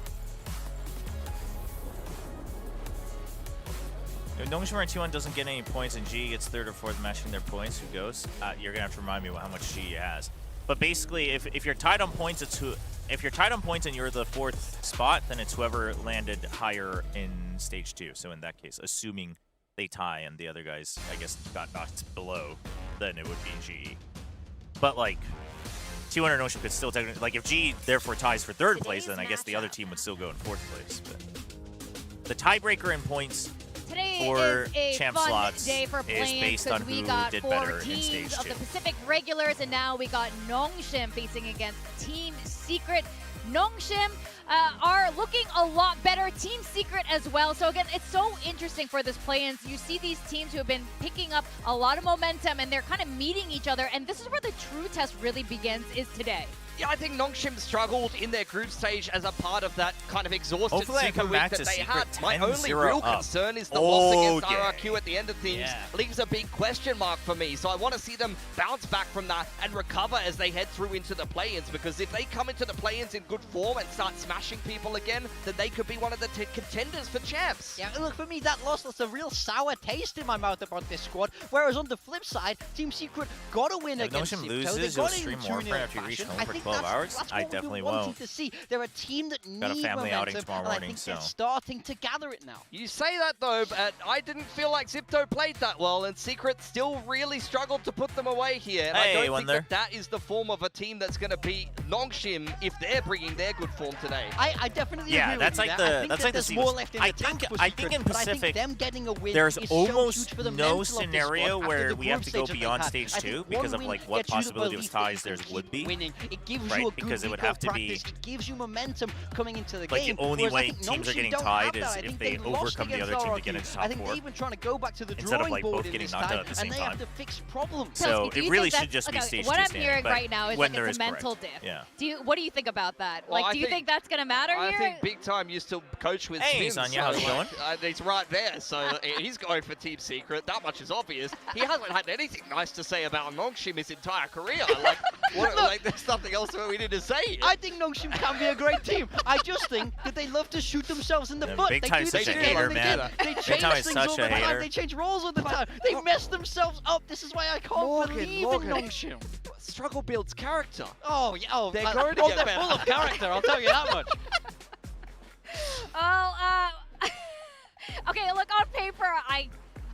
If NONGSHIM 2-1 doesn't get any points and G gets third or fourth matching their points, who goes? You're gonna have to remind me how much G has. But basically, if you're tied on points, it's who. If you're tied on points and you're the fourth spot, then it's whoever landed higher in stage 2. So in that case, assuming they tie and the other guys, I guess, got knocked below, then it would be G. But like, T1 or NONGSHIM could still technically, like if G therefore ties for third place, then I guess the other team would still go in fourth place. But the tiebreaker in points for Today is a champ fun slots day for is playing based on we who got did 4 better in teams stage of 2. the Pacific regulars, and now we got NONGSHIM facing against Team Secret. NONGSHIM are looking a lot better. Team Secret as well. So again, it's so interesting for this play-ins. You see these teams who have been picking up a lot of momentum, and they're kind of meeting each other. And this is where the true test really begins, is today. Yeah, I think NONGSHIM struggled in their group stage as a part of that kind of exhausted Hopefully I super come week back that to they Secret had. My only 10-0 real up. concern is the loss against Okay. RRQ at the end of things leaves a big question mark for me. So I want to see them bounce back from that and recover as they head through into the play-ins, because if they come into the play-ins in good form and start smashing people again, then they could be one of the contenders for champs. Yeah, look, for me, that loss left a real sour taste in my mouth about this squad. Whereas on the flip side, Team Secret got a win If against NONGSHIM Zipto. loses, They you'll got it in stream 2-0 Warfare after you reach fashion. home I for think 12 hours? That's I what definitely we're wanting won't. to see. They're a team that Got a needs family outing momentum, tomorrow and I morning, think they're so. starting to gather it now. You say that though, but I didn't feel like Zipto played that well, and Secret still really struggled to put them away here. And Hey, I don't one think that is the form of a team that's going to beat NONGSHIM if they're bringing their good form today. I definitely Yeah, agree that's with like you there. the I think that's that like the there's sequence. more left in the tank for I think Secret, in but I think Pacific them getting a win there's is so almost huge for the no mental of this squad scenario after where the we have group to go stage that beyond they had. stage I 2 think because one of win like what gets you the possibility of belief that ties you there can would keep be. winning. It gives Right, you a good because it week would of have to be practice. It gives you momentum coming into the like game. the only Whereas I way think teams are NONGSHIM getting don't tied have that. is I if think they lost overcome the against other team to get RRQ. into top I think 4. they're even trying to go back to the Instead of, drawing like, board both in getting this knocked out time, at the and same they time. have to fix problems. So Do it you really think should just be that's- stage 2 What I'm standing, hearing but right now is when like there it's is a mental correct. diff. Yeah. What do you think about that? Well, Like, do you think that's gonna matter I here? think Big Time used to coach with Hey, Spins, Sonya, how's it so, going? he's right there, so he's going for Team Secret. That much is obvious. He hasn't had anything nice to say about NONGSHIM his entire career. Like, like there's nothing else that we need to say. I think NONGSHIM can be a great team. I just think that they love to shoot themselves in the foot. Big They Time's do such this a again hater, and man. again. They Big change Time is things such all a the time. hater. They change roles all the time. They mess themselves up. This is why I can't believe in NONGSHIM. Struggle builds character. Oh, yeah. Oh, They're going to get they're better. full of character. I'll tell you that much. Well, okay, look, on paper,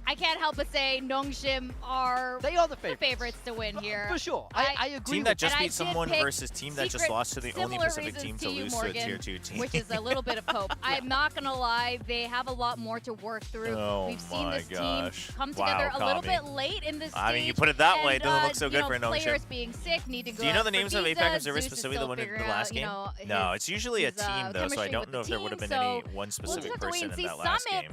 I can't help but say NONGSHIM are the favorites to win here. For sure. I agree. Team that with just that. beat someone versus team that just Secret, lost to the only similar Pacific team reasons to you, lose to a Morgan, tier 2 team. which is a little bit of hope. I'm not gonna lie, they have a lot more to work through. Oh We've seen my this gosh. team come Wow, together a little Kami. bit late in this I mean, stage, you put it that way, it and, doesn't look so good for NONGSHIM. Players being sick, need to go Do you know out the for names of visas. APAC and Service Zeus is specifically still the one in the figuring last out, game? you know, No, his- it's usually a his, team though, so I chemistry don't with know the if there would have team. been any So one we'll specific just have to wait person and in see. that last Summit game.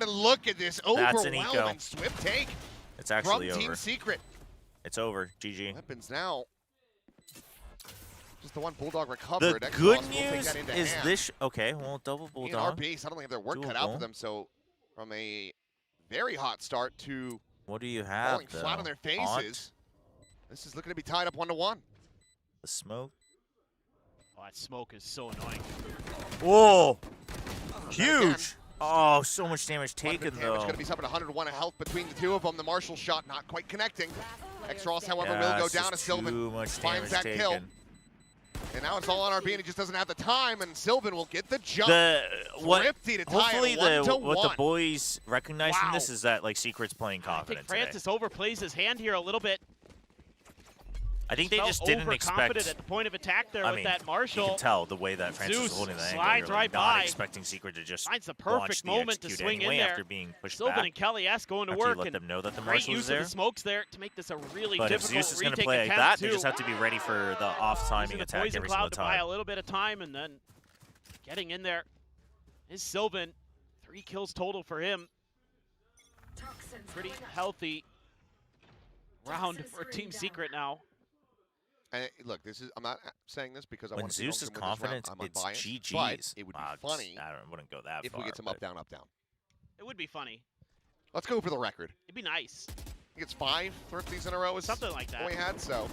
forward and look at this That's an eco. overwhelming swift take It's actually from over. Team Secret. It's over. GG. Weapons now. Just the one Bulldog recovered. The Exhaust good will take news that into is hand. this. Okay, well, double Bulldog. RB suddenly have their work cut out for them. So from a very hot start to What do you have, falling flat on their faces, Haunt? this is looking to be tied up 1-1. The smoke. Oh, that smoke is so annoying. Whoa! Huge! Oh, so much damage taken, though. It's going to be something 101 of health between the two of them. The Marshall shot not quite connecting. Exros, however, will go down as Sylvan finds that kill. And now it's all on RB, and he just doesn't have the time, and Sylvan will get the jump. Thrifty to tie Hopefully, it 1-1. what the boys recognize from this is that like Secret's playing confident I think Francis overplays his hand here a little bit. I think they just didn't expect. At the point of attack there with that Marshall. You can tell the way that Francis is holding the angle. Slides You're right not by. expecting Secret to just finds the perfect moment to swing in there. After being pushed Sylvan back. and Kelly S going to After work. You let them know that the great Marshall use is there. of the smokes there to make this a really But if difficult Zeus is going to retake play like attempt that, they just have to be ready for the off timing the attack poison every cloud single to buy time. a little bit of time, and then getting in there is Sylvan. 3 kills total for him. Pretty healthy round for Team Secret now. And look, this is—I'm not saying this because I When want to Zeus is confident, I'm it's unbiased, GG's. but it would be funny. I wouldn't go that if far. we get some up, down, up, down. It would be funny. Let's go for the record. It'd be nice. I think it's 5 Thrifties in a row. Something like that. We had so.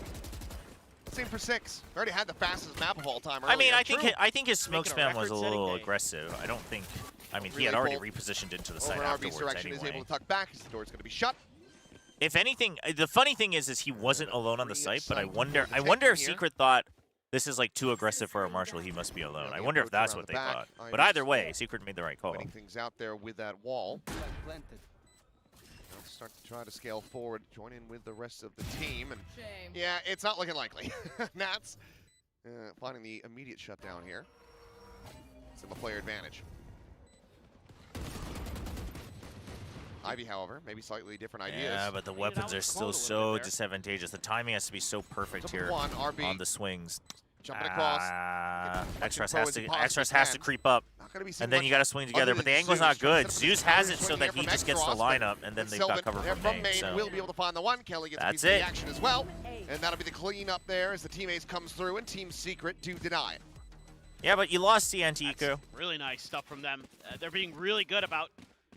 Let's aim for 6. We already had the fastest map of all time. I mean, earlier. I think his smoke spam was a little aggressive. I don't think. I mean, he had already repositioned into the site afterwards direction anyway. is able to tuck back because the door's going to be shut. If anything, the funny thing is he wasn't alone on the site. But I wonder if Secret thought this is like too aggressive for a Marshall. He must be alone. I wonder if that's what they thought. But either way, Secret made the right call. Putting things out there with that wall. Start to try to scale forward, join in with the rest of the team, and yeah, it's not looking likely. Nats finding the immediate shutdown here. It's in the player advantage. Ivy, however, maybe slightly different ideas. Yeah, but the weapons are still so disadvantageous. The timing has to be so perfect here on the swings. Jumping across. Extras has to creep up, and then you got to swing together. But the angle's not good. Zeus has it so that he just gets the lineup, and then they've got cover from Main. So will be able to find the one. Kelly gets a piece of the action as well, and that'll be the clean up there as the teammates comes through, and Team Secret do deny it. Yeah, but you lost the Antico. Really nice stuff from them. They're being really good about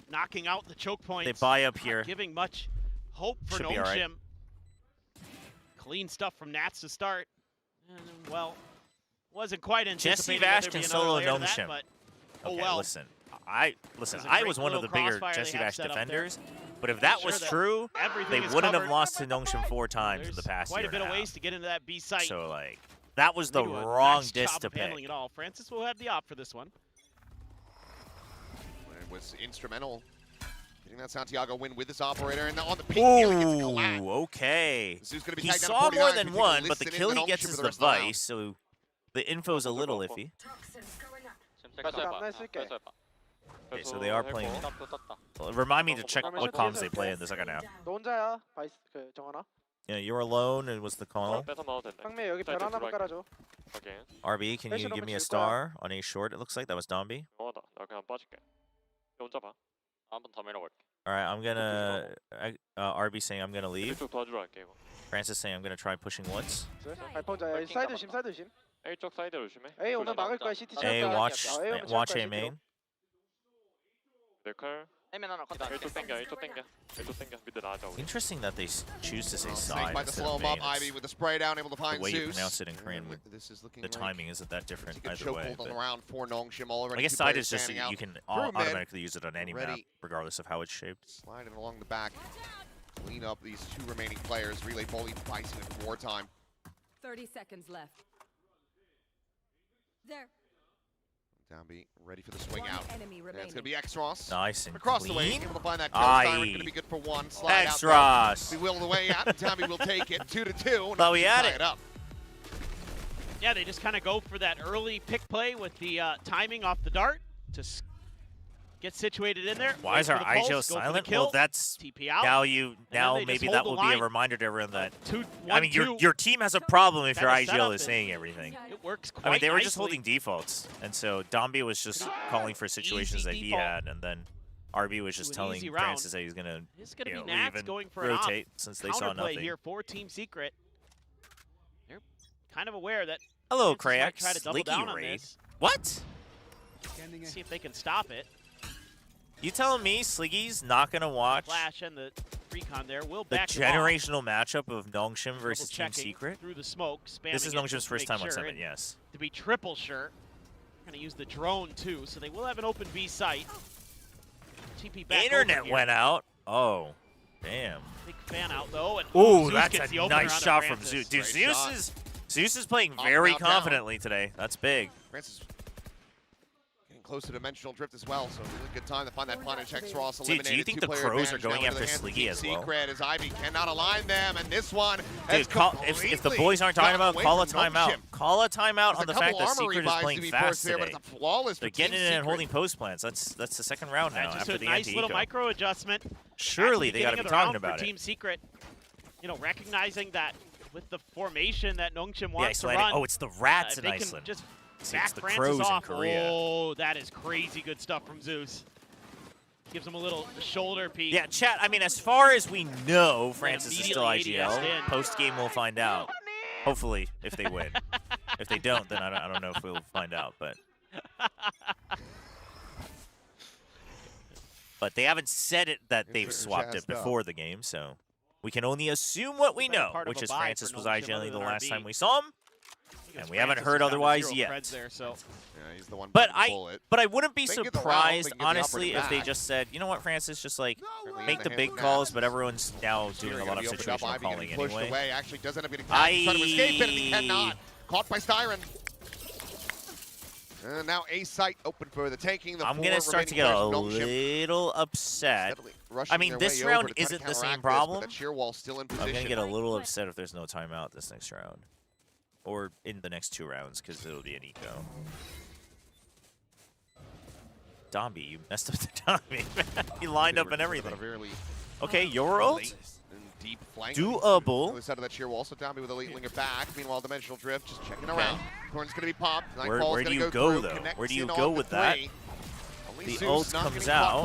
knocking out the choke points. They buy up here. Not giving much hope for NONGSHIM. Right. Clean stuff from Nats to start. And, well, wasn't quite anticipating Jesse Vash can solo NONGSHIM. But, okay, well. listen. I was one of the bigger Jesse Vash defenders, but if that was true, they wouldn't have lost to NONGSHIM 4 times in the past quite year a bit of ways to get into that B site. So like that was the wrong disc to pick. Handling it all. Francis will have the op for this one. It was instrumental. Getting that Santiago win with this operator, and on the peak, he gets a collapse. Okay. He saw more than one, but the kill he gets is the Vice, so the info's a little iffy. Okay, so they are playing. Remind me to check what comms they play in the second half. Yeah, you're alone, and what's the call? RB, can you give me a star on A short? It looks like that was Domby. Alright, I'm gonna. RB saying I'm gonna leave. Francis saying I'm gonna try pushing woods. A watch A main. Interesting that they choose to say side instead of main. Ivy with the spray down, able to find the way Zeus. you pronounce it in Korean, the timing isn't that different either way. On the round for NONGSHIM already. I guess side is just you can automatically use it on any map, regardless of how it's shaped. Sliding along the back, clean up these 2 remaining players. Relay Bully Bison in more time. 30 seconds left. There. Downbeat, ready for the swing out. And it's going to be Exros. Nice and across clean. the way, able to find that kill. Going to be good for 1. Slide Exros. We will the way out. Downbeat will take it 2-2. Thought we had it. Up. Yeah, they just kind of go for that early pick play with the timing off the dart to get situated in there. Why is our IGL silent? Well, that's TP out. Now maybe that will be a reminder to everyone that I mean your team has a problem if your IGL is saying everything. It works quite I mean they were nicely. just holding defaults, and so Domby was just calling for situations that he had, and then RB was just telling Francis that he's gonna leave and going for rotate since they saw nothing. Here for Team Secret. They're kind of aware that. Hello, Krax. Try to double down on this. What? See if they can stop it. You telling me Sliggy's not gonna watch Flash and the Recon there. Will The back generational matchup of NONGSHIM versus Team Double-checking Secret. through the smoke. This is Spamming it NONGSHIM's just to first make time on sure, 7, and yes. To be triple sure, going to use the drone too, so they will have an open B site. TP back Internet over here. went out. Oh, damn. Big fan out though. And Ooh, Zeus that's gets a the opener nice onto shot from Francis. Zeus. Dude, Great Zeus is playing Up, very out, down. confidently today. That's big. Francis getting close to dimensional drift as well, so really good time to find that punish. X-Ross Dude, do you eliminated. think the Two-player Crows are advantage going now into after the hands of Sliggy Team as well? Secret as Ivy cannot align them, and this one has Dude, if the boys aren't talking about, call a timeout. Call a timeout on the fact that Secret is playing fast there, but today. it's a flawless They're for Team getting in and Secret. holding post plants. That's the second round now Just after a the nice little anti-eco. micro adjustment. Surely At the they got to beginning be of the talking round about for it. Team Secret, you know, recognizing that with the formation that NONGSHIM The wants to Icelandic. run. Oh, it's the Rats if in they can Iceland. just See, back it's the Francis Crows in off. Korea. Oh, that is crazy good stuff from Zeus. Gives him a little shoulder peek. Yeah, chat. I mean, as far as we know, Francis is still immediately ADS IGL. in. Post game, we'll find out. Hopefully, if they win. If they don't, then I don't know if we'll find out. But they haven't said it that they've swapped it before the game, so we can only assume what we know, Part of which a is buy Francis for was NONGSHIM IGLing other the than last RB. time we saw him, and we haven't heard Francis has otherwise got the yet. zero creds there, so. Yeah, he's the one But biting the bullet. I wouldn't be They can get the round, surprised, they can get the honestly, operative if they back. just said, you know what, Francis, just like Certainly make in the hands big of calls, Max. but everyone's now doing Steering a lot gonna of be opened up. situational Ivy calling getting pushed anyway. away. Actually does end up getting trying to escape it, and he cannot. Caught by Styron. And now A site open for the taking. The I'm four going to start to get remaining a players from NONGSHIM little upset. rushing I mean, their this way round over to try to isn't the counteract same this, but problem. that sheer wall's still in I'm going to position. get a little upset if there's no timeout this next round. Or in the next 2 rounds, because it'll be an eco. Dombey, you messed up the timing. He lined up and everything. Okay, your ult. Deep flank. Doable. Other side of that sheer wall, so Dombey with a late linger back. Meanwhile, Dimensional Drift just checking around. Corn's going to be popped. Where do you go, though? Where do you go with that? The ult comes out.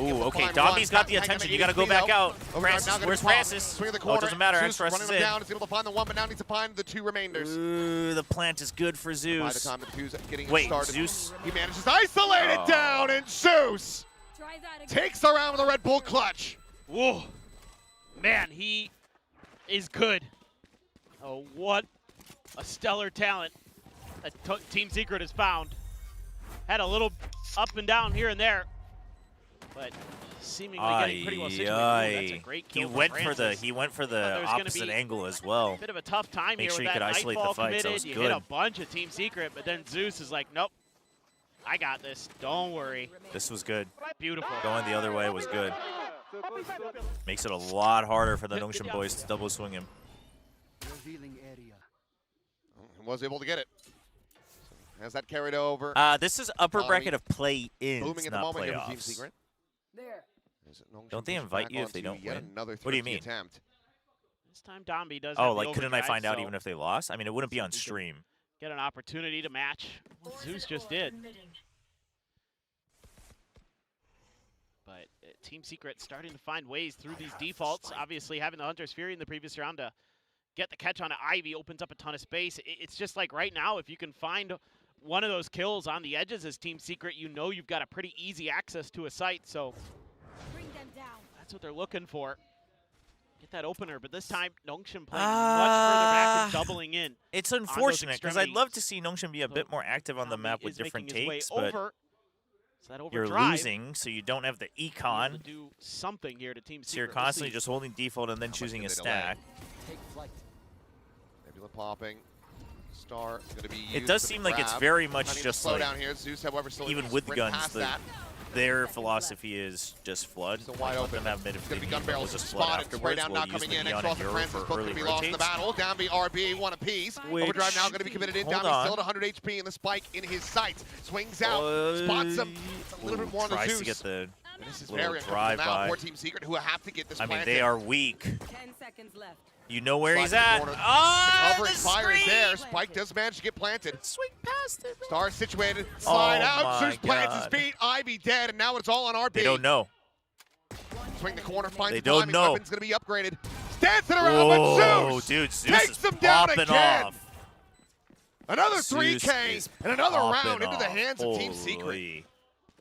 Ooh, okay, Dombey's got the attention. You got to go back out. Francis, where's Francis? Oh, it doesn't matter. X-Press is in. Down, is able to find the one, but now needs to find the 2 remainders. Ooh, the plant is good for Zeus. By the time the Fuse getting Wait, started, Zeus. he manages to isolate it down, and Zeus takes around with a Red Bull clutch. Whoa. Man, he is good. Oh, what a stellar talent that Team Secret has found. Had a little up and down here and there, but seemingly getting pretty well situated. Ooh, that's a great kill He went for the opposite angle as well. Bit of a tough time Make here sure with he that could isolate the Nightfall fight, so committed. it was You good. hit a bunch of Team Secret, but then Zeus is like, nope, I got this. Don't worry. This was good. Beautiful. Going the other way was good. Makes it a lot harder for the NONGSHIM boys to double swing him. Was able to get it. Has that carried over? This is upper bracket of play-ins, booming at the not moment here for Team playoffs. Secret. Don't they invite you if they don't win? What do you mean? Attempt. This time Dombey does Oh, have the like couldn't I overdrive, find out so even if they lost? I mean, it wouldn't be on stream. get an opportunity to match what Zeus just did. But Team Secret starting to find ways through these defaults. Obviously, having the Hunter's Fury in the previous round to get the catch on Ivy opens up a ton of space. It's just like right now, if you can find one of those kills on the edges as Team Secret, you know you've got a pretty easy access to a site. So that's what they're looking for. Get that opener, but this time NONGSHIM playing much further back and doubling in. It's unfortunate because I'd love to see NONGSHIM be a bit more active on the map with different takes, but you're losing, so you don't have the econ. Do something here to Team Secret. So you're constantly just holding default and then choosing a stack. Take flight. Nebula popping. Star is going to be used. It does seem like it's very much just like, down here. Zeus, however, still even with the guns, their philosophy is just flood. So wide open. Have mid if going to be they gun need, barrels we'll just flood spotted. afterwards. Down We'll now use coming the in. neon X-Ross and and Euro Francis for both going early to be lost in the rotates. battle. Downby RB, one apiece. Overdrive now going to be committed in. Downby still at 100 HP and the spike in his sights. Swings out, spots him. A little bit more on the tries Zeus. to get the This is little very drive now by. for Team Secret, who have to get this I mean, planted. they are weak. 10 seconds left. You know where he's Slide at. to the corner. Oh, the covering the fire is there. screen! Spike does manage to get planted. Swing past it. Star situated. Slide out. my Zeus plants God. his feet. Ivy dead, and now it's all on RB. They don't know. Swing the corner, finds They the don't timing. know. Weapon's going to be upgraded. Stands it around, Oh, but Zeus dude, Zeus takes is him down popping again. off. Another Zeus 3K is and another popping round into the off. hands of Team Holy. Secret.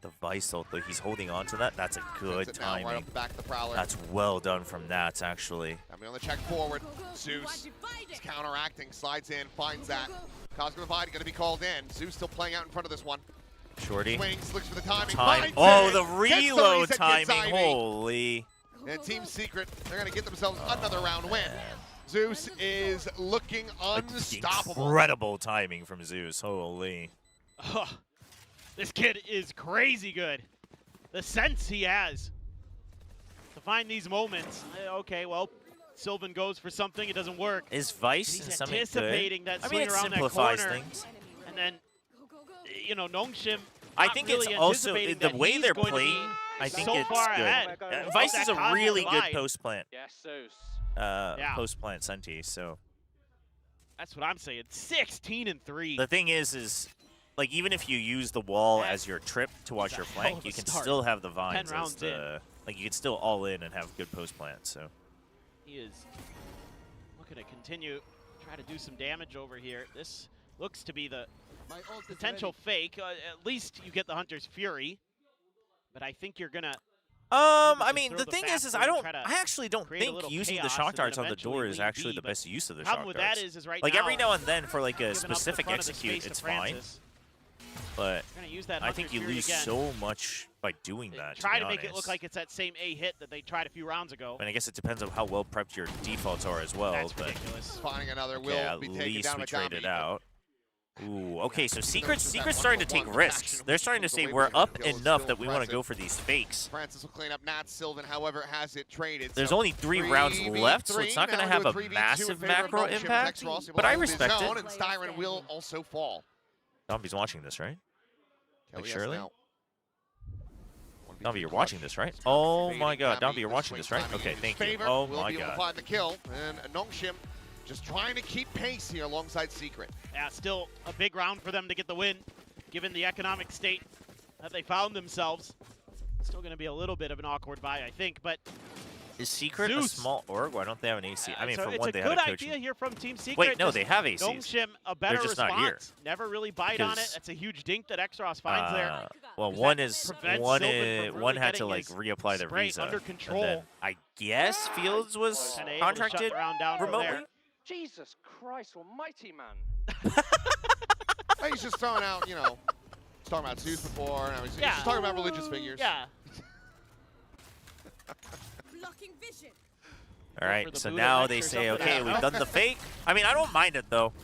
The Vice ult, though, he's holding on to that. That's a good timing. Right off the back of the Prowler. That's well done from Nats, actually. I mean, on the check forward, Zeus is counteracting, slides in, finds that. Cosmic Divide going to be called in. Zeus still playing out in front of this one. Shorty. Swings, looks for the timing. Oh, the reload timing. Holy. And Team Secret, they're going to get themselves another round win. Zeus is looking unstoppable. Incredible timing from Zeus. Holy. Oh, this kid is crazy good. The sense he has to find these moments. Okay, well, Sylvan goes for something. It doesn't work. Is Vice He's something anticipating good? that swing it around simplifies that corner. things. And then, you know, NONGSHIM. I think it's also the way they're playing. I think it's good. Vice is a really good post plant. Yes, Zeus. Post plant Senti. So that's what I'm saying. 16-3. The thing is like even if you use the wall as your trip to watch your flank, you can still have the vines as the like you can still all in and have good post plant. So he is looking to continue, try to do some damage over here. This looks to be the potential fake. At least you get the Hunter's Fury, but I think you're gonna. I mean, the thing is I actually don't think using the shock darts on the door is actually the best use of the shock darts. With that is right like now, every now and then for like a specific execute, it's fine. But I think you lose so much by doing that. Try to make it look like it's that same A hit that they tried a few rounds ago. And I guess it depends on how well prepped your defaults are as well. That's but ridiculous. Finding another will be taken down. At least we traded Dami. out. Ooh, okay, so Secret's starting to take risks. They're starting to say we're up enough that we want to go for these fakes. Francis will clean up Nat. Sylvan, however, has it traded. There's only 3 rounds left, so it's not going to have a massive macro impact, but I respect it. And Styron will also fall. Domby's watching this, right? Like surely? Now. Domby, you're watching this, right? Oh my god, Domby, you're watching this, right? Okay, thank you. Oh my god. Find the kill, and NONGSHIM just trying to keep pace here alongside Secret. Yeah, still a big round for them to get the win, given the economic state that they found themselves. Still going to be a little bit of an awkward buy, I think, but is Secret a small org? Why don't they have an AC? I mean, so for one, they have a It's a coaching. good idea here from Team Secret. Wait, no, they have ACs. NONGSHIM, a better They're just response. not here. Never really bite on it. That's a huge dink that Xros finds there. Well, one had to like reapply their visa. Under control. And then, I guess Fields was contracted remotely. Jesus Christ almighty, man. He's just throwing out, you know, he's talking about Zeus before. Now he's just talking about religious figures. Yeah. Blocking vision. All right, so now they say, okay, we've done the fake. I mean, I don't mind it, though.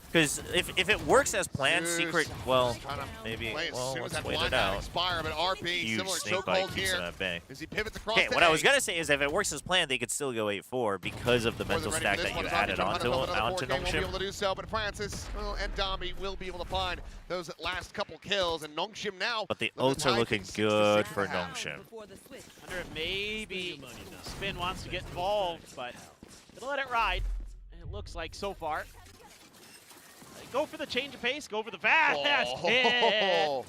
Because if it works as planned, Secret, well, maybe, well, let's wait it out. Expire, but RP, huge snake bite keeps them at bay. As he pivots across okay, what I was going to say is if it works as planned, they could still go 8-4 because of the mental stack that you added onto NONGSHIM. Able to do so, but Francis and Dami will be able to find those last couple kills, and NONGSHIM now. But the ults are looking good for NONGSHIM. Wonder if maybe Spin wants to get involved, but gonna let it ride. It looks like so far. Go for the change of pace. Go for the fast hit.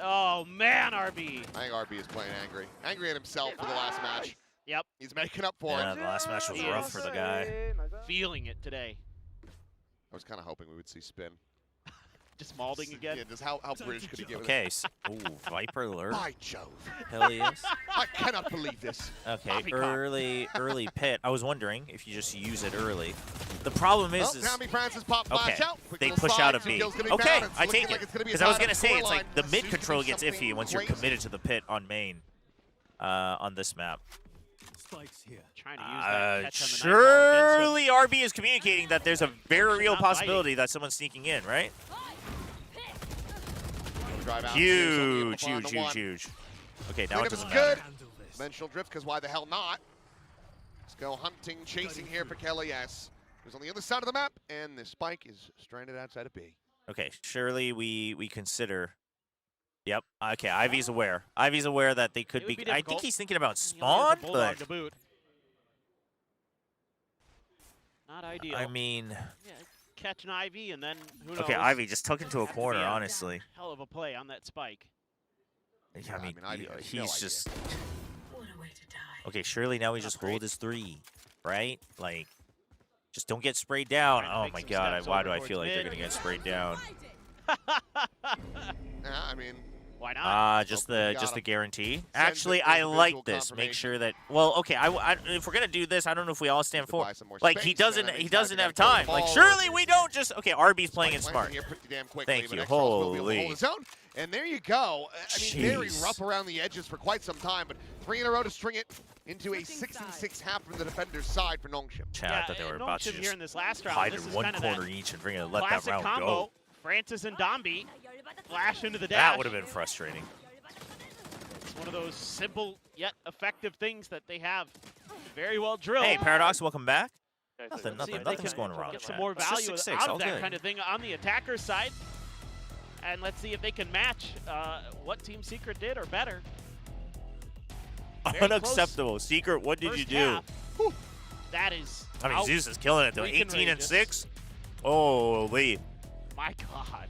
Oh, man, RB. I think RB is playing angry. Angry at himself for the last match. Yep. He's making up for it. it. The last match was rough for the guy. Feeling it today. I was kind of hoping we would see Spin. Just malding again? Yeah, just how British could he get with okay, it? Ooh, Viper alert. By Jove. Hell yes. I cannot believe this. Okay, early pit. I was wondering if you just use it early. The problem is, Dami Francis pop flash out. They push out a B. Okay, I take it. Because I was going to say, it's like the mid control gets iffy once you're committed to the pit on main on this map. Spikes here. Trying to use that catch surely RB is communicating that there's a very real possibility that someone's sneaking in, right? Huge. Okay, now it doesn't matter. Then she'll drift, because why the hell not? Let's go hunting, chasing here for Kelly S. Who's on the other side of the map, and the spike is stranded outside of B. Okay, surely we consider. Yep. Okay, Ivy's aware. Ivy's aware that they could be. I think he's thinking about spawn, but not ideal. I mean, yeah, catch an Ivy and then who knows? Okay, Ivy just tuck into a corner. Honestly, hell of a play on that spike. Yeah, I mean he's just. Okay, surely now he just hold his 3, right? Like, just don't get sprayed down. Oh my god, why do I feel like they're gonna get sprayed down? Yeah, I mean, Why not? Just the guarantee. Actually, I like this. Make sure that. Well, okay. If we're gonna do this, I don't know if we all stand for. Like he doesn't have time. Like surely we don't just. Okay, RB's playing it smart. Thank you. Holy. And there you go. I mean, very rough around the edges for quite some time, but 3 in a row to string it into a 6-6 half from the defender's side for NONGSHIM. Chad, I thought they were about to here in this last round, hide this in is one kinda corner each and let that round combo. go. Francis and Dombi flash into the dash. That would have been frustrating. It's one of those simple yet effective things that they have. Very well drilled. Hey, Paradox, welcome back. Nothing's going wrong. Get some more value out of that kind of thing on the attacker side. And let's see if they can match what Team Secret did or better. Unacceptable. Secret, what did you do? That is. I mean, Zeus is killing it though. 18 and 6. Holy. My God.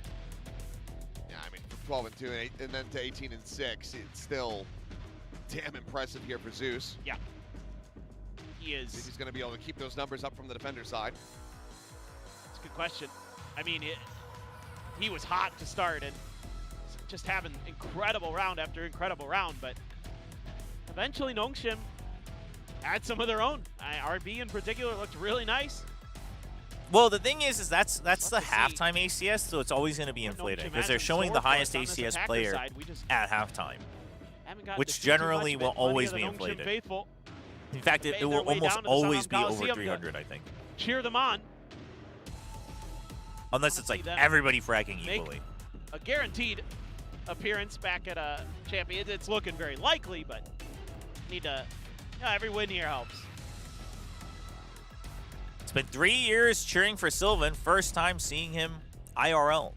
Yeah, I mean, from 12 and 2 and then to 18 and 6, it's still damn impressive here for Zeus. Yeah. He is. He's going to be able to keep those numbers up from the defender side. It's a good question. I mean, he was hot to start and just having incredible round after incredible round, but eventually NONGSHIM had some of their own. RB in particular looked really nice. Well, the thing is that's the halftime ACS, so it's always going to be inflated because they're showing the highest ACS player at halftime, which generally will always be inflated. In fact, it will almost always be over 300, I think. Cheer them on. Unless it's like everybody fragging equally. A guaranteed appearance back at a champion. It's looking very likely, but need to. Every win here helps. It's been 3 years cheering for Sylvan. First time seeing him IRL.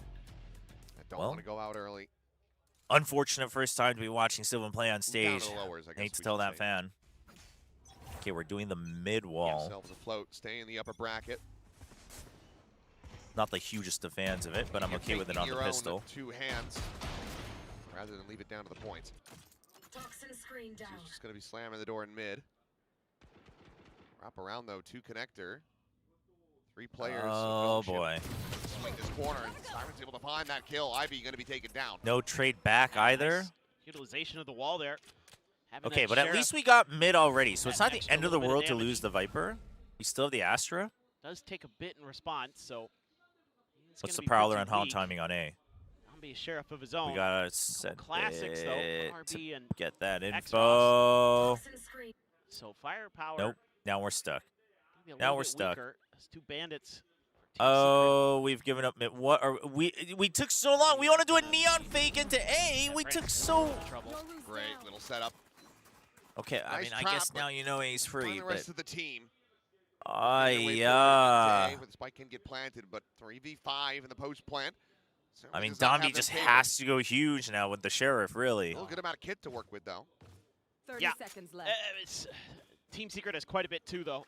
I don't want to go out early. Unfortunate first time to be watching Sylvan play on stage. Hate to tell that fan. Okay, we're doing the mid wall. Ourselves afloat, stay in the upper bracket. Not the hugest of fans of it, but I'm okay with it on the pistol. 2 hands, rather than leave it down to the points. He's just going to be slamming the door in mid. Wrap around though, 2 connector. 3 players. Oh boy. Swing this corner, and Siren's able to find that kill. Ivy going to be taken down. No trade back either. Nice utilization of the wall there. Okay, but at least we got mid already, so it's not the end of the world to lose the Viper. We still have the Astra. Does take a bit in response, so. What's the Prowler and Holland timing on A? I'll be a sheriff of his own. We gotta set classics though. RB and get that info. So firepower. Nope. Now we're stuck. Now we're stuck. As 2 bandits. Oh, we've given up mid. What are we? We took so long. We want to do a neon fake into A. We took so. Great little setup. Okay, I mean, I guess now you know A's free. The rest of the team. Yeah. The spike can get planted, but 3v5 in the post plant. I mean, Dombi just has to go huge now with the sheriff, really. A good amount of kit to work with, though. 30 seconds left. Team Secret has quite a bit too, though.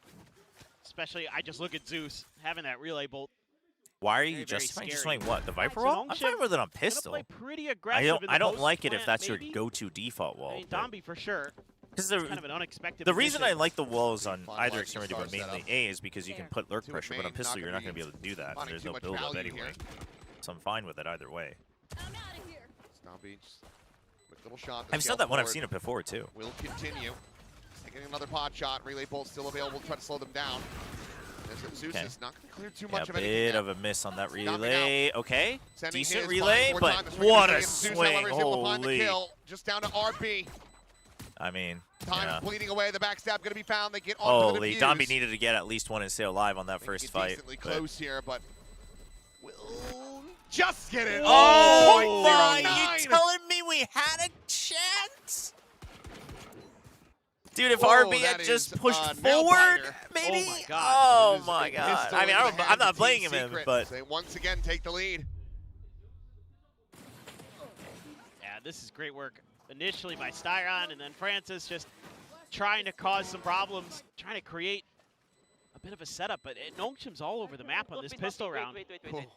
Especially, I just look at Zeus having that relay bolt. Why are you justifying what? The Viper wall? I'm fine with it on pistol. Play pretty aggressive I don't like it if that's your go-to default wall. I mean, Dombi for sure. Because kind of an unexpected the reason I like the walls on either extremity, but mainly A, is because you can put lurk pressure, but on pistol you're not going to be able to do that. There's no build-up anyway. So I'm fine with it either way. I've said that when I've seen it before, too. Will continue. Taking another pot shot. Relay bolt still available. Try to slow them down. Zeus is not going to clear too much of anything. A bit of a miss on that relay. Okay. Decent relay, but what a swing. Holy. Just down to RB. I mean, time bleeding away. The backstab going to be found. They get on the defuse. Dombi needed to get at least 1 and stay alive on that first fight. Decently close here, but will just get it. Oh my! You telling me we had a chance? Dude, if RB had just pushed forward, maybe. Oh my god! I mean, I'm not blaming him, but they once again take the lead. Yeah, this is great work. Initially by Styron, and then Francis just trying to cause some problems, trying to create a bit of a setup, but NONGSHIM's all over the map on this pistol round.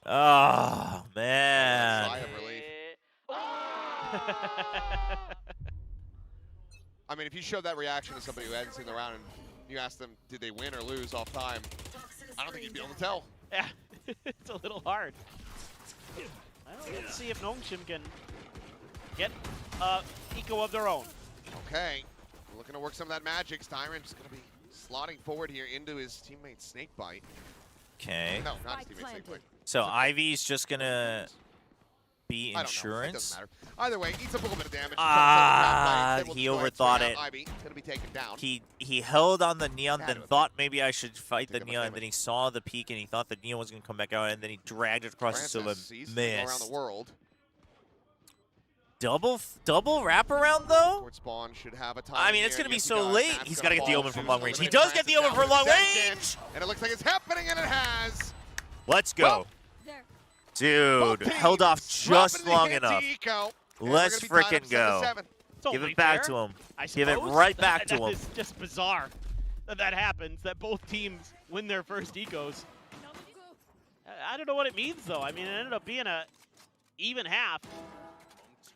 Oh, man. Sigh of relief. I mean, if you showed that reaction to somebody who hadn't seen the round and you asked them, did they win or lose off time, I don't think you'd be able to tell. Yeah, it's a little hard. Well, let's see if NONGSHIM can get eco of their own. Okay, looking to work some of that magic. Styron's going to be slotting forward here into his teammate Snakebite. Okay. No, not his teammate Snakebite. So Ivy's just gonna be insurance. It doesn't matter. Either way, eats up a little bit of damage. He overthought it. Ivy gonna be taken down. He held on the Neon, then thought maybe I should fight the Neon, and then he saw the peak and he thought the Neon was gonna come back out, and then he dragged it across the Silva. Around the world. Double wraparound though? Forward spawn should have a time. I mean, it's gonna be so late. He's gotta get the omen from long range. He does get the omen from long range! And it looks like it's happening, and it has. Let's go. Dude, held off just long enough. Let's frickin' go. Give it back to him. Give it right back to him. That is just bizarre that happens, that both teams win their first ecos. I don't know what it means, though. I mean, it ended up being a even half.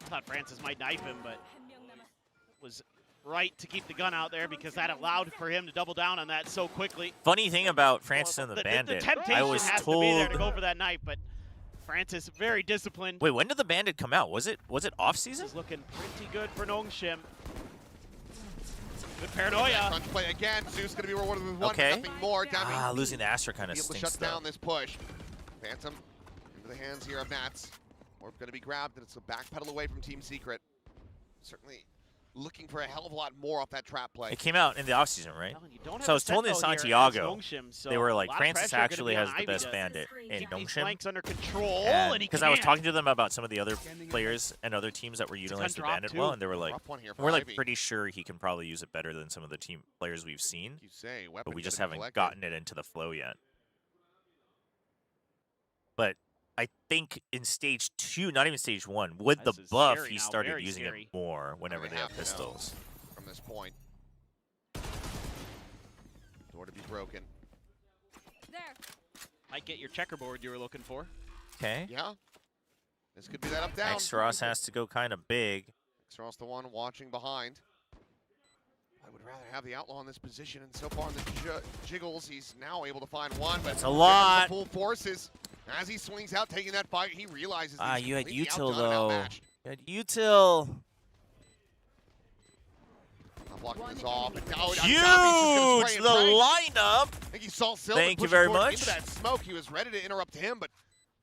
I thought Francis might knife him, but it was right to keep the gun out there because that allowed for him to double down on that so quickly. Funny thing about Francis and the Bandit, the temptation I was has told to be there to go for that knife, but Francis very disciplined. Wait, when did the Bandit come out? Was it off season? It's looking pretty good for NONGSHIM. Good paranoia. Crunch play again. Zeus going to be rewarded with one, okay. Nothing more. Losing the Astra kind of stinks. Able to shut down this push. Phantom into the hands here of Nats. Orb going to be grabbed, and it's a backpedal away from Team Secret. Certainly looking for a hell of a lot more off that trap play. It came out in the offseason, right? So I was told in Santiago, they were like, Francis actually has the best Bandit in NONGSHIM. Under control, because I was talking to them about some of the other players and other teams that were utilizing the Bandit well, and they were like, we're like pretty sure he can probably use it better than some of the team players we've seen, but we just haven't gotten it into the flow yet. But I think in stage 2, not even stage 1, with the buff, he started using it more whenever they have pistols. From this point. Door to be broken. There. Might get your checkerboard you were looking for. Okay. Yeah. This could be that up down. Xros has to go kind of big. Xros the one watching behind. I would rather have the Outlaw in this position, and so far in the jiggles, he's now able to find one. But that's a lot. Full forces. As he swings out, taking that fight, he realizes you had util though. You had util. Not blocking this off. Huge! The lineup. I think he saw Silva. Thank you very much. Into that smoke, he was ready to interrupt him, but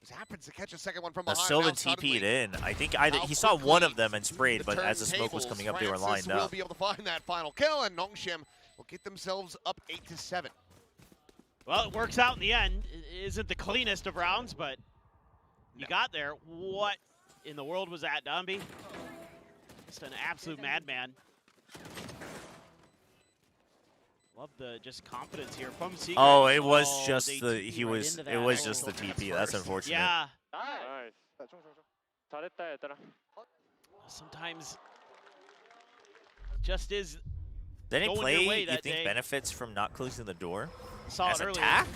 just happens to catch a second one from behind. Sylvan TP'd in. I think he saw one of them and sprayed, but as the smoke was coming up, they were lined up. Will be able to find that final kill, and NONGSHIM will get themselves up 8-7. Well, it works out in the end. It isn't the cleanest of rounds, but you got there. What in the world was that, Dumby? Just an absolute madman. Love the just confidence here from Secret. Oh, it was just the it was just the TP. That's unfortunate. Yeah. 잘했다 얘들아. Sometimes just is. Did any play you think benefits from not closing the door? Saw as it attack?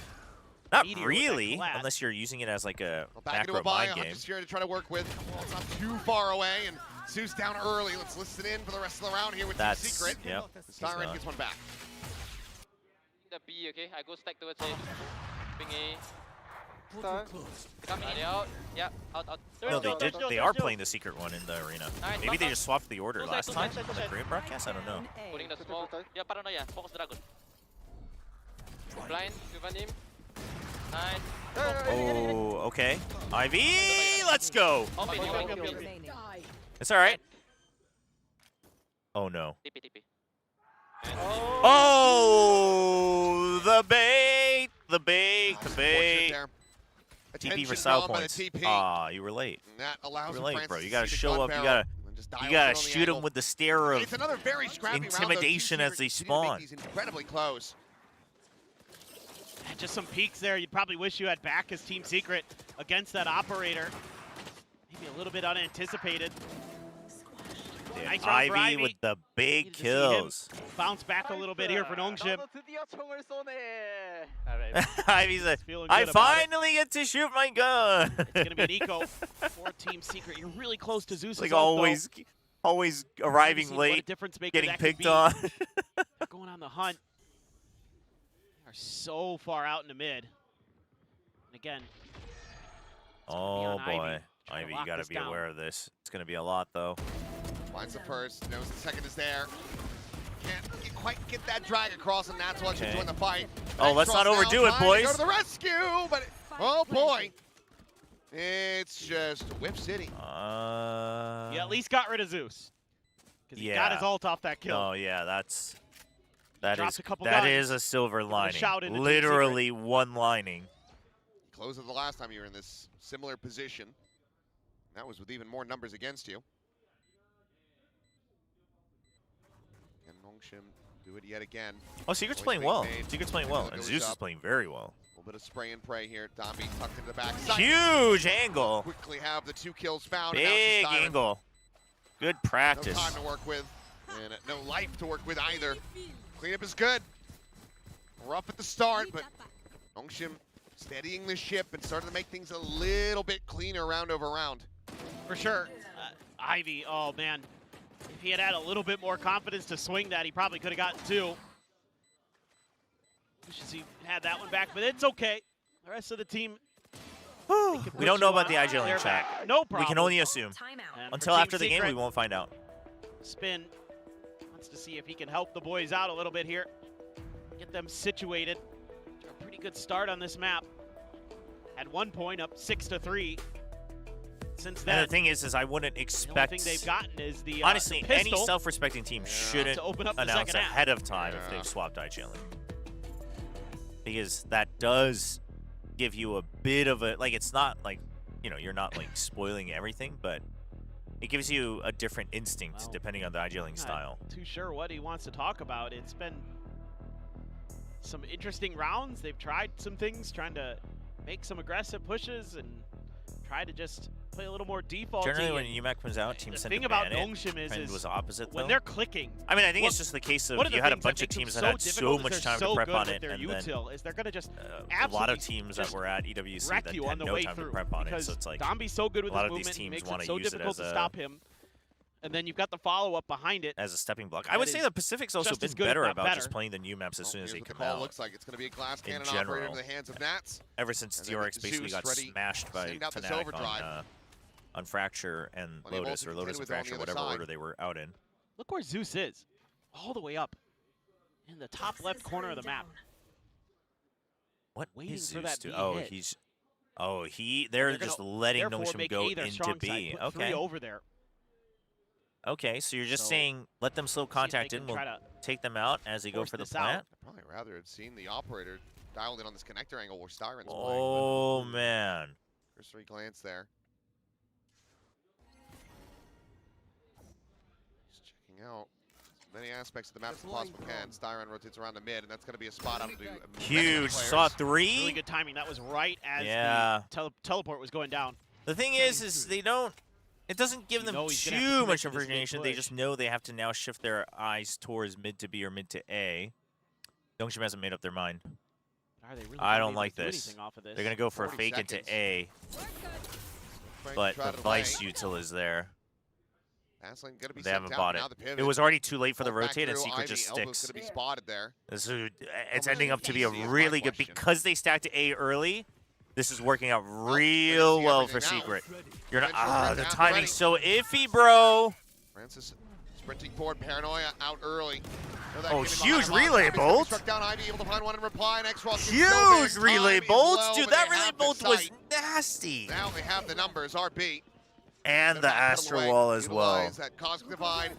Not really, unless you're using it as like a macro mind game. Just here to try to work with. Well, it's not too far away, and Zeus down early. Let's listen in for the rest of the round here with Team Secret. Yep. Styron gets one back. The B, okay? I go stack towards A. Ping A. Coming out. Yeah, out. No, they are playing the Secret one in the arena. Maybe they just swapped the order last time on the Korean broadcast. I don't know. Putting the smoke. Yeah, paranoia. Focus dragon. Blind. Given him. Nice. Oh, okay. Ivy, let's go. It's all right. Oh no. TP. Oh, the bait. TP for style points. Ah, you were late. You were late, bro. You gotta show up. You gotta shoot him with the stare of intimidation as they spawn. He's incredibly close. Just some peaks there. You'd probably wish you had back as Team Secret against that operator. Maybe a little bit unanticipated. Nice Ivy with the big kills. Bounce back a little bit here for NONGSHIM. Ivy's like, I finally get to shoot my gun. It's going to be an eco for Team Secret. You're really close to Zeus. Like always arriving late, getting picked on. Going on the hunt. They are so far out in the mid. And again. Oh boy. Ivy, you got to be aware of this. It's going to be a lot, though. Finds the first, knows the second is there. Can't quite get that drag across, and that's why she's join the fight. Oh, let's not overdo it, boys. Go to the rescue, but oh boy. It's just Whip City. He at least got rid of Zeus. Because he got his ult off that kill. Oh, yeah, that guns. is a silver lining. Into Literally one lining. Close it the last time you were in this similar position. That was with even more numbers against you. Can NONGSHIM do it yet again? Oh, Secret's playing well. Secret's playing well, and Zeus is playing very well. A little bit of spray and pray here. Domby tucked into the backside. Huge angle. Quickly have the 2 kills found. Big angle. Good practice. No time to work with, and no life to work with either. Cleanup is good. Rough at the start, but NONGSHIM steadying the ship and starting to make things a little bit cleaner round over round. For sure. Ivy, oh man. If he had a little bit more confidence to swing that, he probably could have gotten 2. Wish he had that one back, but it's okay. The rest of the team. We don't know about the IGL chat. No problem. We can only assume. Until after the game, we won't find out. Spin wants to see if he can help the boys out a little bit here. Get them situated. A pretty good start on this map. At 1 point, up 6-3. Since then, and the thing is I wouldn't expect. The only thing they've gotten is the honestly, the any self-respecting team shouldn't announce ahead of time if they've swapped IGLing, because that does give you a bit of a It's not like you're not like spoiling everything, but it gives you a different instinct depending on the IGLing style. Not too sure what he wants to talk about. It's been some interesting rounds. They've tried some things, trying to make some aggressive pushes and try to just play a little more default. Generally, when UMAC comes out, teams the tend thing to about ban NONGSHIM it. Trend was opposite, when though. they're clicking. I mean, I think it's just the case of you had a bunch of teams that had so much time to prep on it, and then is they're gonna just a lot of teams that were at EWC that had no time to prep on it. So it's like Domby's so good with a lot his of these movement, teams makes want it to so use it difficult as to stop him. And then you've got the follow-up behind it as a stepping block. I would say the Pacific's also been better about just playing the new maps as soon as they come out. Looks like it's going to be a glass cannon operator in the hands of Nats. Ever since DRX basically got smashed by Fnatic on Fracture and Lotus, or Lotus and Fracture, whatever order they were out in. Look where Zeus is, all the way up in the top left corner of the map. What waiting is for Zeus that to? They're just letting NONGSHIM go into B. Okay. 3 over there. Okay, so you're just saying let them slow contact in, we'll take them out as they go for the plant? I'd probably rather have seen the operator dialed in on this connector angle where Styron's playing. Oh, man. Cursory glance there. He's checking out as many aspects of the map as possible can. Styron rotates around the mid, and that's going to be a spot out to do. Huge. Saw 3. Really good timing. That was right as the teleport was going down. The thing is they don't. It doesn't give them too much information. They just know they have to now shift their eyes towards mid to B or mid to A. NONGSHIM hasn't made up their mind. I don't like this. They're going to go for a fake into A. But the Vice util is there. They haven't bought it. It was already too late for the rotate, and Secret just sticks. It's ending up to be a really good, because they stacked A early. This is working out real well for Secret. You're not. The timing's so iffy, bro. Francis sprinting forward, Paranoia out early. Oh, huge relay bolt. Huge relay bolts, dude. That relay bolt was nasty. Now they have the numbers. RB. And the Astro Wall as well. That Cosmic Divide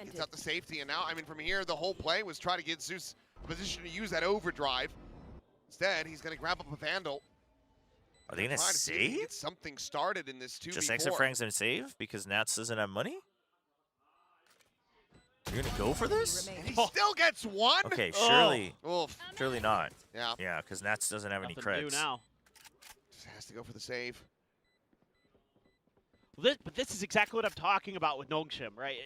gets out the safety, and now I mean from here the whole play was try to get Zeus in position to use that overdrive. Instead, he's going to grab up a Vandal. Are they going to save? Get something started in this 2v4. Just extra franks and save because Nats doesn't have money? You're going to go for this? And he still gets 1? Okay, surely. Oof. Surely not. Yeah. Yeah, because Nats doesn't have any creds. Now. Just has to go for the save. But this is exactly what I'm talking about with NONGSHIM, right?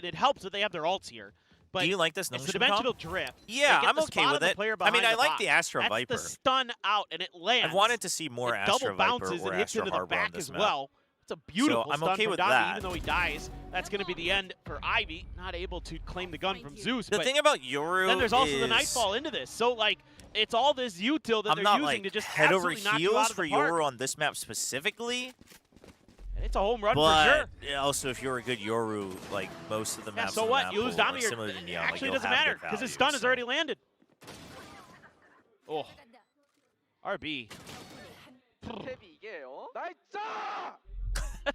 It helps that they have their ults here. But do you like this it's NONGSHIM the dimensional drift. Yeah, I'm okay with it. I mean, I like the Astra Viper. That's the stun out, and it lands. I've wanted to see more Astra Viper or Astra Harbor on this map. It's a beautiful so I'm stun okay from with Domby, that. even though he dies. That's going to be the end for Ivy, not able to claim the gun from Zeus. The thing about Yoru then there's also the Nightfall into this. So, like, it's all this util that they're using to just head over absolutely knock you out heels of for the park. Yoru on this map specifically. It's a home run but for sure. Yeah, also, if you're a good Yoru, like most of the maps so on the what? map You lose pool, Dami, like, you're- similar to Neon, actually like, doesn't you'll have matter good because his value, stun has so. already landed. Oh. RB.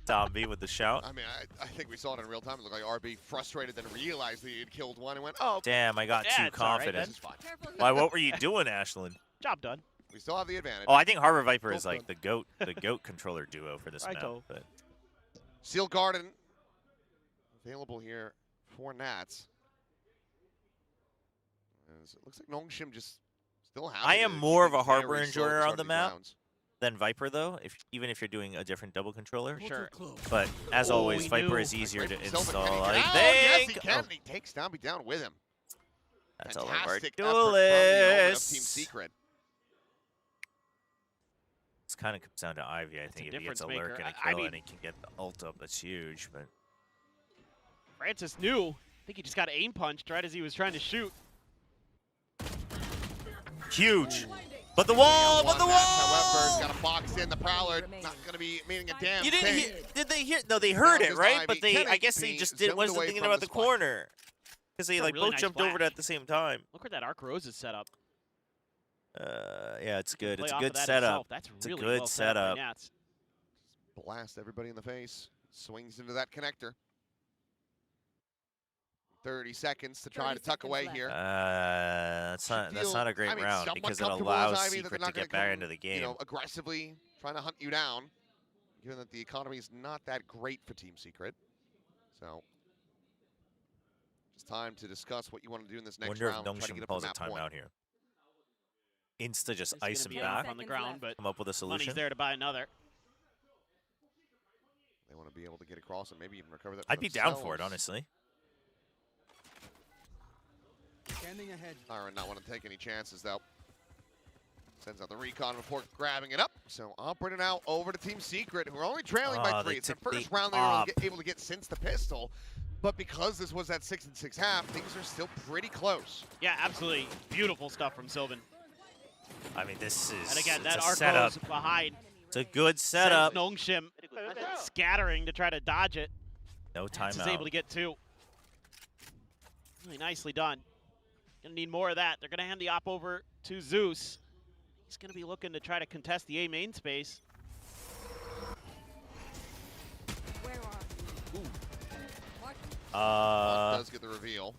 Domby with the shout. I mean, I think we saw it in real time. It looked like RB frustrated, then realized that he had killed one and went, oh. Damn, I got Yeah, too it's all right, confident. This is fine. Why? What were you doing, Ashland? Job done. We still have the advantage. Oh, I think Harbor Viper is like the goat controller duo for this map. But Seal Garden available here for Nats. As it looks like NONGSHIM just still has. I am more of a Harbor enjoyer on the map than Viper, though. Even if you're doing a different double controller. Sure. But as always, Viper is easier to install. I think. Yes, he can. He takes Domby down with him. That's all of our Fantastic effort from the Omen of Team duelists. Secret. This kind of comes down to Ivy. I think if he gets a lurk and a I kill mean, and he can get the ult up, that's huge. But Francis knew. I think he just got aim punched right as he was trying to shoot. huge. But the wall, but the wall. However, he's got to box in the Prowler. Not going to be meaning a damn You didn't thing. hear? Did they hear? No, they heard No, it, just right? Ivy. But they, 10 I guess they HP, just zoomed wasn't away thinking from about the the spike. corner. Because they That's a like really both nice jumped over it flash. at the same time. Look where that Arc Rose is set up. Yeah, it's good. Play It's a off good of that setup. itself. That's It's a really good well set up by setup. Nats. Blast everybody in the face. Swings into that connector. 30 seconds to try to tuck away here. That's not a great round because it somewhat allows comfortable with Ivy that Secret they're to not get gonna back come, into the game. You know, aggressively trying to hunt you down, given that the economy is not that great for Team Secret. So, just time to discuss what you want to do in this next Wonder if round. Try to NONGSHIM get up calls to a map point. timeout here. Insta just It's ice gonna him be off back. on the ground, but Come up with a solution. money's there to buy another. They want to be able to get across and maybe even recover that. I'd be down for it, honestly. Standing ahead. Iron not want to take any chances though. Sends out the recon before grabbing it up. So operating out over to Team Secret, who are only trailing by 3. It's the first round they were able to get since the pistol. But because this was that 6-6 half, things are still pretty close. Yeah, absolutely. Beautiful stuff from Sylvan. I mean, this is And again, that it's a Arc setup. Rose behind. It's a good setup. NONGSHIM scattering to try to dodge it. No Nats is timeout. able to get 2. Really nicely done. Gonna need more of that. They're gonna hand the op over to Zeus. He's gonna be looking to try to contest the A main space. Does get the reveal.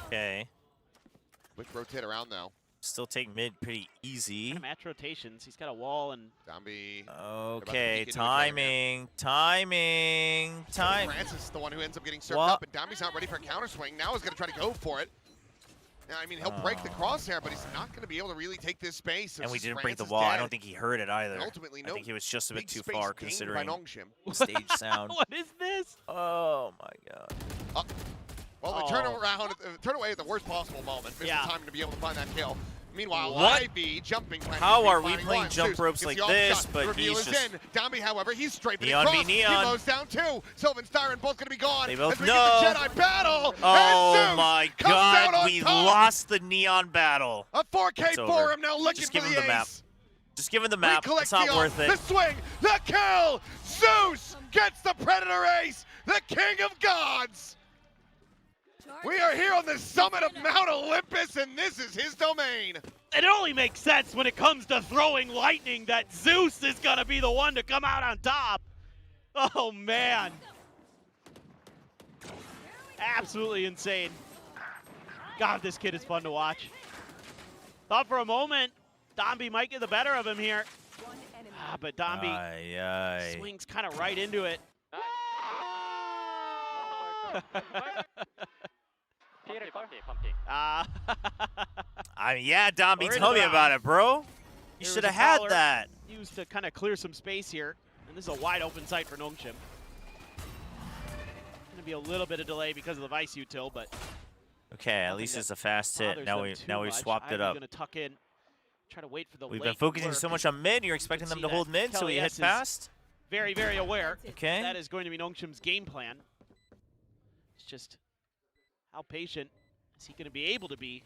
Okay. Quick rotate around though. Still take mid pretty easy. Kind of match rotations. He's got a wall and Domby. Okay, timing. Francis is the one who ends up getting served up, and Domby's not ready for a counter swing. Now he's going to try to go for it. Now, I mean, he'll break the crosshair, but he's not going to be able to really take this space. And we It's didn't just break the Francis wall. I dead. don't think he heard it either. And ultimately, I think he was just a bit big too space far gained by considering NONGSHIM. the stage sound. What is this? Oh my god. Well, they turn away at the worst possible moment. Missed the time to be able to find that kill. Meanwhile, What? Ivy jumping. How are we finding playing one. jump Zeus ropes gets like the off this, shot. but Reveal he's is just- in. Domby, however, he's strafing Neon v across. Neon. He mows down 2. Sylvan, Styron, both going to be gone. They both as we know. get the Jedi battle. Oh and Zeus my comes out god, on we top. lost the Neon battle. A 4K It's for over. him now, looking Just for give him the the map. ace. Just give him the map. Recollect It's not Dion. worth it. The swing, the kill. Zeus gets the Predator ace, the king of gods. We are here on the summit of Mount Olympus, and this is his domain. It only makes sense when it comes to throwing lightning that Zeus is gonna be the one to come out on top. Oh man. Absolutely insane. God, this kid is fun to watch. Thought for a moment Domby might get the better of him here. But Domby swings kind of right into it. I mean, yeah, Domby, We're in tell the me round. about it, bro. You There should was have a had Fowler that. Used to kind of clear some space here. And this is a wide open site for NONGSHIM. Going to be a little bit of delay because of the Vice util, but Okay, at least it's a fast hit. Now we swapped it up. Going to tuck in, try to wait for the We've late been focusing lurk. so much on mid. You're expecting them to hold mid, so we hit fast. Very, very aware. Okay. That is going to be NONGSHIM's game plan. It's just how patient is he going to be able to be?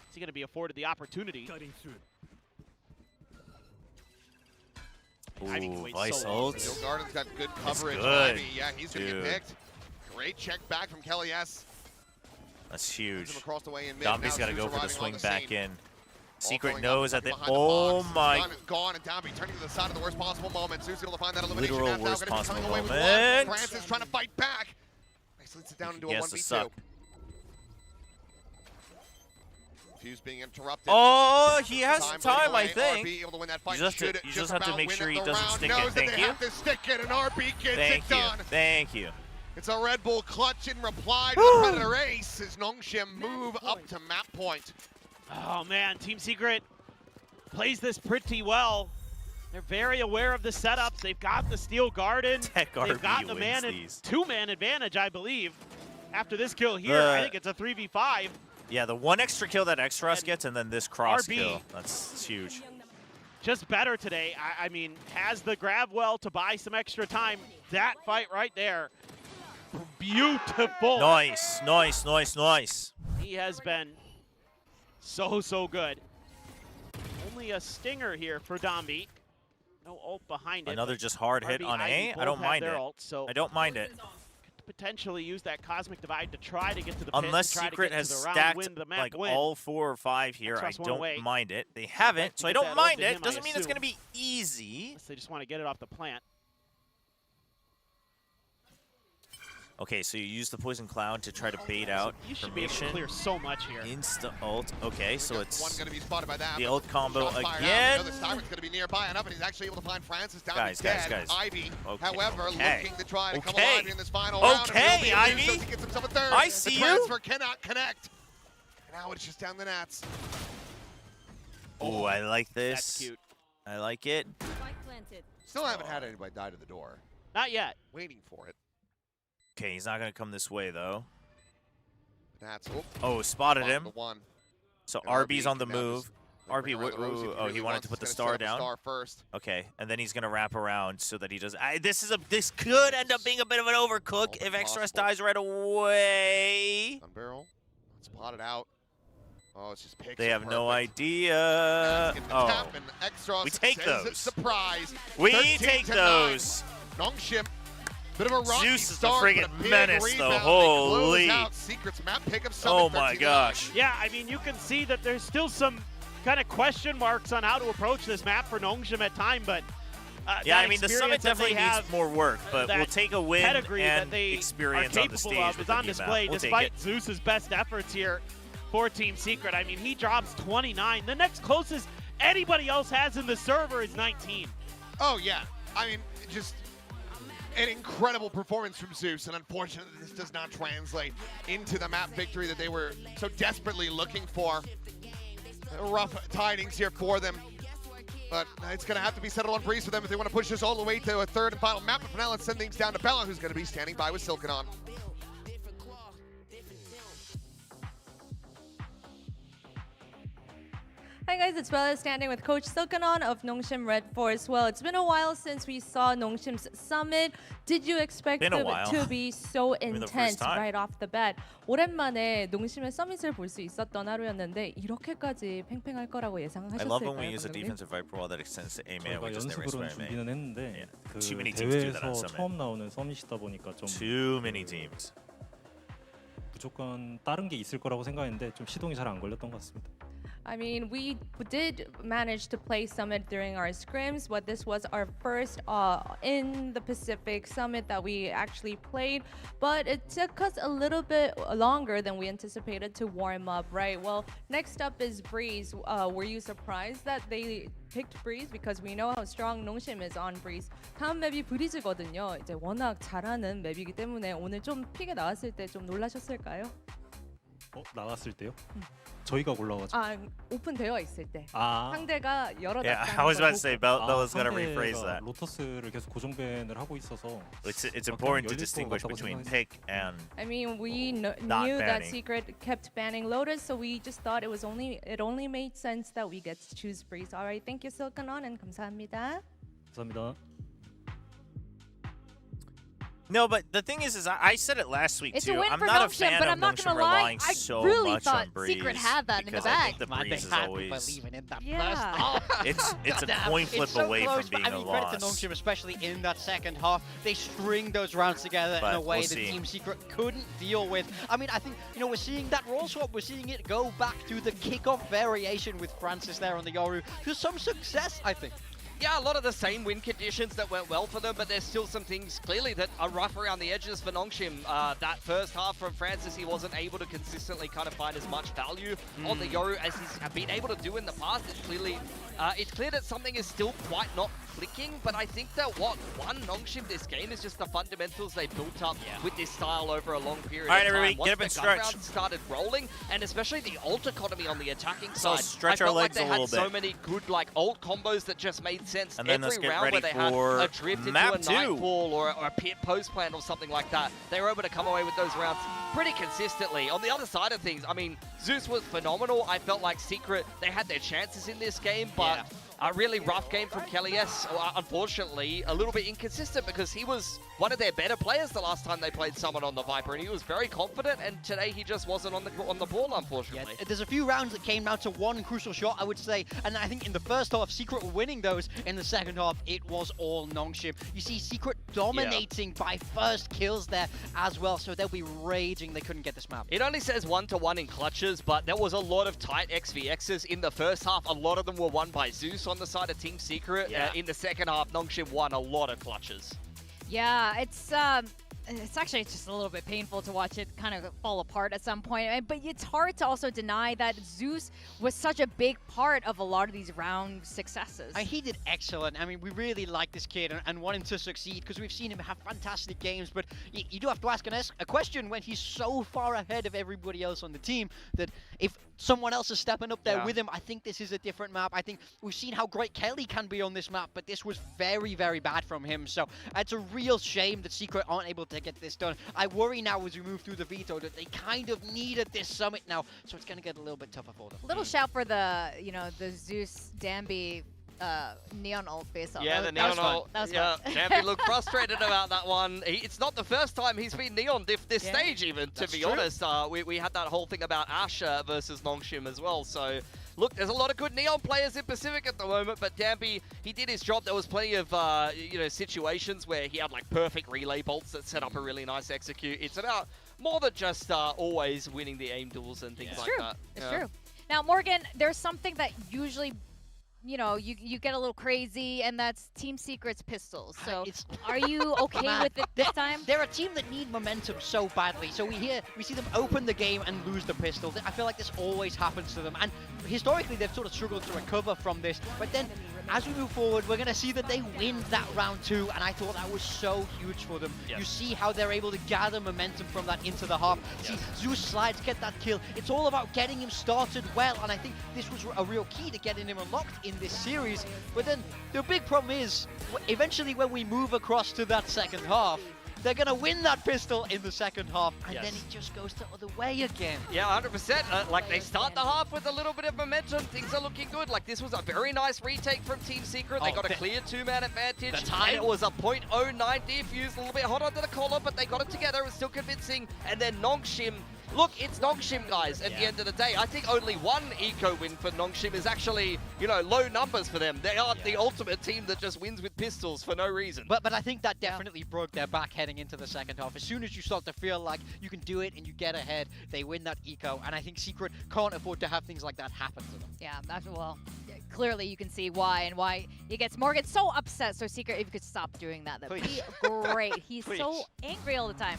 Is he going to be afforded the opportunity? Ivy can wait Vice so long. ult. Steel Garden's got good coverage. good. Ivy, yeah, he's going to get picked. Great check back from Kelly S. That's huge. Across the way in mid. Dombey's Now got to Zeus go for the arriving swing on the back scene. in. All Secret going knows up that they. behind the Oh box. my. Gun is gone, and Dombey turning to the side of the worst possible moment. Zeus able to find that elimination. Literal Now worst gonna be coming possible away with one. moment. Francis trying to fight back. Nicely sits down into a He has to 1v2. suck. Fuse being interrupted. Oh, he has some putting time, I away. think. RB able to win that fight. You just have to make sure he doesn't stick it. Thank you. Have to stick it, and RB gets Thank it you. done. Thank you. It's a Red Bull clutch in reply to the Predator Ace as NONGSHIM move up to map point. Oh man, Team Secret plays this pretty well. They're very aware of the setups. They've got the Steel Garden. Tech They've got the two-man advantage, I believe. After this kill here, I think it's a 3v5. Yeah, the one extra kill that Extras gets, and then this cross RB. kill. That's huge. Just better today. I mean, has the grab well to buy some extra time. That fight right there, beautiful. Nice, nice, nice, nice. He has been so good. Only a stinger here for Dombey. No ult behind it. Another just hard hit RB, on Ivy A. I both don't have mind their it. ult, so I don't mind it. could potentially use that Cosmic Divide to try to get to the pit, Unless try Secret to get has to the round, stacked win the map, like win. all 4 or 5 here, I Extras one don't away. mind it. They haven't, so I Get that don't ult mind to it. him, Doesn't I mean it's assume. going to be easy. Unless they just want to get it off the plant. Okay, so you use the Poison Cloud to try to bait out You should be able to formation. clear so much here. Insta ult. Okay, so One it's going to be spotted by that. the ult combo Shots fired out. again. We know the Siren's going to be nearby enough, and he's actually able to find Francis down. Guys, He's guys, dead. guys. Ivy, Okay, however, okay. looking to try to come Okay. alive in this final round. Okay, Ivy. So he gets himself a third. I see the you. transfer cannot connect. And now it's just down the nats. Oh, I like this. That's cute. I like it. Still haven't had anybody die to the door. Not yet. Waiting for it. Okay, he's not going to come this way, though. Nats. Oh, spotted him. The one. So And RB's on the can now move. just RB, bring around the rows if he oh, he really wanted wants. to put the He's star gonna set up down. a star first. Okay, and then he's gonna wrap around so that he does. This could end up being a bit of an overcook if Extras dies right away. Gun barrel. Spotted out. Oh, it's just pixel. They have no perfect. idea. Oh, Extras we take says those. it's surprise. We 13 take to those. 9. NONGSHIM. Bit of a rocky Zeus is the start, friggin' but a big menace, though. rebound. They Holy. close out Secret's map pickup Oh summit my 13-9. gosh. Yeah, I mean, you can see that there's still some kind of question marks on how to approach this map for NONGSHIM at time, but Yeah, that I mean, the experience summit that they definitely have, needs more work, but that we'll take a win pedigree that and they experience are on the capable stage of with is the on new map. display We'll take despite it. Zeus's best efforts here for Team Secret. I mean, he drops 29. The next closest anybody else has in the server is 19. Oh, yeah. I mean, just an incredible performance from Zeus, and unfortunately this does not translate into the map victory that they were so desperately looking for. Rough tidings here for them, but it's going to have to be settled on Breeze for them if they want to push this all the way to a third and final map. But for now, let's send things down to Bella, who's going to be standing by with Silken on. Hi guys, it's Bella standing with Coach Silkanon of NONGSHIM Red Force. Well, it's been a while since we saw NONGSHIM's summit. Did you expect Been a them while. to be so the first intense time. right off the bat? 오랜만에 농심의 서밋을 볼 수 있었던 하루였는데 이렇게까지 팽팽할 거라고 I 예상하셨을까요? love when we use a 감독님? defensive viper wall that extends to A man. We 저희가 just never 연습으로는 spam A. 준비는 했는데 그 Too many teams do that on 대회에서 Summit. 처음 나오는 서밋이다 보니까 좀 Too many teams. 무조건 다른 게 있을 거라고 생각했는데 좀 시동이 잘 안 걸렸던 것 같습니다. I mean, we did manage to play Summit during our scrims, but this was our first in the Pacific Summit that we actually played. But it took us a little bit longer than we anticipated to warm up, right? Well, next up is Breeze. Were you surprised that they picked Breeze? Because we know how strong 농심 is on Breeze. 다음 맵이 브리즈거든요. 이제 워낙 잘하는 맵이기 때문에 오늘 좀 픽에 나왔을 때 좀 놀라셨을까요? 나왔을 때요? 저희가 골라가지고. 아, 오픈되어 있을 때. 아. 상대가 열어놨다는 Yeah, I was about to say, Bella's gonna 상대가 rephrase that. 로터스를 계속 고정밴을 하고 있어서 It's important to distinguish between pick and I mean, we not knew that banning. Secret kept banning Lotus, so we just thought it only made sense that we get to choose Breeze. All right, thank you, Silkanon, and 감사합니다. 감사합니다. No, but the thing is I said it last week It's too. a win I'm for not a NONGSHIM, fan but of I'm not NONGSHIM gonna lie, relying I so really much thought on Breeze. Secret had that in the because bag. I think the Man, Breeze they is had always. me believing in that Yeah. first half. It's a Damn, coin flip it's so away close, from but being I mean, a credit to loss. NONGSHIM, especially in that second half. They string those rounds together in But a way we'll that see. Team Secret couldn't deal with. I mean, I think, we're seeing that roll swap. We're seeing it go back to the kickoff variation with Francis there on the Yoru to some success, I think. Yeah, a lot of the same win conditions that went well for them, but there's still some things clearly that are rough around the edges for NONGSHIM. That first half from Francis, he wasn't able to consistently kind of find as much value on the Yoru as he's been able to do in the past. It's clear that something is still quite not clicking, but I think that what won NONGSHIM this game is just the fundamentals they built up with this style over a long period All right, of time. everybody, Once get up the and gun stretch. rounds started rolling, and especially the ult economy on the attacking So side. stretch I our felt like legs they a had little so bit. many good ult combos that just made sense. And then let's Every get round ready where they had for a drift into map a 2. nightfall or a pit post plan or something like that, they were able to come away with those rounds pretty consistently. On the other side of things, I mean, Zeus was phenomenal. I felt like Secret, they had their chances in this game, but a really rough game from Kelly S. Unfortunately, a little bit inconsistent because he was one of their better players the last time they played someone on the Viper, and he was very confident, and today he just wasn't on the ball, unfortunately. Yeah, there's a few rounds that came down to one crucial shot, I would say, and I think in the first half, Secret were winning those. In the second half, it was all NONGSHIM. You see Secret dominating by first kills there as well, so they'll be raging they couldn't get this map. It only says 1-to-1 in clutches, but there was a lot of tight XVXs in the first half. A lot of them were won by Zeus on the side of Team Secret. In the second half, NONGSHIM won a lot of clutches. Yeah, it's actually just a little bit painful to watch it kind of fall apart at some point. But it's hard to also deny that Zeus was such a big part of a lot of these round successes. He did excellent. I mean, we really like this kid and want him to succeed because we've seen him have fantastic games. But you do have to ask a question when he's so far ahead of everybody else on the team that if someone else is stepping up there with him, I think this is a different map. I think we've seen how great Kelly can be on this map, but this was very, very bad from him. So it's a real shame that Secret aren't able to get this done. I worry now as we move through the veto that they kind of needed this summit now, so it's going to get a little bit tougher for them. Little shout for the, the Zeus Danby Neon ult face off. Yeah, the Neon ult. That was yeah, fun. Champion looked frustrated about that one. It's not the first time he's been Neon this stage even, to be honest. We had that whole thing about Asher versus NONGSHIM as well, so... Look, there's a lot of good Neon players in Pacific at the moment, but Danby, he did his job. There was plenty of, situations where he had, like, perfect relay bolts that set up a really nice execute. It's about more than just always winning the aim duels and things like that. It's true. Now, Morgan, there's something that usually... you get a little crazy, and that's Team Secret's pistols. So, are you okay with it this time? They're a team that need momentum so badly. So we see them open the game and lose the pistol. I feel like this always happens to them. And historically, they've sort of struggled to recover from this. But then, as we move forward, we're going to see that they win that round 2. And I thought that was so huge for them. You see how they're able to gather momentum from that into the half. See Zeus slides, get that kill. It's all about getting him started well. And I think this was a real key to getting him unlocked in this series. But then the big problem is, eventually when we move across to that second half, they're going to win that pistol in the second half, and then it just goes the other way again. Yeah, 100%. Like, they start the half with a little bit of momentum. Things are looking good. Like, this was a very nice retake from Team Secret. They got a clear 2-man advantage. And it was a .09 defuse, a little bit hot under the collar, but they got it together. It was still convincing. And then NONGSHIM. Look, it's NONGSHIM, guys, at the end of the day. I think only one eco win for NONGSHIM is actually, low numbers for them. They are the ultimate team that just wins with pistols for no reason. But I think that definitely broke their back heading into the second half. As soon as you start to feel like you can do it and you get ahead, they win that eco. And I think Secret can't afford to have things like that happen to them. Yeah, clearly you can see why and why he gets Morgan so upset. So Secret, if you could stop doing that, that'd be great. He's so angry all the time.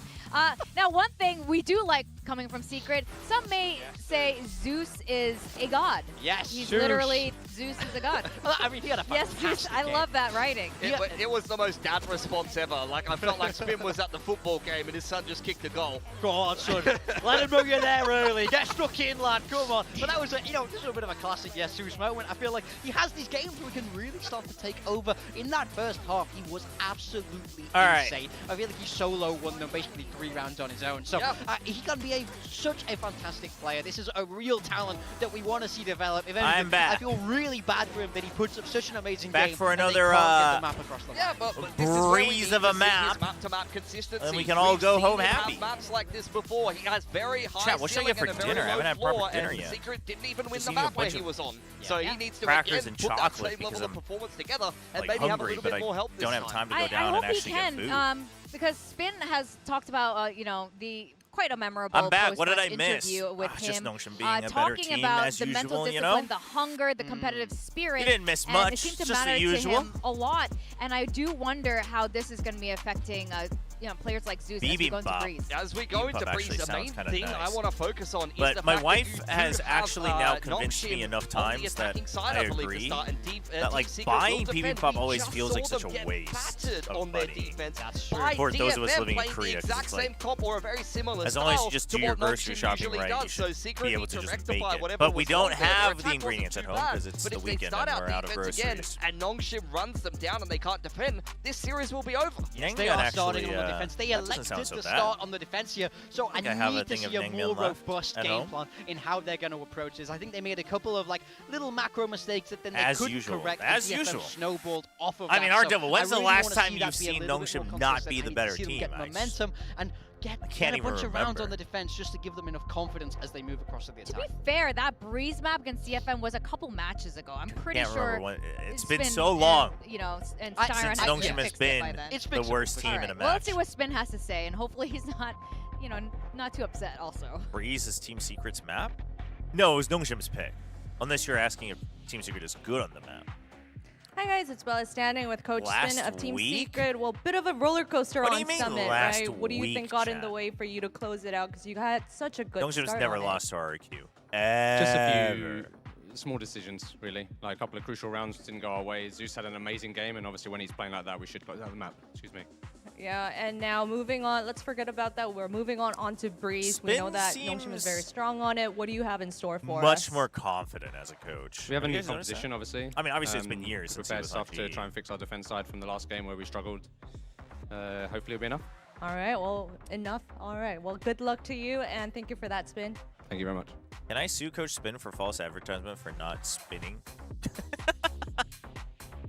Now, one thing we do like coming from Secret, some may say Zeus is a god. Yes, he's Zeus. Literally Zeus is a god. I mean, he had a fantastic Zeus. I love that writing. It was the most dad response ever. Like, I felt like Spin was at the football game and his son just kicked a goal. Go on, son. Let him know you're there early. Get stuck in, lad. Come on. But that was, just a bit of a classic Zeus moment. I feel like like he has these games where he can really start to take over. In that first half, he was absolutely insane. I feel like he solo won them basically 3 rounds on his own. So he can be such a fantastic player. This is a real talent that we want to see develop. If anything, I'm back. I feel really bad for him that he puts up such an amazing back game. for another breeze of a map. Map-to-map consistency. And we can all go home happy. Maps like this before. He has very high Chat, what should I get for dinner? I haven't had proper dinner yet. Secret didn't even win the map where he was on. So he needs to crackers again and put that chocolate same level because of performance together and like maybe have a hungry, little bit more help this don't time. have time to go down and actually get food. Because Spin has talked about, you know, the quite a memorable I'm back. What did I miss? interview with him. Just NONGSHIM being a better talking team about as the mental usual, discipline, you know? the hunger, the competitive spirit. You didn't miss and much. It seemed to just matter the usual. to him a lot. And I do wonder how this is going to be affecting you know, players like Zeus as we go into Breeze. As we go into Breeze, the main thing I want to focus on is but the my fact wife that you has do actually have, now convinced me NONGSHIM enough on the times that attacking side, I believe, to agree start, and that like Secret buying will defend. PvP We always just feels like saw such them a get waste battered of on their money. defense. That's By for those of us DFM living in playing Korea, the 'cause exact it's same like, comp or a very similar as long as style you just to do your what grocery NONGSHIM shopping usually right, you does. So should Secret be able needs to to just rectify make it. whatever But we was don't wrong there. Their have attack the ingredients at wasn't home too because bad, it's but the if they weekend start and out we're out of defense again groceries. and NONGSHIM runs them down and they can't defend, this series will be over. Yes, they are starting on the defense. They elected to start on the defense here, so I need to see a more robust game plan in how they're going to approach this. I think they made a couple of like little macro mistakes that then they couldn't correct. As and usual. Snowballed off of I mean, that. Devil, when's the last time you've you've seen NONGSHIM not be the better team? Get momentum and get a bunch of rounds on the defense just to give them enough confidence as they move across to the attack. To be fair, that Breeze map against CFM was a couple matches ago. I'm pretty sure it's been so long. You know, and since NONGSHIM has been the worst team in a match. Well, let's see what Spin has to say, and hopefully he's not, you know, not too upset. Also, Breeze is Team Secret's map? No, it was NONGSHIM's pick. Unless you're asking if Team Secret is good on the map. Hi guys, it's Bella standing with Coach Last Spin of Team week? Secret. Well, bit of a roller coaster What do on you mean Summit, last right? What do you think week, got in chat? the way for you to close it out? Because you had such a good NONGSHIM's start never on lost to RRQ. Just a few small decisions, really. Like a couple of crucial rounds didn't go our way. Zeus had an amazing game, and obviously when he's playing like that, we should close out the map. Excuse me. Yeah, and now moving on, let's forget about that. We're moving on onto Breeze. We know Spin that NONGSHIM is very strong on it. What do you have in store for us? Much more confident as a coach. We have a You new guys notice composition, that? obviously. I mean, obviously it's been years since he prepared was on stuff to GE. try and fix our defense side from the last game where we struggled. Hopefully it'll be enough. All right, well, enough. All right, well, good luck to you, and thank you for that, Spin. Thank you very much. Can I sue Coach Spin for false advertisement for not spinning?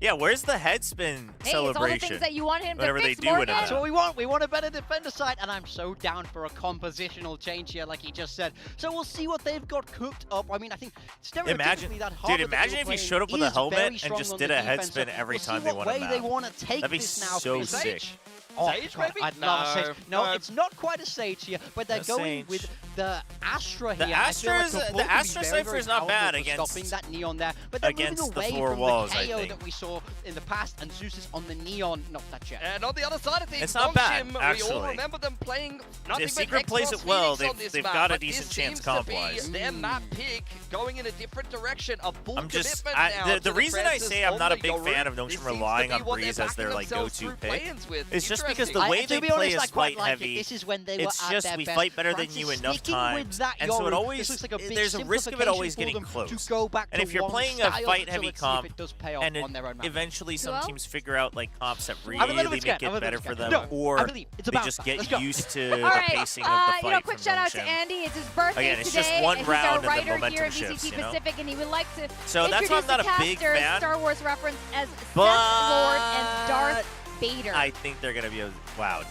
Yeah, where's the head spin hey, celebration? it's all the things that you want him Whenever to fix, they do Morgan. That's what we want. We want a better defender side, and I'm so down for a compositional change here, like he just said. So we'll see what they've got cooked up. I mean, I think stereotypically that Harvard imagine if he showed up with a helmet and just did a head spin every time they won a way map. they want to take That'd be this now. so for sick. Sage. Oh, Sage, God, maybe? I'd love a Sage. No, No. it's not quite a Sage here, but they're No going Sage. with the Astra The here. I feel like Astra's- they're the both gonna be Astra very, Cypher very is not bad powerful for against- stopping that Neon there, but they're moving against the away four from walls, the I KO think. that we saw in the past, and Zeus is on the Neon, not that yet. And on the other side of things, It's not bad, NONGSHIM, we actually. all remember them playing nothing If but Secret plays Xbox it well, Phoenix on this they've map, got a but decent this chance seems to be comp-wise. their map pick going in a different direction, a full I'm just commitment now the to reason I Francis say I'm not a big only fan of Yoru. NONGSHIM This seems to relying be on what they're Breeze as backing their like themselves go-to through pick. play-ins with. It's just because the Interesting. way To they be play honest, I is quite fight like heavy. it. This is when they were It's at just their we best. fight better than Francis you enough sticking with times, that and so it Yoru, always this looks like a big there's a risk of it always getting simplification for them close. to go back And to if you're one playing a style, fight so heavy let's see if comp, it does pay off and on their own map. eventually some Duo? teams figure out like comps that I really believe make it's it good. better for them, No, I or believe it's a they bounce just back. get Let's go. used to All the right, pacing of the fight. you know, quick from shout out to NONGSHIM. Andy. It's his birthday Again, it's today. just one and round he's and a the writer momentum here at shifts, VCT you know? Pacific, and he would like to So that's why I'm introduce not the a big casters, fan. Star Wars reference as Sith But Lord and Darth Vader. I think they're gonna be a wow.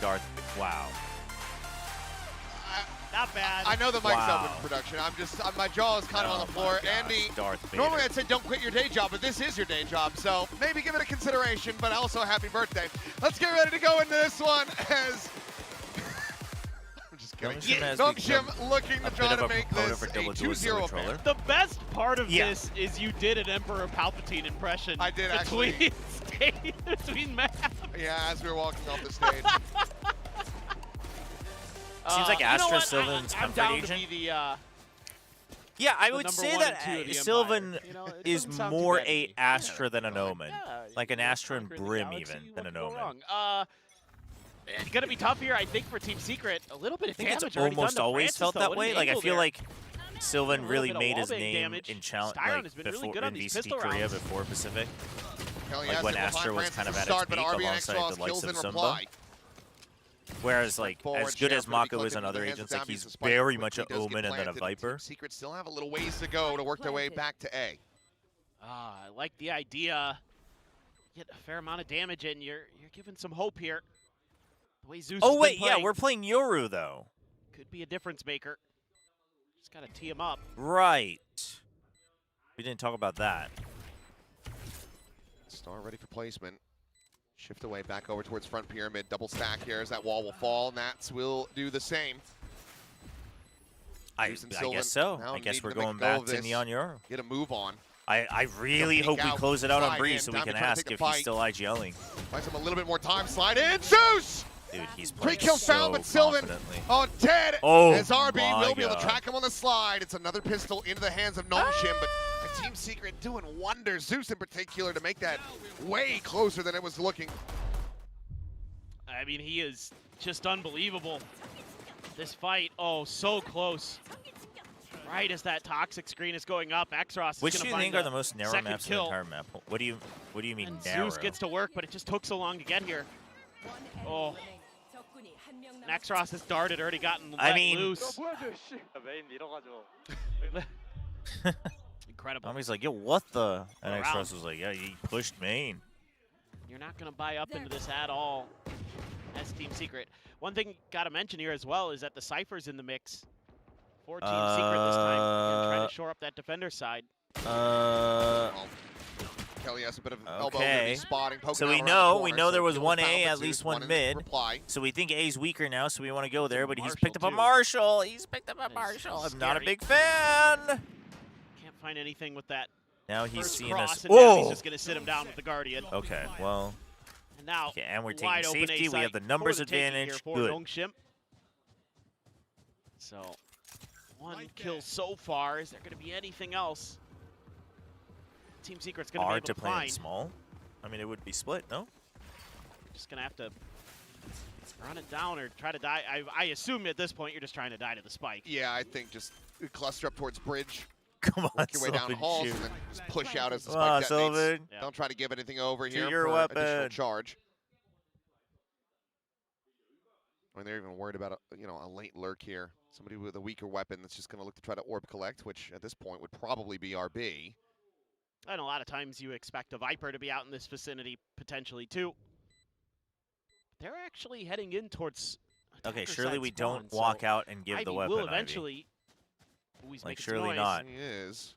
Not bad. I know the mic's Wow. up in production. I'm just, my jaw is kind of on the floor. Andy, Darth Vader. normally I'd say don't quit your day job, but this is your day job, so maybe give it a consideration, but also happy birthday. Let's get ready to go into this one as... I'm just kidding. NONGSHIM looking to try to make this a 2-0 affair. The best part of Yeah. this is you did an Emperor Palpatine impression. I did, actually. Between maps. Yeah, as we were walking off the stage. Seems like You know Astra what? Sylvan's I'm comfort down agent. to be the, Yeah, I the would number say 1 that and 2 of the Sylvan Empire. You know, it is doesn't sound too more bad to a me. Astra than an Omen. Yeah, Like an Astra and conquer the Brim galaxy, even, what than an could go Omen. wrong? It's gonna be tough here, I think, for Team Secret. A little bit of I think damage it's already done almost to always Francis, felt though. that What way. an Like I angle feel there. like Sylvan really bit of made his wallbang name damage. in challenge Styron has been really before good on in these VCT pistol Korea rounds. before Pacific. Hell Like yes, when it will Astra find was Francis kind of to at start, its but peak RB and alongside Exos the likes kills of in Zumba. reply. Whereas like Forward, as good as Sheriff gonna be Mako is collected in into other the hands agents, of like Down he's Beast, despite very quickly much an does get Omen and then a planted. Viper. Team Secret still have a little ways to go to work their way back to A. I like the idea. Get a fair amount of damage in. You're giving some hope here. The way Zeus Oh has wait, been yeah, playing we're playing Yoru though. could be a difference maker. Just gotta tee him up. Right. We didn't talk about that. Star ready for placement. Shift away, back over towards front pyramid. Double stack here as that wall will fall. Nats will do the same. I guess so. I guess we're going back to Neon Yoru. Get a move on. I really hope we close it out on Breeze so we can ask if he's still IGLing. Buys him a little bit more time. Slide in. Zeus! Dude, he's 3 playing kills so found, but Sylvan confidently. dead. Oh, as RB my will be able to God. track him on the slide. It's another pistol into the hands of NONGSHIM, but the Team Secret doing wonders. Zeus in particular to make that way closer than it was looking. I mean, he is just unbelievable. This fight, oh, so close. Right as that toxic screen is going up, Exros is Which gonna do you find think are the most narrow second maps in the kill. entire map? What do you mean And narrow? Zeus gets to work, but it just took so long to get here. Oh. Exros has darted, already gotten let loose. Incredible. Tommy's like, yo, what the? And Around. Express was like, yeah, he pushed main. You're not going to buy up into this at all as Team Secret. One thing got to mention here as well is that the Cypher's in the mix for Team Secret this time. They're trying to shore up that defender side. Kelly has a bit of elbow gonna be Okay. spotting, poking So out we around the know corner, there was kill one found, A, but at Zeus least one one in mid. reply. So we think A's weaker now, so we want to go there. But he's Marshall, picked up a too. Marshall. He's picked up a Marshall. I'm not a big fan. Can't find anything with that. Now he's First seeing cross, us. and now he's Oh. just going to sit him down with the Guardian. Okay, well. And now, Okay, and we're taking wide open safety. A We have site the numbers for the taking advantage. here for Good. NONGSHIM. So, one kill so far. Is there going to be anything else? Team Secret's going to be Hard able to to play in find. small. I mean, it would be split, no? Just going to have to run it down or try to die. I assume at this point you're just trying to die to the spike. Yeah, I think just cluster up towards bridge. Come on, Work your way down Sylvan, halls shoot. and then just push out as the Come on, spike detonates. Sylvan. Yeah. Don't try to give anything over To here your for additional weapon. charge. I mean, they're even worried about a late lurk here. Somebody with a weaker weapon that's just going to look to try to orb collect, which at this point would probably be RB. And a lot of times you expect a Viper to be out in this vicinity potentially too. They're actually heading in towards Okay, attacker surely side we spawn, don't walk so out and give Ivy the weapon. will Ivy. eventually always Like, make its surely noise. not. He is.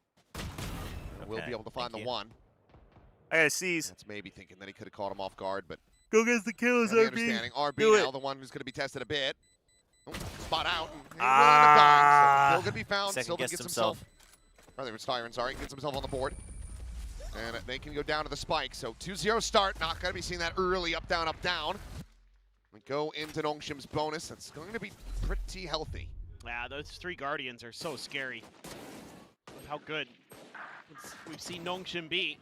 We'll Okay, be able to find the thank you. one. I got C's. That's maybe thinking that he could have caught him off guard, but Go get the kills, the RB. understanding. RB Do now, it. the one who's going to be tested a bit. Oh, spot out. And he will end Ah. up dying. So still going to be found. Second Sylvan guessed gets himself. Rather, it's Styron, sorry. Gets himself on the board. And they can go down to the spike. So 2-0 start. Not going to be seeing that early up, down, up, down. We go into NONGSHIM's bonus. That's going to be pretty healthy. Yeah, those 3 Guardians are so scary. With how good we've seen NONGSHIM be,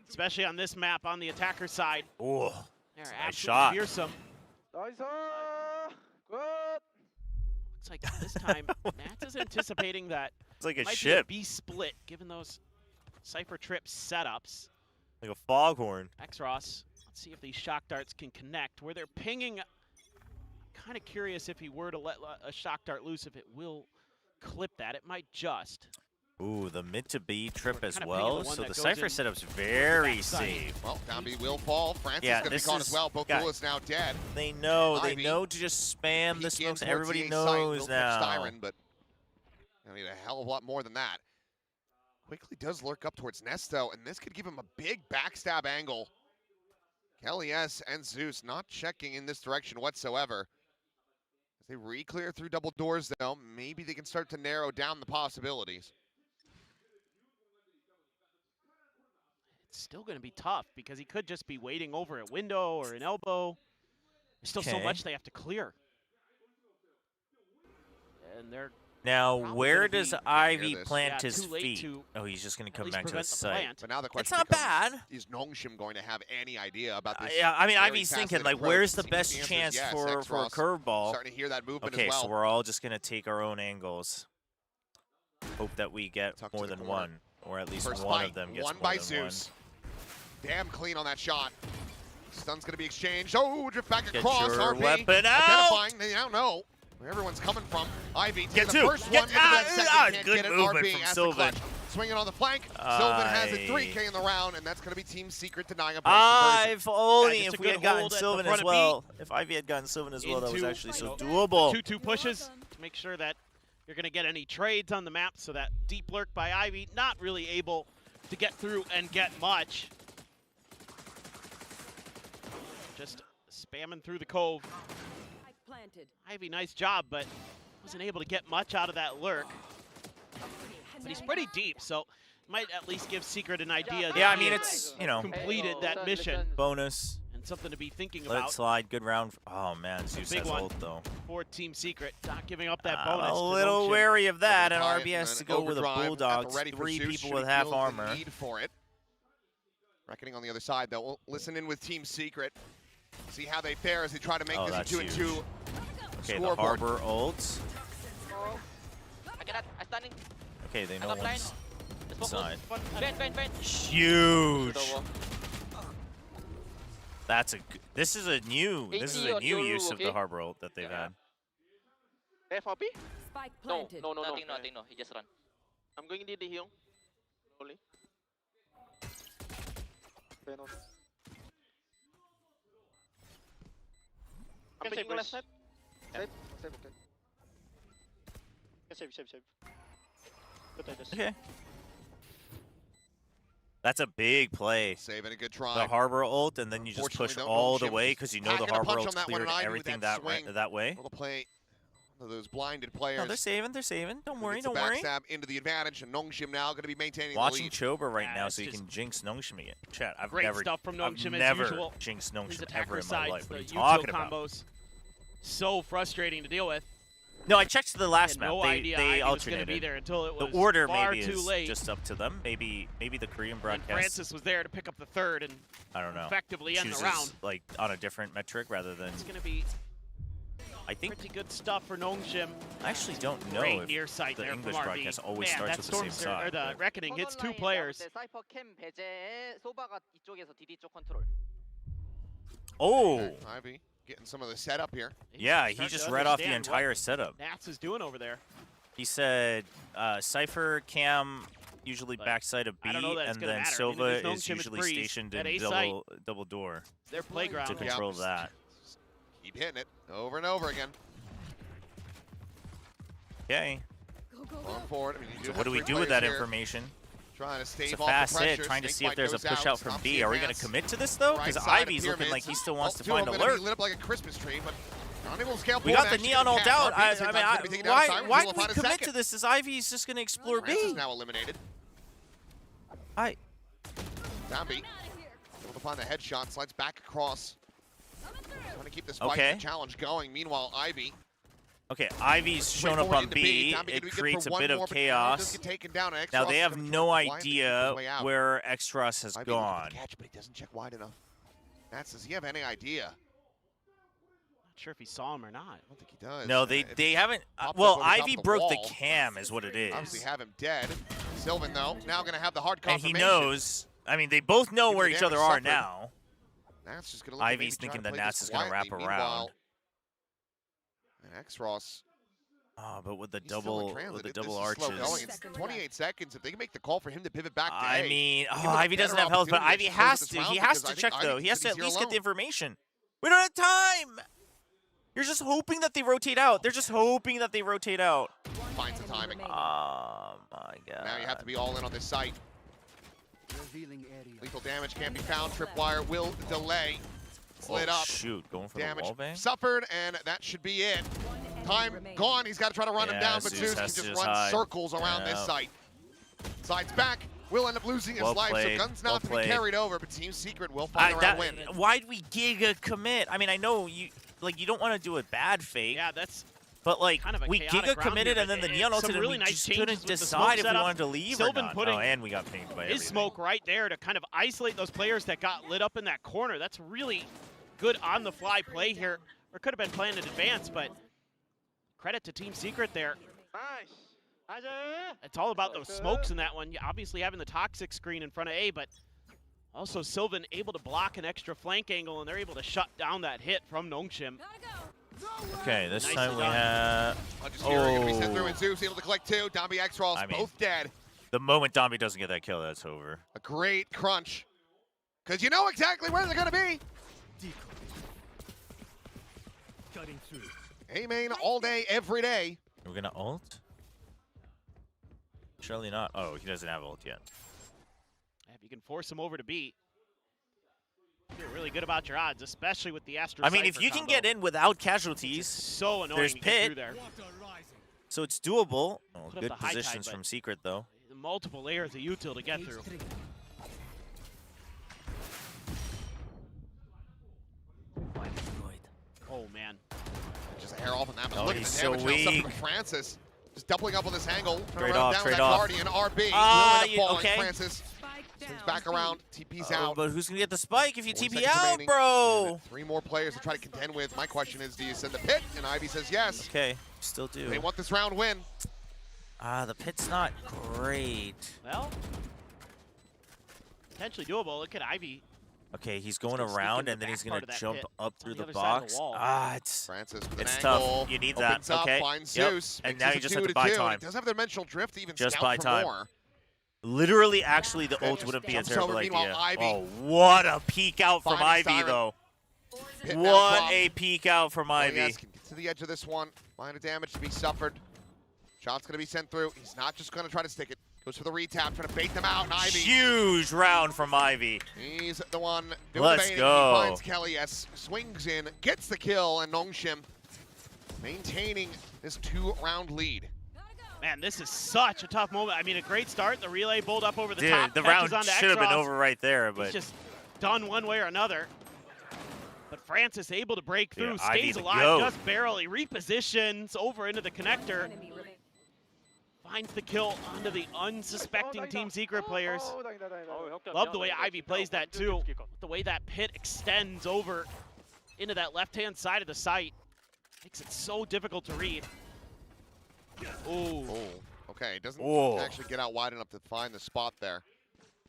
especially on this map on the attacker side. Oh, They're nice absolutely shot. fearsome. Looks like this time Nats is anticipating that It's like it a might ship. be a B split, given those Cypher Trip setups. Like a foghorn. Exros, let's see if these shock darts can connect. Where they're pinging, kind of curious if he were to let a shock dart loose, if it will clip that. It might just. Ooh, the mid to B trip as kinda pinging well. the one So that the goes Cypher in setup's very backside. safe. Well, down B will fall. Francis Yeah, going to be this caught is- as well. Both guy- duelists now dead. They know. Ivy They know to just spam the peek in smokes. towards Everybody the A knows site. Will now. catch Styron, but I need a hell of a lot more than that. Quickly does lurk up towards Nesto, and this could give him a big backstab angle. Kelly S and Zeus not checking in this direction whatsoever. As they re-clear through double doors, though, maybe they can start to narrow down the possibilities. It's still going to be tough because he could just be waiting over a window or an elbow. There's still so Okay. much they have to clear. And they're Now, probably where gonna does be- Ivy Hear this. plant Yeah, his too late feet? to Oh, he's just going to at come least back to the prevent the site. plant. But now the It's question not becomes, bad. is NONGSHIM going to have any idea about this? Yeah, I mean, very Ivy's thinking, fascinating like, approach? where's the Seems best the answer is chance yes. for a Exros curveball? starting to hear that movement Okay, as well. so we're all just going to take our own angles. hope that we get more than one, or at least First one fight, of them gets one more by than Zeus. Damn clean on that shot. Stun's gonna be exchanged. Oh, drift back Get across. your RB weapon out. identifying. They now know where everyone's coming from. Ivy Get taking the two. first Get one. Into that second. Can't good get it. movement RB from as the Sylvan. clutch. Swinging on the flank. Sylvan has a 3K in the round, and that's gonna be Team Secret denying a burst If only just a if we had good gotten hold at the Sylvan front as of well. If Ivy had gotten Sylvan as well, that was Into, actually so you know, doable. 2-2 pushes to make sure that you're going to get any trades on the map, so that deep lurk by Ivy, not really able to get through and get much. Just spamming through the cove. Ivy, nice job, but wasn't able to get much out of that lurk. But he's pretty deep, so might at least give Secret an idea. Yeah, I that mean, he it's, you know, completed that mission. Bonus. And something to be thinking Let about. it slide. Good round. Oh, man. Zeus Big has one ult, though. For Team Secret, not giving up that I'm bonus. a to little NONGSHIM. wary of that, and Overtime, RB has to and go with a overdrive at the Bulldog. ready for 3 Zeus. people Should with he half feel the armor. need for it. Reckoning on the other side, though. We'll listen in with Team Secret. See how they fare as they try to make this a that's 2-2 huge. Okay, the scoreboard. Harbor ult. I cannot. I'm stunning. Okay, they I know got blind. one's Let's focus. inside. Bend. Huge. That's a. This is a new. This is a new use of the Harbor ult that they've had. FRP? Spike No, planted. nothing, no. He just run. I'm going to the hill. Slowly. I'm picking left side. Save. Okay. Save. Good idea. Okay. That's a big play. Saving a good try. The Harbor ult, and then you just push all the way because you know the Harbor ult's that cleared everything that way. Well, play one of those blinded players. No, they're saving. They're saving. Don't worry. It's a Don't worry. backstab into the advantage, and NONGSHIM now going to be maintaining Watching the lead. Chobra right now so you can jinx NONGSHIM again. Chat, I've Great never, stuff from NONGSHIM I've as never usual. jinxed His NONGSHIM attacker ever in my sides, life. What are the you talking about? combos, so frustrating to deal with. No, I checked the last Had map. no They idea Ivy was gonna alternated. be there until it was the order far maybe too is late. just up to them. Maybe the Korean And broadcast. Francis was there to pick up the third and I don't know. effectively end the chooses, round. like on a different metric rather than. It's going to be I think pretty good stuff for NONGSHIM. I actually don't know Great if near sight the there English from RB. broadcast always Man, starts that with the same Storm side. or the but- Reckoning hits 2 players. 사이퍼 캠 배제에 소바가 이쪽에서 DD 쪽 컨트롤. Oh. Ivy getting some of the setup here. Yeah, he Starting just to read off the understand entire what setup. Nats is doing over there. He said Cypher Cam usually backside of B, I don't know that it's and gonna then matter. I mean, Silva there's no is Chim, it's usually Breeze stationed at in A site. double door Their playground. to control that. Keep hitting it over and over again. Okay. Going forward. I mean, you So have what do we 3 do with that players here information? Trying to stave It's a off fast the pressure. hit, trying to see if Snakebite there's a goes push out from Stops B. the Are we going to advance. commit to this, though? Right Because side of Ivy's looking like he pyramids. still wants to Two of find a them gonna be lurk. lit up like a Christmas tree, but unable to scale We forward got the and actually neon get ult the catch. out. RB at the same time is gonna be taking down Why Cyrus. do Will we find a commit second. to this? Is Ivy's just going to explore Francis B? is now eliminated. Zombie able to find the headshot, slides back across. Trying to keep this fight Okay. and challenge going. Meanwhile, Ivy. Okay, Ivy's shown up on B. It creates a bit of chaos. Now they have no idea where Extras has gone. Catch, but he doesn't check wide enough. Matt, does he have any idea? Not sure if he saw him or not. I don't think he does. No, they haven't. popped Well, up over the top Ivy of the broke the wall. cam, is what it is. Obviously have him dead. Sylvan, though, now going to have the hard And confirmation. he knows. I mean, they both know where each other are suffered. now. Nats just gonna look to Ivy's maybe try thinking to that play Nats this is going to wrap quietly. around. Meanwhile, and X-Ross. Oh, but with the He's still in double transit. with the This double is slow arches. going. It's 28 seconds. If they can make the call for him to pivot back to I A, mean, they give oh, him a Ivy doesn't better have health, but opportunity Ivy to close has this to. round He has because to I think check, though. Ivy He has to considers at he's least here get the alone. information. We don't have time. You're just hoping that they rotate out. They're just hoping that they rotate out. Finds the timing. Oh, my God. Now you have to be all in on this site. Lethal damage can't be found. Tripwire will delay. Slid up. Shoot, going for Damage the wall bang? suffered, and that should be it. Time gone. He's got to try to run him down, but Zeus can has to just just run hide. circles around this Yeah. site. Sides back. Will end up losing his Well life, played. so Guns Well not to be played. carried over, but Team Secret will find a round win. Why'd we giga commit? I mean, I know you don't want to do a bad fake. Yeah, that's. But like kind of a we chaotic giga round committed here, and then but the neon some ulted and really we nice just changes couldn't with the decide smoke if we setup. wanted to leave Sylvan or not. putting Oh, and we got pinged by his everything. smoke right there to kind of isolate those players that got lit up in that corner. That's really good on-the-fly play here. Or could have been planned in advance, but credit to Team Secret there. Nice. It's all about those smokes in that one. Obviously having the toxic screen in front of A, but also Sylvan able to block an extra flank angle, and they're able to shut down that hit from NONGSHIM. Okay, this Nicely time we done. have. Gonna be sent through, and Zeus able to collect 2. Domby X-Ross both dead. The moment Domby doesn't get that kill, that's over. A great crunch. Because you know exactly where they're going to be. A main all day, every day. We're gonna ult? Surely not. Oh, he doesn't have ult yet. If you can force him over to B, feel really good about your odds, especially with the Astro. I mean, if you can get in without casualties, so annoying there's to get through Pit, there. so it's doable. Oh, Put up good the high positions tide, from but- Secret, though. Multiple layers of util to get through. Oh man. Just a hair off on that, but Oh, look at he's the so damage now suffered from weak. Francis. Just doubling up on this angle. Trade Around off, down trade that off. Guardian, RB. Ah, Will end up falling. okay. Francis swings back around, TP's out. But who's gonna get the spike if you 40 TP seconds out, remaining. bro? 3 more players to try to contend with. My question is, do you send the Pit? And Ivy says yes. Okay, still do. They want this round win. The Pit's not great. Well, potentially doable. Look at Ivy. Okay, he's going gonna sneak in around the and then he's back gonna part of that jump pit. up It's through on the the other side of the box. wall. It's Francis with it's an tough. angle. You need that. Opens up, Okay. finds Yep. Zeus. And Makes now this you a just 2 have to to buy 2. time. He does have the dimensional drift to even Just scout buy for time. more. Literally, actually, the ult wouldn't be a Jumps terrible over, meanwhile, idea. Ivy. Oh, what a peek out from Finding Ivy, Siren. though. Pit now What dropped. a peek out from Ivy. Yes, can get to the edge of this one. Minor damage to be suffered. Shot's going to be sent through. He's not just going to try to stick it. Goes for the retap, trying to bait them out. And Ivy. Huge round from Ivy. He's the one doing Let's the baiting. go. He finds Kelly S. Swings in, gets the kill, and NONGSHIM maintaining this 2-round lead. Man, this is such a tough moment. I mean, a great start. The relay bowled up over the Dude, top. the catches round onto should have been X-Ross. over right there, but He's just done one way or another. But Francis able to break through, Yeah, Ivy stays the alive goat. just barely, repositions over into the connector. Finds the kill onto the unsuspecting Team Secret players. Love the way Ivy plays that too. The way that pit extends over into that left-hand side of the site. Makes it so difficult to read. Oh, okay. Doesn't Whoa. actually get out wide enough to find the spot there.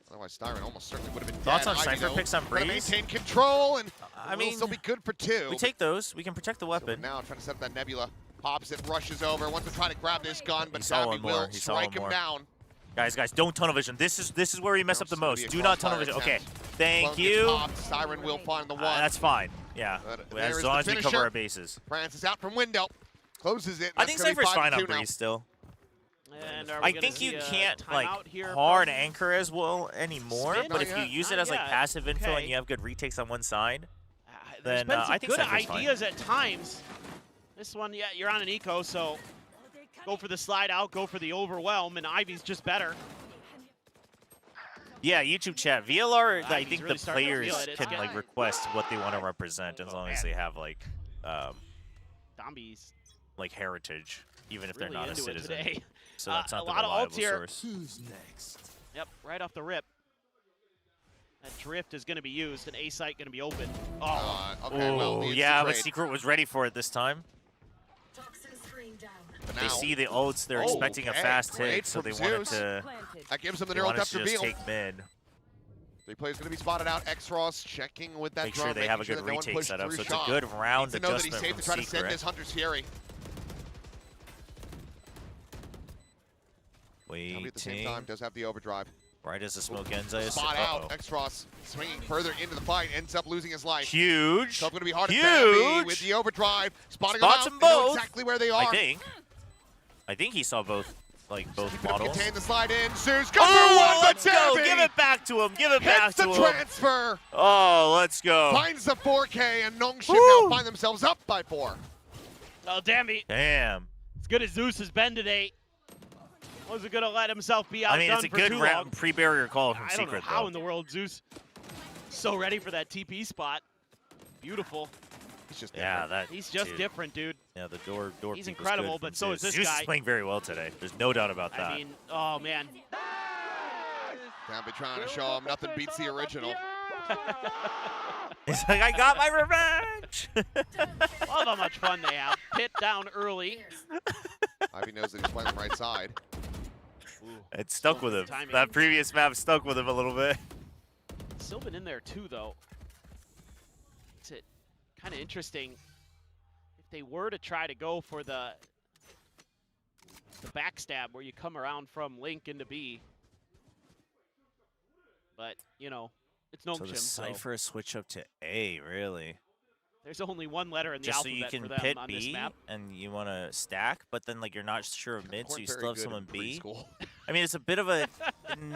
Otherwise, Styron almost certainly would have been Thoughts dead. on Ivy, Cypher though, picks on trying to Breeze? maintain control, and I will mean, still be good for 2. we take those. We can protect the weapon. Now trying to set up that Nebula. Pops it, rushes over, wants to try to grab this gun, but He saw Tabby one more. will He saw strike one him more. down. Guys, don't tunnel vision. This is where we mess up the There's gonna most. be a Do not tunnel crossfire vision. Okay, attempt. thank Clone gets you. popped. Siren will find the one. That's fine. Yeah, But as there's long the as we cover finisher. our bases. Francis out from window. Closes it. I think That's gonna be Cypher's fine on 5-2 now. Breeze still. And are we I gonna think see you a can't timeout here hard from- anchor as well anymore. Spin? But Not if you yet. use it Not as like yet. passive info Okay. and you have good retakes on one side, There's then been some I think good Cypher's fine. ideas at times. This one, yeah, you're on an eco, so go for the slide out, go for the overwhelm, and Ivy's just better. Yeah, YouTube chat. VLR, I Ivy's think really the starting to feel players it. It's can getting- like request what they want to represent as long as they have like Zombies heritage, even if really they're not a into it citizen. today. So that's not a the lot of ults reliable here. source. Who's next? Yep, right off the rip. That drift is going to be used, and A site going to be open. Oh, Okay, well, Ooh, the yeah, but trade. Secret was ready for it this time. But They now- see the ults, they're expecting a Okay, fast great hit, so from they wanted Zeus. to. That gives them the They neural wanted depth to just reveal. take mid. 3 players going to be spotted out. X-Ross checking with that Make drum, sure they making have a sure good that no one retake pushed setup, through so it's a shot. good round Needs to know that he's adjustment safe to from try to send Secret. this Hunter's Fury. Tommy at the same time Waiting. does have the overdrive. Right as the smoke ends, I Spot assume. out. X-Ross swinging further into the fight, ends up losing his life. Huge. So it's going to be hard Huge. to Babby with the overdrive. Spotting Spots them them out. They know both. exactly where they are. I think he saw both, both Keeping him models. contained the slide in. Zeus, go for Oh, one, let's but go! Babby Give it back to him! Give it back hits to the him! transfer. Oh, let's go! Finds the 4K, and NONGSHIM Woo. now find themselves up by 4. oh damn it. Damn. As good as Zeus has been today, wasn't going to let himself be outdone I mean, it's a for good too round long. pre-barrier call from I don't know Secret, how though. in the world Zeus so ready for that TP spot. Beautiful. He's just He's just dude. different, dude. Yeah, the door He's peek was incredible, good but from so is Zeus. this Zeus guy. is playing very well today. There's no doubt about that. I mean, oh man. Gambit trying to show him nothing beats the original. He's like, I got my revenge! Love how much fun they have. Pit down early. Ivy knows that he's playing the right side. It stuck with him. Timing. That previous map stuck with him a little bit. Sylvan in there too, though. It's kind of interesting. If they were to try to go for the backstab where you come around from Link into B. But, you know, it's NONGSHIM. So the Cypher switch up to A, really? There's only one letter in the Just so alphabet you can for them pit on this B map. and you want to stack, but then like you're not sure of mid, so you still have someone B. Preschool. I mean, it's a bit of a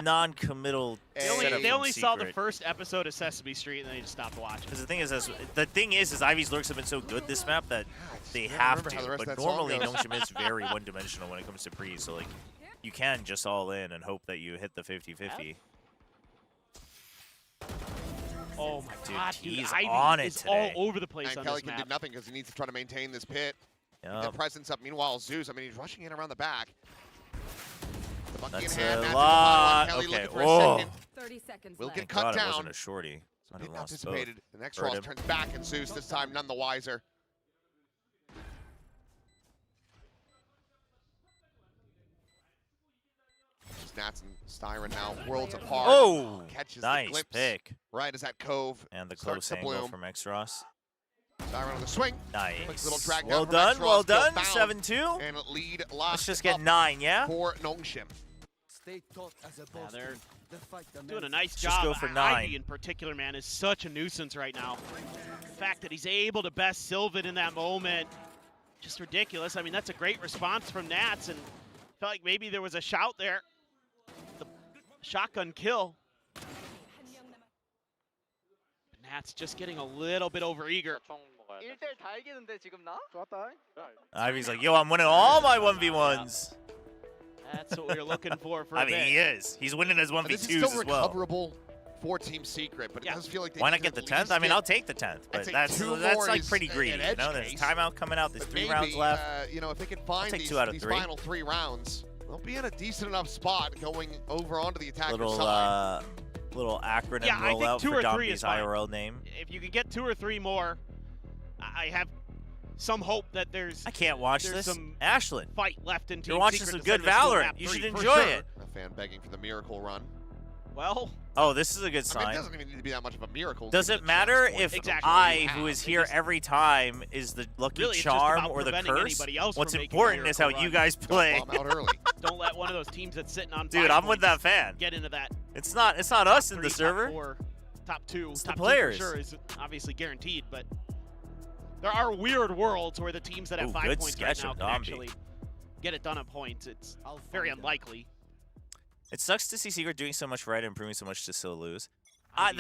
non-committal setup. They only from saw the Secret. first episode of Sesame Street and then they just stopped watching. Because the thing is Ivy's lurks have been so good this map that they have to. But normally NONGSHIM is very one-dimensional when it comes to pre, so like you can just all in and hope that you hit the 50-50. Oh my god, dude, he's Ivy on it is today. all over the place And on Kelly this can map. do nothing because he needs to try to maintain this pit. Yep. Get presence up. Meanwhile, Zeus, I mean, he's rushing in around the back. The bucky That's in hand, a Matthew lot. Kelly Okay, looking for a whoa. second. 30 seconds Will left. get Thank God cut it down. wasn't a shorty. So Might have didn't lost anticipated. both. The next Hurt Ross him. turns back, and Zeus this time none the wiser. Nats and Styron now worlds apart. Oh, catches nice the glimpse pick. right as that cove And the starts close to angle bloom. from X-Ross. Styron on the swing. Quick Nice. little drag Well down from done, X-Ross, well still done. bound, 7-2. And lead Let's locked just get up 9, yeah? for NONGSHIM. Stay taut as a Yeah, boss they're team. The fight doing a nice Let's job. just go for 9. Ivy in particular, man, is such a nuisance right now. The fact that he's able to best Sylvan in that moment, just ridiculous. I mean, that's a great response from Nats, and felt like maybe there was a shout there. The shotgun kill. Nats just getting a little bit overeager. Ivy's like, yo, I'm winning all my 1v1s. That's what we were looking for I a mean, bit. he is. He's winning his And this is 1v2s still as well. recoverable for Team Secret, but it does feel like they Why not can get the at 10th? least I mean, get, I'll take the 10th, but I'd say that's 2 that's more like is pretty an greedy. You edge know, there's case. timeout coming out. There's But 3 rounds left. you know, if they can find take these, 2 out of these 3. final 3 rounds, they'll be in a decent enough spot going over onto the attacker's Little side. little acronym Yeah, I think rollout 2 for or 3 is Domby's fine. IRL name. If you could get 2 or 3 more, I have some hope that there's I can't watch there's this. some Ashlyn, fight left in Team you're watching Secret some to good send this to Valorant. map You 3 should for enjoy sure. it. A fan begging for the miracle run. Well, oh, this is a good I mean, it sign. doesn't even need to be that much of a miracle. Does Give it the matter chance if points. Exactly. I, Wow. who is They here just- every time, is the lucky Really, it's just charm about or the preventing curse? anybody else What's from making a important is how miracle you run. guys play. Bomb out early. Don't let one of those teams that's sitting on Dude, 5 I'm with that points fan. get into that. It's not us in 3, the top server. 4, top 2. It's the top 2 players. for sure is obviously guaranteed, but there are weird worlds where the teams that have Ooh, 5 good points right sketch now of can Domby. actually get it done on points. It's very unlikely. It sucks to see Secret doing so much right and improving so much to still lose. I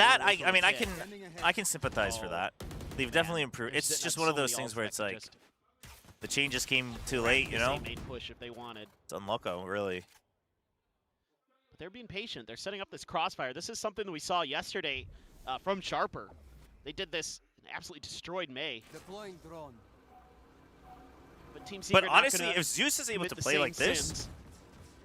I can sympathize for that. They've definitely improved. They're It's sitting just on one of so those many things where it's ults that like could the changes came too late, you know? They made push if they wanted. It's unlucky, really. But they're being patient. They're setting up this crossfire. This is something that we saw yesterday from Sharper. They did this and absolutely destroyed May. Deploying drone. But Team Secret But not honestly, gonna if Zeus is able commit to the play same like this, sins.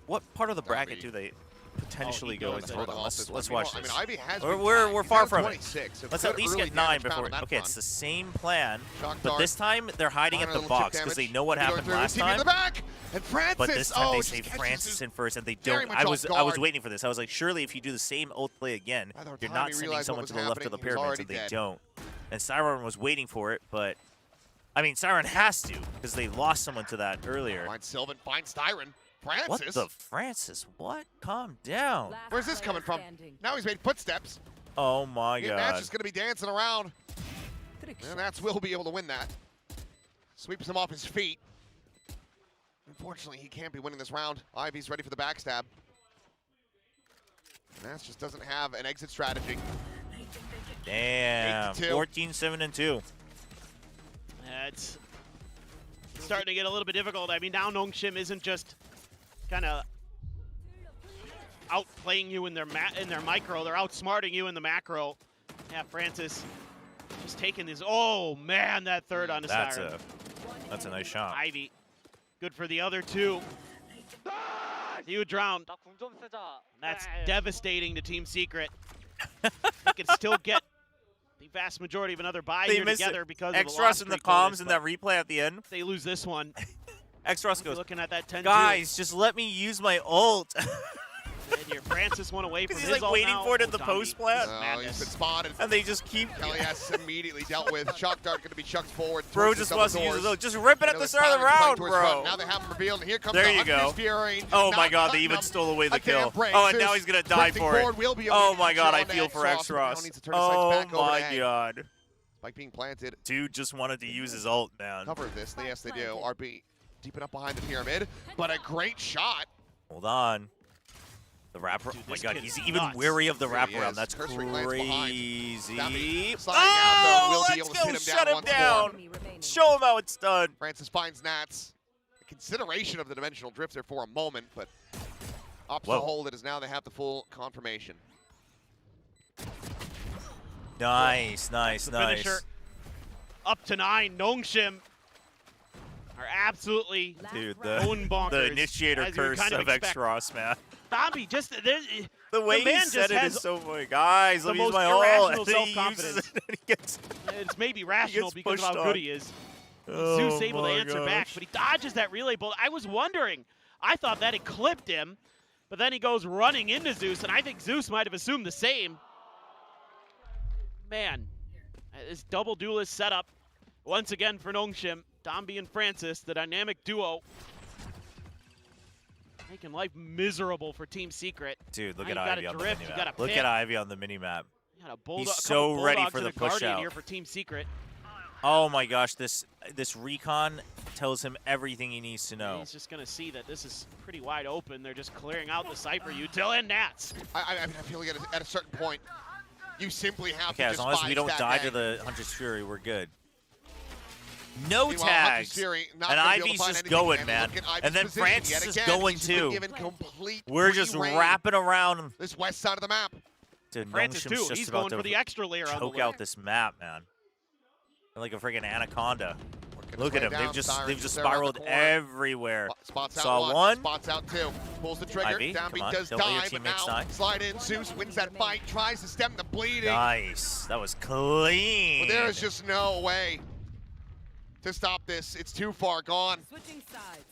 what part of the Gotta bracket be. do they potentially he go goes into? there. Hold on, let's Meanwhile, watch I this. mean, Ivy has We're been we're tagged. He's far down from 26. it. Let's Good at least early get 9 damage found before. on that Okay, it's front. the same plan, Shock but dart. this time they're hiding at Minor the little chip box because they damage. know what Going happened through, last TV in the time. back, and Francis. But this time they just save catches Francis it. in first, and they Very don't. much I off was guard. waiting for this. I was like, surely if you do the same ult play again, By the you're time not he sending realized what someone was to the left of the happening, he was pyramids, already and they dead. don't. And Siren was waiting for it, but I mean, Siren has to because they lost someone to that earlier. Finds Sylvan, finds Styron. Francis. What the Francis? What? Calm down. Where's this coming from? Now he's made footsteps. Oh my And god. Nat's just going to be dancing around. And Nats will be able to win that. Sweeps him off his feet. Unfortunately, he can't be winning this round. Ivy's ready for the backstab. And Nats just doesn't have an exit strategy. Damn. 8-2. 14-7-2. It's starting to get a little bit difficult. I mean, now NONGSHIM isn't just kind of outplaying you in their micro. They're outsmarting you in the macro. Yeah, Francis just taking this. Oh man, that third on the Siren. That's a nice shot. Ivy, good for the other 2. Huge round. That's devastating to Team Secret. They can still get the vast majority of another buy They here miss together it. because of the X-Russ lost in the streak bonus, comms in but that replay at the end. if they lose this one. X-Ross goes, looking at that 10-2. guys, just let me use my ult. And your Francis went away from Because his he's like ult waiting now. for it in the Dombey, post plant. Oh, he's been spotted. And they just keep... Elias immediately dealt with. Shock dart going to be chucked forward. Bro just wants to use his ult. Just rip it at the start of the round, bro. Now they have him revealed. And here comes There the you go. Fury. Oh my god, they even stole away the kill. Break. Oh, and now he's going to die for it. Oh my god, I feel for X-Ross. X-Ross. Oh my god. Spike being planted. Dude just wanted to use his ult, man. Cover this. Yes, they do. RB deep enough behind the pyramid. But a great shot. Hold on. The wrapper. Oh my god, he's even wary of the wraparound. That's crazy. Oh, let's go shut him down. Show him how it's done. Francis finds Nats. The consideration of the dimensional drift there for a moment, but opts to hold it as now they have the full confirmation. Nice, nice, nice. Finisher. Up to 9. NONGSHIM are absolutely going bonkers. The initiator curse kind of X-Ross, man. Dombey, just the way he said it is so funny. Guys, let me use my irrational ult. self-confidence. It's maybe rational because of how good he is. Zeus able to answer back, but he dodges that relay bullet. I was wondering. I thought that had clipped him, but then he goes running into Zeus, and I think Zeus might have assumed the same. Man, this double duelist setup once again for NONGSHIM. Dombey and Francis, the dynamic duo. Making life miserable for Team Secret. Dude, look at Ivy on the minimap. Look at Ivy on the minimap. He's so ready for the push out here for Team Secret. Oh my gosh, this recon tells him everything he needs to know. He's just going to see that this is pretty wide open. They're just clearing out the Cypher util and Nats. I feel like at a certain point, you simply have to as long as we don't die to the Hunter's Fury, we're good. No tags. And Ivy's just going, man. And then Francis is going too. We're just wrapping around. This west side of the map. Dude, Francis too. just He's about going to for the extra layer on the choke out this map, man. They're like a freaking anaconda. Look at him. They've just spiraled everywhere. Spots out Saw one. Spots out two. Pulls the trigger. Ivy, Dombey come on. does Don't let your die, but teammates now die. slide in. Zeus wins that fight. Tries to stem the bleeding. Nice. That was clean. But there is just no way to stop this. It's too far gone. Switching sides.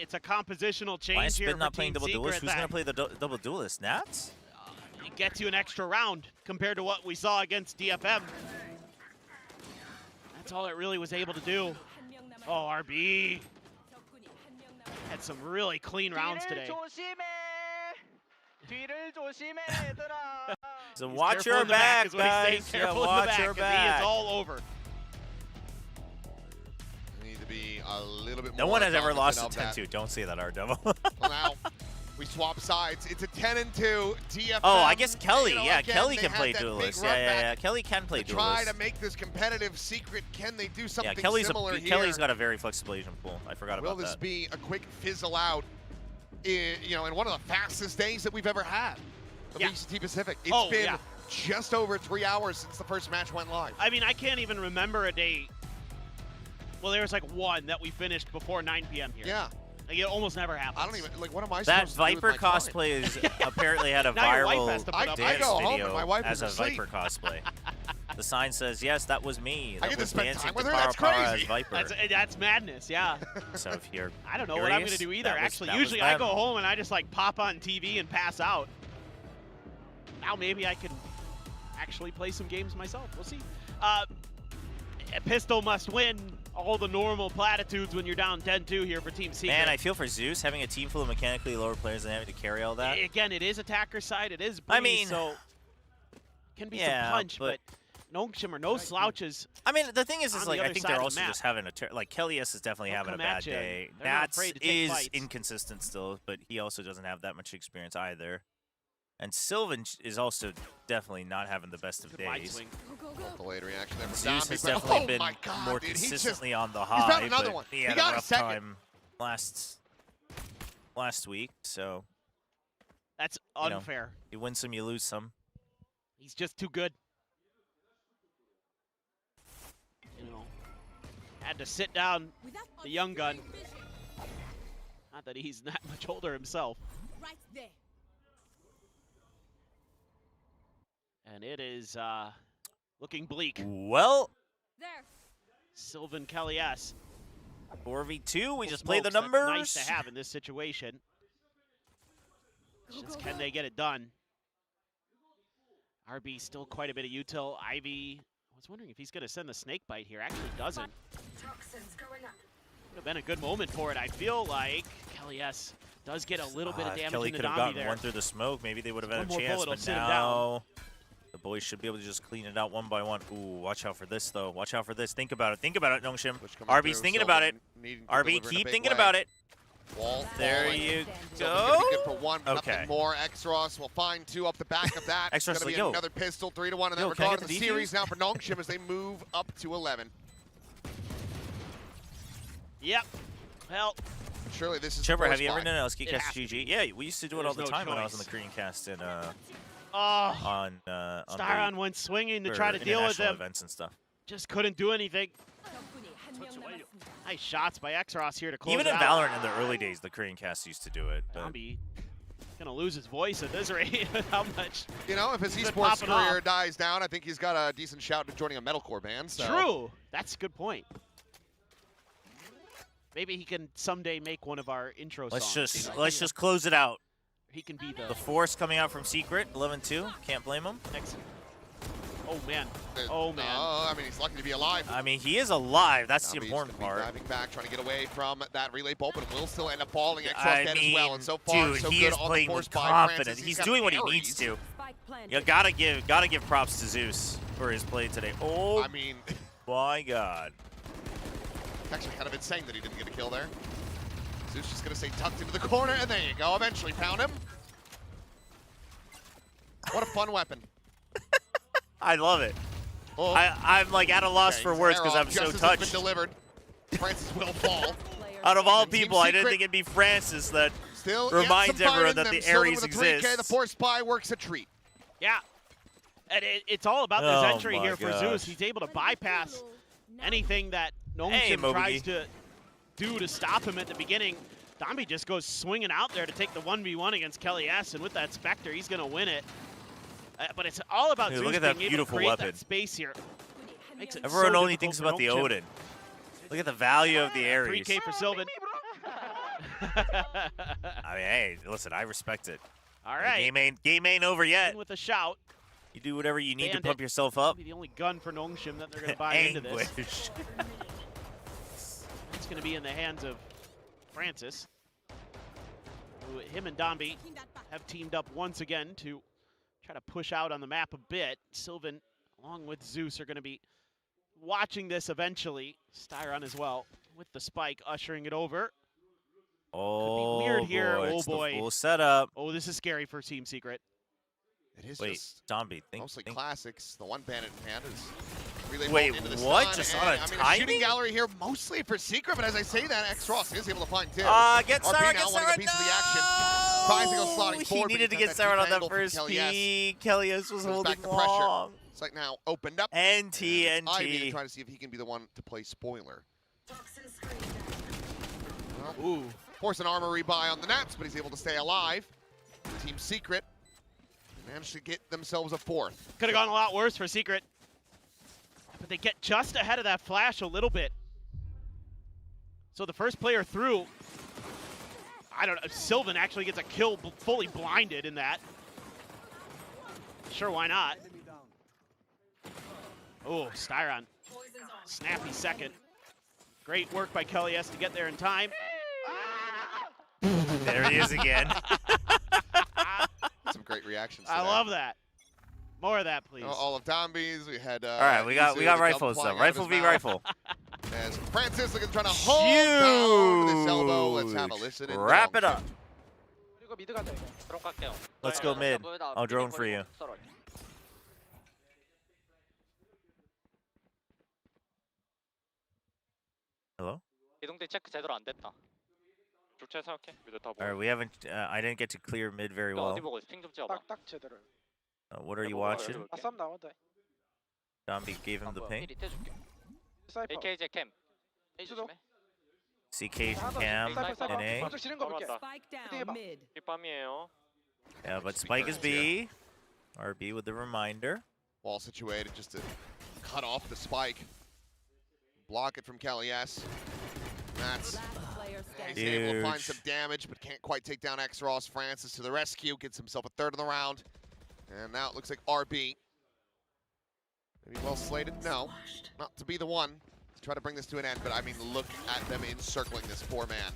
It's a compositional change Why is here Spin not for playing Team double duelist? Secret Who's going to play the double duelist? Nats? It gets you an extra round compared to what we saw against DFM. That's all it really was able to do. Oh, RB had some really clean rounds today. So watch your back, guys. Yeah, watch your back. It's all over. Need to be a little bit more. No one has ever lost cognizant to of 10-2. Don't say that, Ardemo. Well, now we swap sides. It's a 10-2 DFM. Oh, I guess Kelly. Again, Kelly they can had play that duelist. big run Yeah. back Kelly can play to try duelist. to make this competitive. Secret, can they do something Kelly's similar here? Kelly's got a very flexible agent pool. I forgot about that. Will this be a quick fizzle out in one of the fastest days that we've ever had? The VCT Pacific. It's been just over 3 hours since the first match went live. I mean, I can't even remember a day. Well, there was like one that we finished before 9 p.m. here. Yeah. Like, it almost never happens. I don't even, what am I that supposed to do with Viper my time? cosplay is apparently had a Now your wife has viral to put up dance I go home video and my wife as is a asleep. Viper cosplay. The sign says, yes, that was me. I That get to was spend dancing time with to her? That's Para Para crazy. as Viper. That's madness, yeah. So if you're I don't know what I'm going to do either, actually. Usually I go home and I just like pop on TV and pass out. Now maybe I can actually play some games myself. We'll see. Pistol must win. All the normal platitudes when you're down 10-2 here for Team Secret. Man, I feel for Zeus having a team full of mechanically lower players and having to carry all that. Again, it is attacker side. It is Breeze, I mean, so can be some punch, but NONGSHIM are no slouches. I mean, the thing is like, I think they're also the just having like Kelly S is definitely having a bad day. Nats is inconsistent still, but he also doesn't have that much experience either. And Sylvan is also definitely not having the best of days. Delayed reaction there. Zeus has definitely been more consistently on the high, but he had a rough time last week, so. That's unfair. You win some, you lose some. He's just too good. Had to sit down the young gun. Not that he's that much older himself. Right there. And it is looking bleak. Well, Sylvan, Kelly S. 4v2, we just Smokes, play the that's numbers. nice to have in this situation. Just can they get it done? RB still quite a bit of util. Ivy, I was wondering if he's going to send the snake bite here. Actually doesn't. Would have been a good moment for it. I feel like Kelly S does get a little bit of damage Kelly in the could have Domby gotten there. one through the smoke. Maybe they would have had One a more chance, bullet will but sit him now the boys should be able to just clean it out one by one. Ooh, watch out for this, though. Watch out for this. Think about it. Think about it, NONGSHIM. RB's thinking about it. RB, keep thinking about it. Wall There falling. you Silver go. gonna be good for one, but Okay. nothing more. Xros will find two up the back of that. It's Xros going to be like, yo. another pistol, 3-1 in that Yo, can I regard. get The the series defuse? now for NONGSHIM as they move up to 11. Yep. Well, surely this is Chobra, the have you first ever buy. done an LSK It cast has to GG? Yeah, we used to do it all the There's no time when I was on choice. the Korean cast and oh, on Styron went swinging to for try to deal with international them. events and stuff. Just couldn't do anything. Nice shots by Xros here to close Even it in out. Valorant in the early days, the Korean cast used to do it. But Domby gonna lose his voice at this rate. How much? You know, if his He's been esports popping career off. dies down, I think he's got a decent shout to joining a metalcore band. So. True. That's a good point. Maybe he can someday make one of our intro let's songs. just you know? let's just close it out. He can be The Force coming out from Secret, 11-2. Can't blame him. Oh man. Oh man. I mean, he's lucky to be alive. I mean, he is alive. That's the Domby's important gonna be part. Diving back, trying to get away from that relay bolt, but will still end up falling. Xros I dead mean, as well, and so far dude, so he good is on the playing force with by confidence. Francis. He's got doing what he parries. needs to. You gotta give props to Zeus for his play today. Oh, I mean, my God. actually kind of insane that he didn't get a kill there. Zeus just gonna stay tucked into the corner, and there you go. Eventually found him. What a fun weapon. I love it. Oh. I'm like at a loss for words because I'm so Justice has been touched. delivered. Francis will fall. Out of all And Team people, I didn't Secret think it'd be Francis that Still reminds some fire everyone in that them. the Silver Ares with a 3K, exists. the force spy works a treat. Yeah. And it's all about this Oh entry my here for gosh. Zeus. He's able to bypass anything that Hey, NONGSHIM Moby. tries to do to stop him at the beginning. Domby just goes swinging out there to take the 1v1 against Kelly S, and with that Spectre, he's going to win it. But it's all about Dude, Zeus look at that being able to beautiful create weapon. that space here. Makes it Everyone so only difficult thinks for about the NONGSHIM. Odin. Look at the value of the Ares. 3K for Sylvan. I mean, hey, listen, I respect it. All right. Game ain't over yet. With a shout. You do whatever you need to Bandit. pump yourself up. Be the only gun for NONGSHIM that they're going to buy into this. Anguish. It's going to be in the hands of Francis, who him and Domby have teamed up once again to try to push out on the map a bit. Sylvan, along with Zeus, are going to be watching this eventually. Styron as well, with the spike, ushering it over. Oh, Weird here. boy, Oh, it's the boy. full setup. Oh, this is scary for Team Secret. It is Wait, just Domby, think. mostly classics. The one bandit in hand is relay Wait, bolt into the what? stun, Just and, on a I mean, a timing? shooting gallery here mostly for Secret, but as I say that, Xros is able to find two. Get RB Sarah, now get wanting Sarah, a piece of the action. Tries to go slotting He forward, but needed to got get Sarah on deep that angle from first Kelly S. peak. Kelly S was Goes holding back the pressure. long. It's like now opened up. NT. Ivy trying to see if he can be the one to play spoiler. Ooh. Force an armor rebuy on the Nats, but he's able to stay alive. Team Secret managed to get themselves a fourth. Could have gone a lot worse for Secret. But they get just ahead of that flash a little bit. So the first player through, I don't know, Sylvan actually gets a kill fully blinded in that. Sure, why not? Oh, Styron. Snappy second. Great work by Kelly S to get there in time. There he is again. Some great reactions. I love that. More of that, please. All of Domby's. We had. All right, we got rifles though. Rifle v rifle. As Francis looking trying to hold down with his elbow. Let's have a listen. and Wrap it go. up. Let's go mid. I'll drone for you. Hello? 이동대 체크 제대로 안 됐다. 좋게 생각해. 미드 다 All right, we haven't. I didn't get to clear mid very well. 어디 보고 있어? 핑좀 찍어봐. 딱 제대로. What are you watching? 아쌈 나온다. Domby gave him the ping. 미리 떼줄게. 사이퍼. AKJ 캠. A 조심해. CK Cam in A. 먼저 지는 거 볼게. Spike down mid. 힙밤이에요. Yeah, but Spike is B. RB with the reminder. Wall situated just to cut off the spike. block it from Kelly S. That's he's able to find some damage, but can't quite take down X-Ross. Francis to the rescue, gets himself a third of the round. And now it looks like RB. Maybe well slated? No, not to be the one to try to bring this to an end, but I mean, look at them encircling this poor man.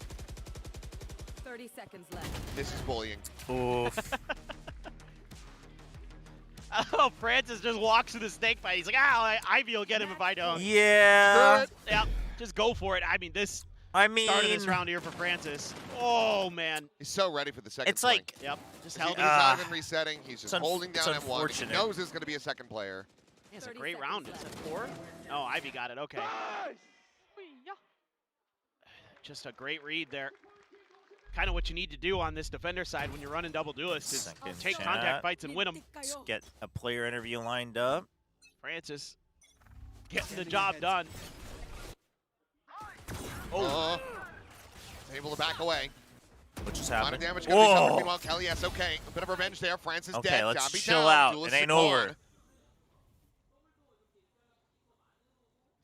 30 seconds left. This is bullying. Oof. Oh, Francis just walks to the snake fight. He's like, Ivy will get him if I don't. Yeah. Yeah, just go for it. I mean, this start of this round here for Francis. Oh, man. He's so ready for the second It's like... Yep, just held He's not even resetting. He's just holding down M1. He unfortunate. knows there's going to be a second player. It's a great round. Is it 4? Oh, Ivy got it. Okay. Just a great read there. Kind of what you need to do on this defender side when you're running double duelists is take contact fights and win them. Just get a player interview lined up. Francis getting the job done. Oh. Able to back away. What just A lot happened? of damage going to be covered. Meanwhile, Kelly, yes, okay. A bit of revenge there. Francis Okay, dead. let's Zombie chill down. out. Duelist It ain't support. over.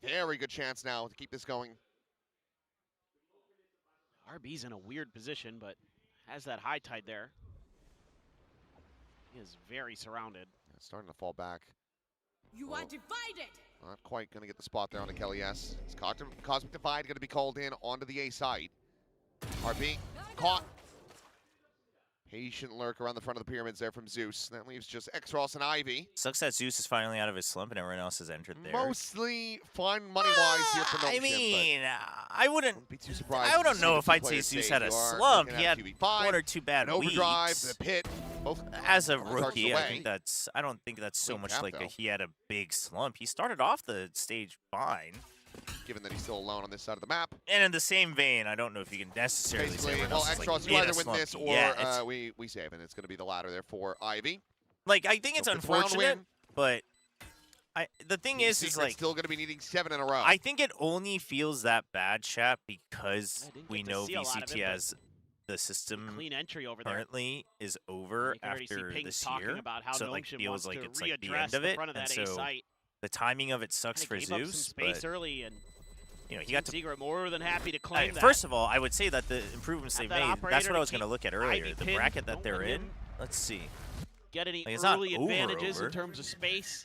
Very good chance now to keep this going. RB's in a weird position, but has that high tide there. He is very surrounded. It's starting to fall back. You are divided. Not quite going to get the spot there on the Kelly S. It's Cosmic Divide going to be called in onto the A side. RB caught. Patient lurk around the front of the pyramids there from Zeus. That leaves just X-Ross and Ivy. Sucks that Zeus is finally out of his slump and everyone else has entered there. Mostly fine money-wise here for NONGSHIM. I mean, I wouldn't be too surprised. I don't know if I'd say Zeus had a slump. He had one or two bad overdrive, weeks. the pit. Both as a rookie, I don't think that's so much like he had a big slump. He started off the stage fine. Given that he's still alone on this side of the map. And in the same vein, I don't know if you can necessarily say everyone else is X-Ross, like you in either a win slump. this or we save, and it's going to be the latter there for Ivy. Like, I think it's unfortunate, but the thing is like still going to be needing 7 in a row. I think it only feels that bad, chat, because we know VCT has the system clean entry over there. Currently is over after this year, so it like feels like it's like the end of it, and so the timing of it sucks for Zeus. Up some space but, early, and you know, he got to. Secret more than happy to claim that. First of all, I would say that the improvements they've made. That's what I was going to look at earlier. Ivy The pin, bracket that they're in. Let's see. Get any like, early advantages in terms of space?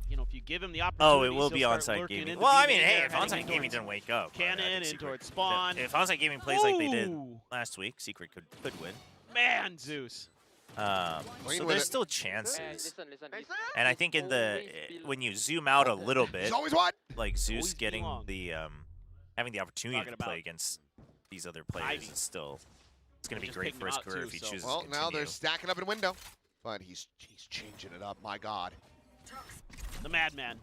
You know, if you give him the opportunity. Oh, it will be onside gaming. Well, I mean, hey, if onside gaming didn't wake up, Cannon in towards spawn. If onside gaming plays like they did last week, Secret could win. Man, Zeus. So there's still chances. And I think in the when you zoom out a little bit, like Zeus getting the having the opportunity to play against these other players is still it's going to be great for his career if he chooses to continue. Now they're stacking up in window, but he's changing it up. My God, the madman.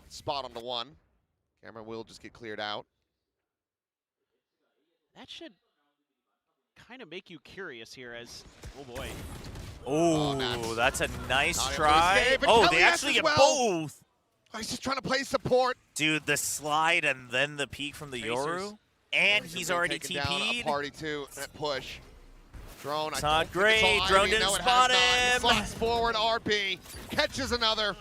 Spot on the one. Camera will just get cleared out. That should kind of make you curious here as, oh boy. Oh, that's a nice try. Oh, they actually get both. Oh, he's just trying to play support. Dude, the slide and then the peek from the Yoru. And he's already TP'd. Party too, that push. Drone. It's not great. Drone didn't spot him. Slides forward, RB. Catches another.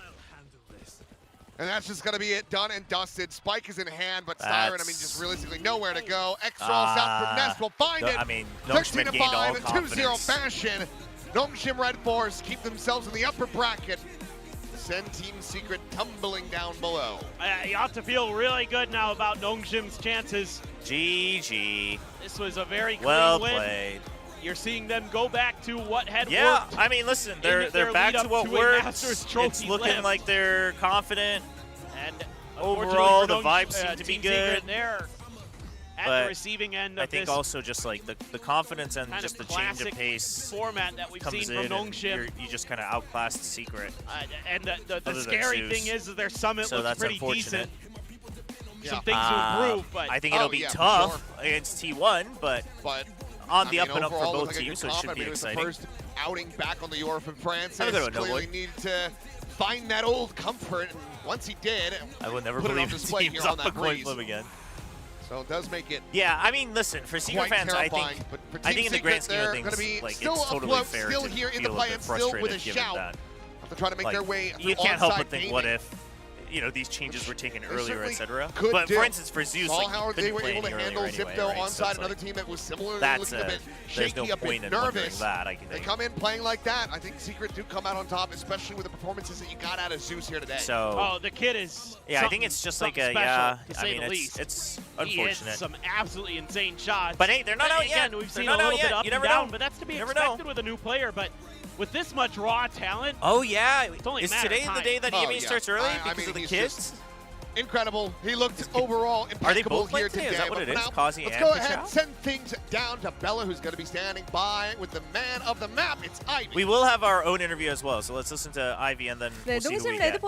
And that's just going to be it, done and dusted. Spike is in hand, but Styron, I mean, just realistically nowhere to go. X-Ross out from Nest will find it. I mean, NONGSHIM gained all 2-0 fashion. NONGSHIM Red Force keep themselves in the upper bracket. Send Team Secret tumbling down below. You ought to feel really good now about NONGSHIM's chances. GG. This was a very clean well win. Played. You're seeing them go back to what had worked. I mean, listen, they're back to what worked. It's looking like they're confident. And overall, the vibes seem to be good. There at but the receiving end of I think also just like the confidence and just the change of pace format that we've comes seen in from NONGSHIM. You just kind of outclassed Secret. And the scary thing is that their summit so looks pretty decent. Some things to improve, but I think it'll be tough against T1, but on the up and up for both teams, so it should be exciting. First outing back on the Euro from Francis. Clearly needed to find that old comfort, and once he did, I will never put believe it on display teams here on off that a coin breeze. flip again. So it does make it. Yeah, I mean, listen, for Secret fans, I think in the grand scheme of things, like it's totally fair to here in feel the a bit still with a frustrated given shout. that Have to try to make their way. You can't help but think, what if? you know, these changes were taken earlier, certainly etc. could But do. for instance, for Zeus, Saw like, how he they couldn't were play able to any handle earlier Zipto anyway, right? So onside it's another like, team that was similarly that's looking a bit there's shaky, no a point bit in wondering nervous. that, I They think. come in playing like that. I think Secret do come out on top, especially with the performances that you got out of Zeus here today. So, oh, the kid is. yeah, I think it's just like a, special, yeah, to I say mean, the it's least. unfortunate. He hits some absolutely insane shots. But hey, they're not out again, yet. We've They're seen not a out little bit yet. up You and never down, know. but that's to be You never expected know. with a new player. But with this much raw talent, Oh yeah, it's only a is matter today of the day time. that Oh, EMA yeah. starts early I because mean, of the he's kids? just incredible. He looked overall Are they impeccable both here playing today? today. Is that what But it for is? now, Kazi let's and go ahead Kachao? and send things down to Bella, who's going to be standing by with the man of the map. It's Ivy. We will have our own interview as well, so let's listen to Ivy and then 네, we'll see who 농심 we get.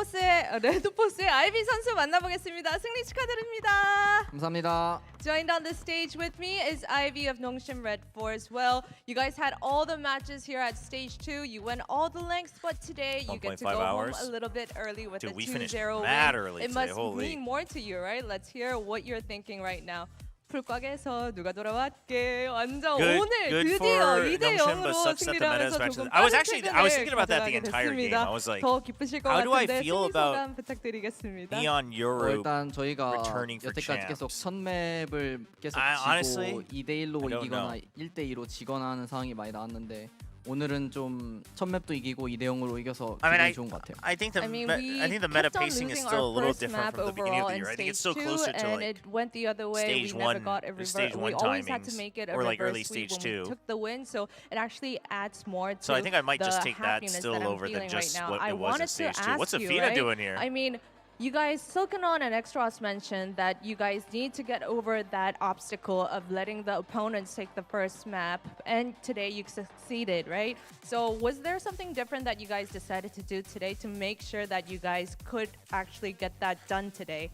레드포스의 아이비 선수 만나보겠습니다. 승리 축하드립니다. 감사합니다. Joined on the stage with me is Ivy of NONGSHIM Red 4 as well. You guys had all the matches here at stage 2. You went all the lengths, but today you get to 1.5 go hours. home a little bit early with Dude, a we finished 2-0 mad win. early It today, must holy. mean more to you, right? Let's hear what you're thinking right now. 풀곽에서 누가 돌아왔게 완전 오늘 good 드디어 for 2대 NONGSHIM, but 0으로 sucks that the 승리를 meta is 하면서 back to 조금 the- I was 빠른 actually- 퇴근을 I was thinking about that the 가져가게 entire game. 됐습니다. I was like, 더 기쁘실 것 how do I 같은데 feel 승리 about 소감 부탁드리겠습니다. Neon Euro 일단 저희가 returning for 여태까지 계속 champs? 첫 맵을 계속 honestly, 지고 2대1로 I don't 이기거나 know. 1대2로 지거나 하는 상황이 많이 나왔는데 오늘은 좀 첫 맵도 이기고 2대0으로 이겨서 I mean, 기분이 좋은 것 같아요. I think the I mean, I think the meta kept on pacing is losing still a our little first different map from the beginning of overall the in year. I think it's stage still 2, closer to and like it went the other way. stage We never one- got a the reverse. stage We one always had to timings, make it a or like reverse early sweep stage when we 2. took the win, so it actually adds more to So I think I might the just take that happiness still that I'm over than feeling just right now. what I it was in wanted to stage 2. ask What's you, Afina right? doing here? I mean, you guys, Silkanon and Extros mentioned that you guys need to get over that obstacle of letting the opponents take the first map, and today you succeeded, right? So was there something different that you guys decided to do today to make sure that you guys could actually get that done today?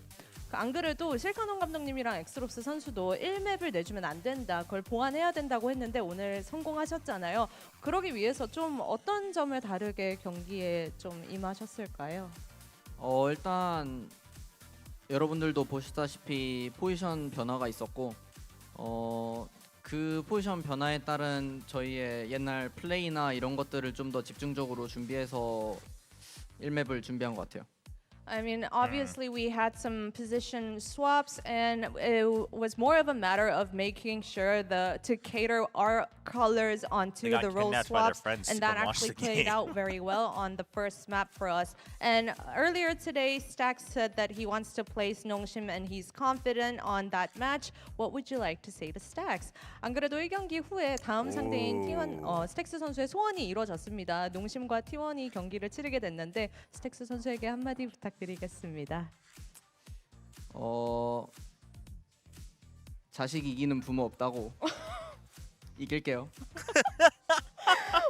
안 그래도 실카논 감독님이랑 엑스롭스 선수도 1맵을 내주면 안 된다, 그걸 보완해야 된다고 했는데 오늘 성공하셨잖아요. 그러기 위해서 좀 어떤 점을 다르게 경기에 좀 임하셨을까요? 일단 여러분들도 보시다시피 포지션 변화가 있었고 그 포지션 변화에 따른 저희의 옛날 플레이나 이런 것들을 좀 더 집중적으로 준비해서 1맵을 준비한 것 같아요. I mean, obviously we had some position swaps, and it was more of a matter of making sure to cater our colors onto got the role kidnapped by their swaps, friends and to that come watch actually the played game. out very well on the first map for us. And earlier today, Stax said that he wants to place NONGSHIM and he's confident on that match. What would you like to say to Stax? 안 그래도 1경기 후에 다음 상대인 T1 스택스 선수의 소원이 이루어졌습니다. 농심과 T1이 경기를 치르게 됐는데 스택스 선수에게 한마디 부탁드리겠습니다. 자식 이기는 부모 없다고. 이길게요.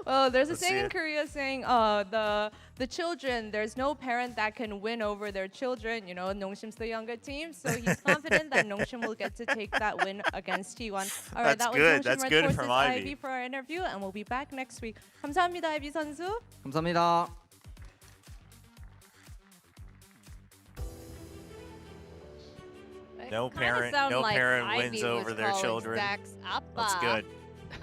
Well, there's a Let's saying see in it. Korea saying, the children, there's no parent that can win over their children. You know, NONGSHIM's the younger team, so he's confident that NONGSHIM will get to take that win against T1. All right, That's that was good. NONGSHIM That's Red good Forces from Ivy. Ivy for our interview, and we'll be back next week. 감사합니다, Ivy 선수. 감사합니다. No Kinda parent, sound no like parent Ivy wins was over their calling children. Stax Appa. That's good.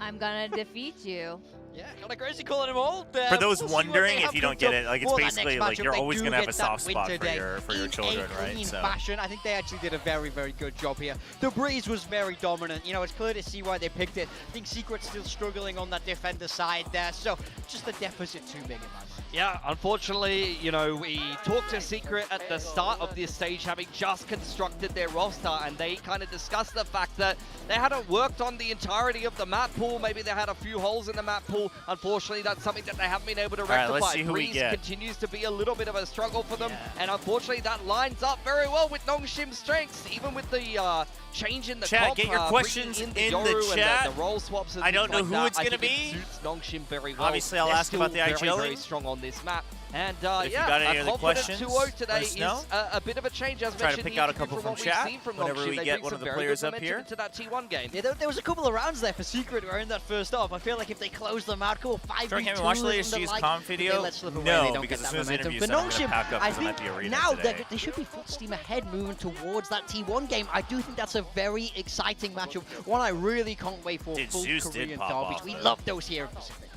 I'm gonna defeat you. Yeah, kind of crazy calling them all. For those We'll see what wondering they if have you don't cooked get up it, like it's for that next basically like matchup. you're They always do gonna have get a that soft win spot today for your in children, a right? clean So fashion. I think they actually did a very, very good job here. The Breeze was very dominant. You know, it's clear to see why they picked it. I think Secret's still struggling on that defender side there, so just the deficit too big in my mind. Yeah, unfortunately, you know, we talked to Secret at the start of this stage, having just constructed their roster, and they kind of discussed the fact that they hadn't worked on the entirety of the map pool. Maybe they had a few holes in the map pool. Unfortunately, that's something that they haven't been able to rectify. All right, let's see who we Breeze get. continues to be a little bit of a struggle for them, and unfortunately, that lines up very well with NONGSHIM's strengths, even with the change in the Chat, comp, get your questions in in the Yoru chat. and the role swaps and I don't things know like who that. it's gonna I think be. it suits NONGSHIM very well. Obviously, I'll They're ask about still the very, very IGLing. strong on this map. And If you yeah, got any a other confident questions, 2-0 today let us is know. a bit of a change, as Try to mentioned, pick the out a interview couple from from what we've chat seen from whenever NONGSHIM. we They get bring one some of the very players good up momentum here. into that T1 game. Yeah, there was a couple of rounds there for Secret around that first half. I feel like if they close them out, cool, 5v2 Sure, can we watch the and latest the G's like, comp they video? let slip away, No, they don't because get as that soon as the momentum. interview But said I'm gonna NONGSHIM, pack up I because I'm think at the arena now today. they should be full steam ahead moving towards that T1 game. I do think that's a very exciting matchup. One I really can't wait for. Dude, Full Zeus did Korean pop derbies. off, We though. love those here in Pacific.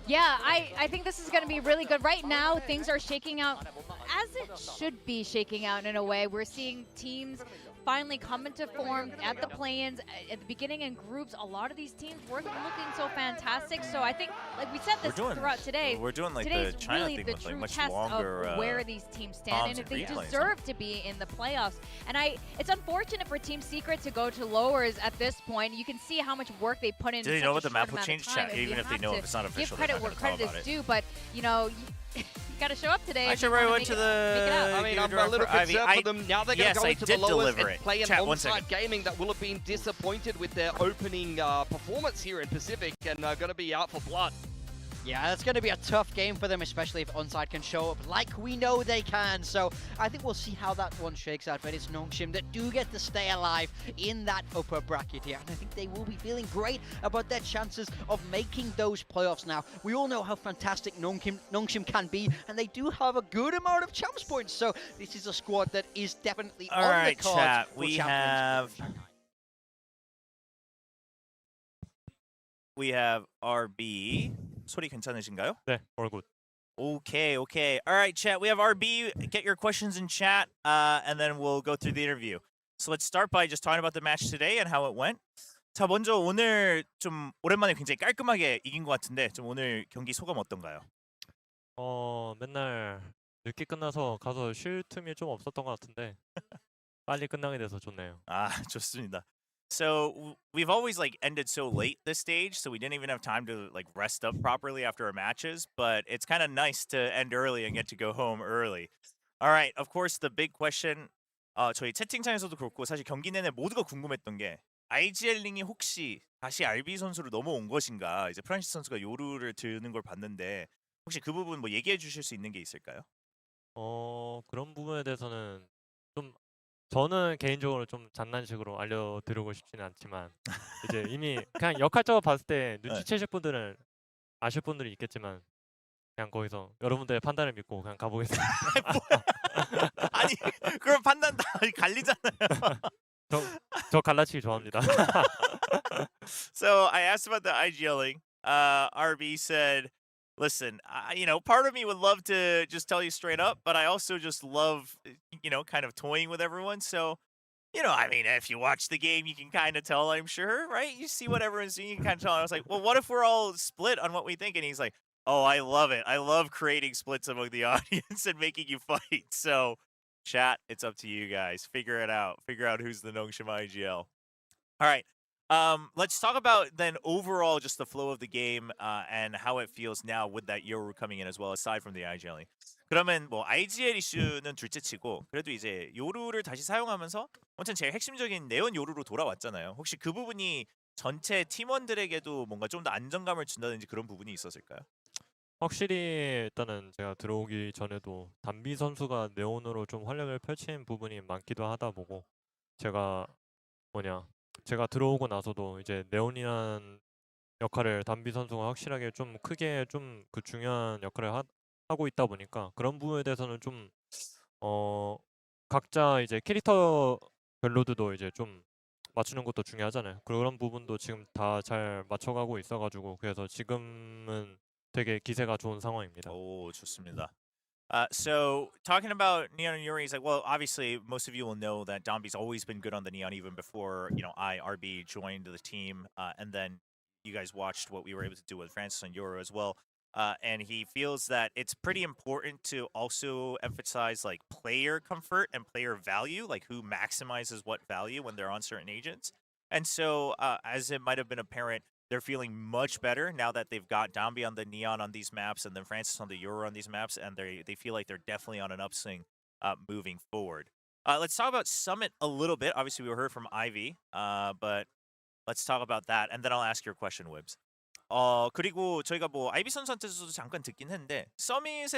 Yeah, I think this is going to be really good. Right now, things are shaking out as it should be shaking out in a way. We're seeing teams finally come into form at the play-ins. At the beginning in groups, a lot of these teams weren't looking so fantastic. So I think, like we said this throughout today, we're doing like today's the China really thing the with true like much test longer of where these teams stand and if they deserve to be in the playoffs. And it's unfortunate for Team Secret to go to lowers at this point. You can see how much work they put in. Do they know what the map will change? Even if they know, if it's not official, give credit where credit is due, but you know. You gotta show up today. I should went to the. I mean, I'm a little concerned for them. Now they're going to go into the lowest and play an Chat, on-site gaming that will have been disappointed with their opening performance here in Pacific and going to be out for blood. Yeah, that's going to be a tough game for them, especially if Onside can show up like we know they can. So I think we'll see how that one shakes out. But it's NONGSHIM that do get to stay alive in that upper bracket here. And I think they will be feeling great about their chances of making those playoffs now. We all know how fantastic NONGSHIM can be, and they do have a good amount of champs points. So this is a squad that is definitely on the cards. Chat, for we have RB. 소리 괜찮으신가요? 네, all good. Okay. All right, chat. We have RB. Get your questions in chat, and then we'll go through the interview. So let's start by just talking about the match today and how it went. 자, 먼저 오늘 좀 오랜만에 굉장히 깔끔하게 이긴 것 같은데 좀 오늘 경기 소감 어떤가요? 맨날 늦게 끝나서 가서 쉴 틈이 좀 없었던 것 같은데 빨리 끝나게 돼서 좋네요. 아, 좋습니다. So we've always like ended so late this stage, so we didn't even have time to like rest up properly after our matches, but it's kind of nice to end early and get to go home early. All right, of course the big question 저희 채팅창에서도 그렇고 사실 경기 내내 모두가 궁금했던 게 IGL링이 혹시 다시 RB 선수로 넘어온 것인가. 이제 프란시스 선수가 요루를 드는 걸 봤는데 혹시 그 부분 뭐 얘기해 주실 수 있는 게 있을까요? 그런 부분에 대해서는 좀 저는 개인적으로 좀 장난식으로 알려드리고 싶지는 않지만 이제 이미 그냥 역할적으로 봤을 때 눈치채실 분들은 아실 분들이 있겠지만 그냥 거기서 여러분들의 판단을 믿고 그냥 가보겠습니다. 아니 그럼 판단 다 갈리잖아요. 저 갈라치기 좋아합니다. So I asked about the IGLing. RB said, listen, part of me would love to just tell you straight up, but I also just love, kind of toying with everyone. So, I mean, if you watch the game, you can kind of tell, I'm sure, right? You see what everyone's doing, you can kind of tell. I was like, well, what if we're all split on what we think? And he's like, oh, I love it. I love creating splits among the audience and making you fight. So, chat, it's up to you guys. Figure it out. Figure out who's the NONGSHIM IGL. All right. Let's talk about then overall just the flow of the game and how it feels now with that Yoru coming in as well, aside from the IGLing. 그러면 뭐 IGL 이슈는 둘째치고 그래도 이제 요루를 다시 사용하면서 아무튼 제일 핵심적인 네온 요루로 돌아왔잖아요. 혹시 그 부분이 전체 팀원들에게도 뭔가 좀 더 안정감을 준다든지 그런 부분이 있었을까요? 확실히 일단은 제가 들어오기 전에도 담비 선수가 네온으로 좀 활약을 펼친 부분이 많기도 하다 보고 제가 들어오고 나서도 이제 네온이라는 역할을 담비 선수가 확실하게 좀 크게 좀 그 중요한 역할을 하고 있다 보니까 그런 부분에 대해서는 좀 각자 이제 캐릭터별로도 이제 좀 맞추는 것도 중요하잖아요. 그런 부분도 지금 다 잘 맞춰가고 있어가지고 그래서 지금은 되게 기세가 좋은 상황입니다. 오, 좋습니다. So talking about Neon and Yuri, like, well, obviously most of you will know that Dombi's always been good on the Neon even before, RB joined the team, and then you guys watched what we were able to do with Francis and Yoro as well. And he feels that it's pretty important to also emphasize like player comfort and player value, like who maximizes what value when they're on certain agents. And so, as it might have been apparent, they're feeling much better now that they've got Dombi on the Neon on these maps and then Francis on the Euro on these maps, and they feel like they're definitely on an upswing moving forward. Let's talk about Summit a little bit. Obviously, we heard from Ivy, but let's talk about that, and then I'll ask your question, Wibs. 그리고 저희가 뭐 아이비 선수한테서도 잠깐 듣긴 했는데 서밋